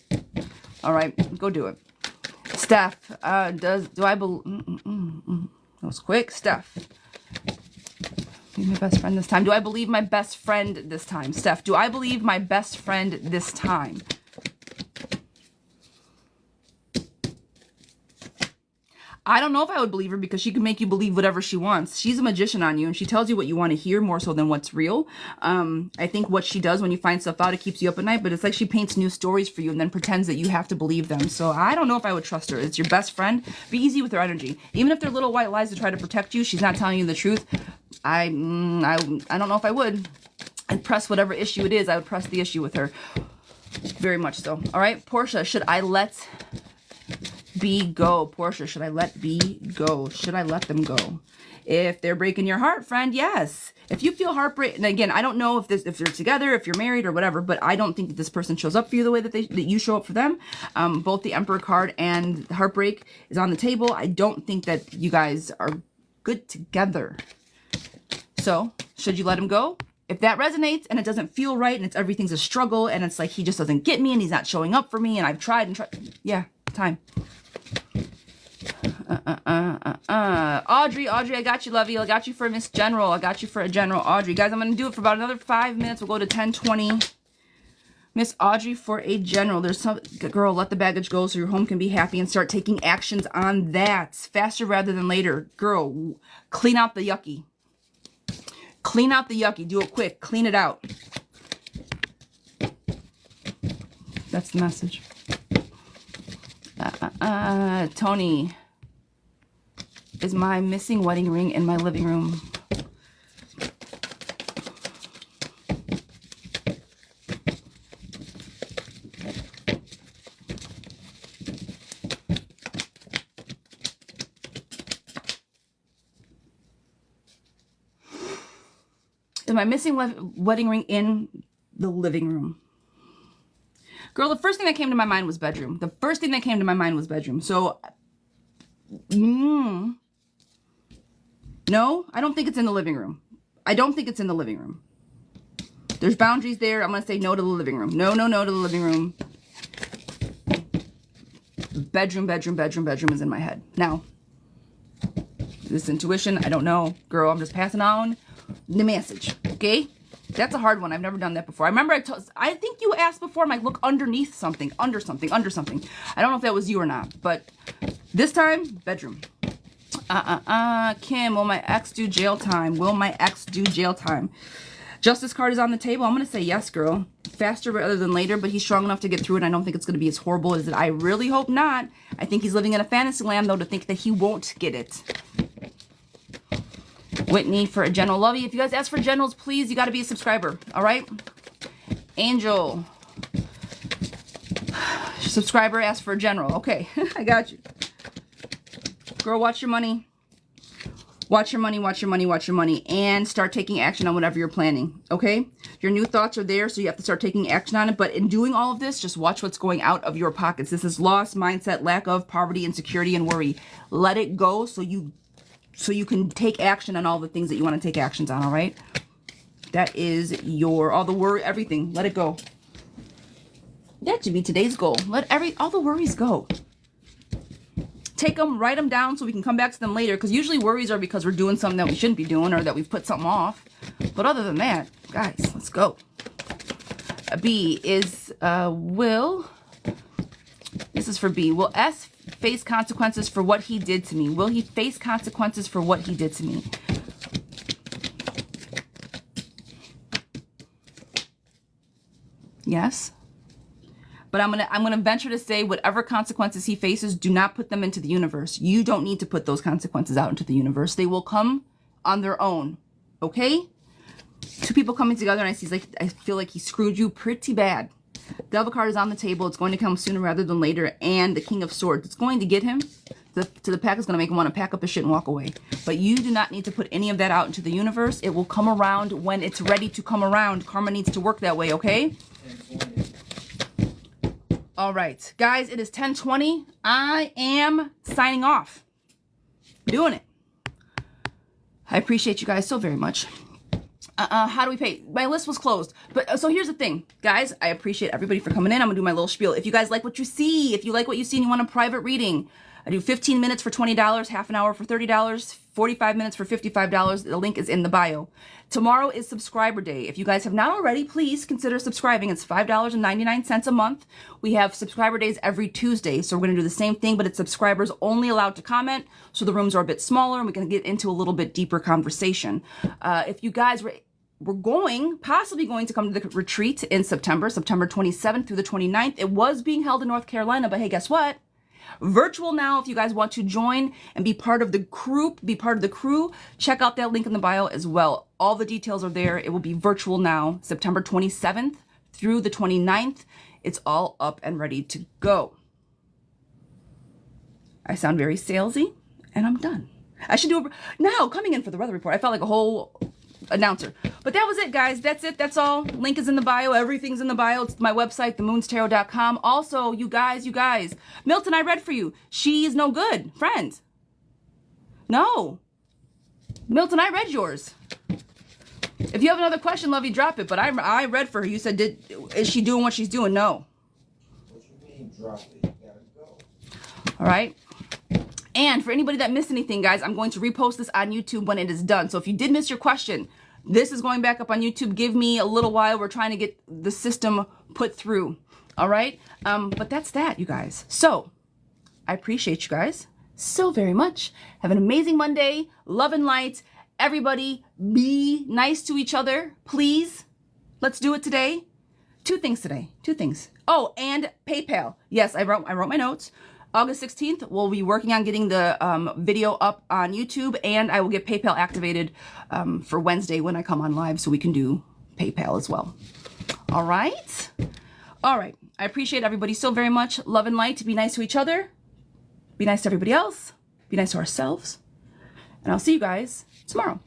All right, go do it. Steph, do I believe... That was quick. Steph. Be my best friend this time. Do I believe my best friend this time? Steph, do I believe my best friend this time? I don't know if I would believe her because she can make you believe whatever she wants. She's a magician on you and she tells you what you want to hear more so than what's real. I think what she does when you find stuff out, it keeps you up at night, but it's like she paints new stories for you and then pretends that you have to believe them. So I don't know if I would trust her. It's your best friend. Be easy with her energy. Even if they're little white lies to try to protect you, she's not telling you the truth. I don't know if I would. I'd press whatever issue it is. I would press the issue with her. Very much so. All right, Portia, should I let... B go? Portia, should I let B go? Should I let them go? If they're breaking your heart, friend, yes. If you feel heartbreak, and again, I don't know if they're together, if you're married or whatever, but I don't think that this person shows up for you the way that you show up for them. Both the Emperor card and heartbreak is on the table. I don't think that you guys are good together. So, should you let him go? If that resonates and it doesn't feel right and everything's a struggle and it's like he just doesn't get me and he's not showing up for me and I've tried and tried, yeah, time. Audrey, I got you, lovey. I got you for Miss General. I got you for a General. Audrey, guys, I'm going to do it for about another 5 minutes. We'll go to 10:20. Miss Audrey for a General. There's some, girl, let the baggage go so your home can be happy and start taking actions on that faster rather than later. Girl, clean out the yucky. Clean out the yucky. Do it quick. Clean it out. That's the message. Tony, is my missing wedding ring in my living room? Is my missing wedding ring in the living room? Girl, the first thing that came to my mind was bedroom. The first thing that came to my mind was bedroom. So, no, I don't think it's in the living room. I don't think it's in the living room. There's boundaries there. I'm going to say no to the living room. No, no, no to the living room. Bedroom is in my head. Now, this intuition, I don't know. Girl, I'm just passing on the message, okay? That's a hard one. I've never done that before. I remember I think you asked before, I'm like, look underneath something, under something. I don't know if that was you or not, but this time, bedroom. Kim, will my ex do jail time? Will my ex do jail time? Justice card is on the table. I'm going to say yes, girl. Faster rather than later, but he's strong enough to get through it. I don't think it's going to be as horrible as it. I really hope not. I think he's living in a fantasy land, though, to think that he won't get it. Whitney for a General. Lovey, if you guys ask for generals, please, you got to be a subscriber. All right? Angel. Subscriber asked for a general. Okay, I got you. Girl, watch your money. Watch your money, watch your money, watch your money, and start taking action on whatever you're planning, okay? Your new thoughts are there, so you have to start taking action on it, but in doing all of this, just watch what's going out of your pockets. This is loss, mindset, lack of, poverty, insecurity, and worry. Let it go so you can take action on all the things that you want to take actions on, all right? That is all the worry, everything. Let it go. That should be today's goal. Let all the worries go. Take them, write them down so we can come back to them later, because usually worries are because we're doing something that we shouldn't be doing or that we've put something off. But other than that, guys, let's go. B is, this is for B. Will S face consequences for what he did to me? Will he face consequences for what he did to me? Yes. But I'm gonna venture to say whatever consequences he faces, do not put them into the universe. You don't need to put those consequences out into the universe. They will come on their own. Okay? Two people coming together and I feel like he screwed you pretty bad. Devil card is on the table. It's going to come sooner rather than later. And the King of Swords. It's going to get him. The pack is going to make him want to pack up his shit and walk away. But you do not need to put any of that out into the universe. It will come around when it's ready to come around. Karma needs to work that way, okay? All right, guys, it is 10:20. I am signing off. Doing it. I appreciate you guys so very much. How do we pay? My list was closed. But so here's the thing, guys. I appreciate everybody for coming in. I'm gonna do my little spiel. If you guys like what you see, if you like what you see and you want a private reading, I do 15 minutes for $20, half an hour for $30, 45 minutes for $55. The link is in the bio. Tomorrow is subscriber day. If you guys have not already, please consider subscribing. It's $5.99 a month. We have subscriber days every Tuesday. So we're going to do the same thing, but it's subscribers only allowed to comment. So the rooms are a bit smaller and we can get into a little bit deeper conversation. If you guys we're possibly going to come to the retreat in September 27th through the 29th. It was being held in North Carolina, but hey, guess what? Virtual now. If you guys want to join and be part of the crew, check out that link in the bio as well. All the details are there. It will be virtual now, September 27th through the 29th. It's all up and ready to go. I sound very salesy, and I'm done. I should do now coming in for the weather report. I felt like a whole announcer. But that was it, guys. That's it. That's all. Link is in the bio. Everything's in the bio. It's my website, themoonstarot.com. Also, you guys, Milton, I read for you. She is no good. Friend. No. Milton, I read yours. If you have another question, love you, drop it. But I read for her. You said, is she doing what she's doing? No. What you mean, drop it? You gotta go. All right. And for anybody that missed anything, guys, I'm going to repost this on YouTube when it is done. So if you did miss your question, this is going back up on YouTube. Give me a little while. We're trying to get the system put through. All right. But that's that, you guys. So I appreciate you guys so very much. Have an amazing Monday. Love and light. Everybody be nice to each other, please. Let's do it today. Two things today. Oh, and PayPal. Yes, I wrote my notes. August 16th, we'll be working on getting the video up on YouTube, and I will get PayPal activated for Wednesday when I come on live so we can do PayPal as well. All right. I appreciate everybody so very much. Love and light. Be nice to each other. Be nice to everybody else. Be nice to ourselves. And I'll see you guys tomorrow.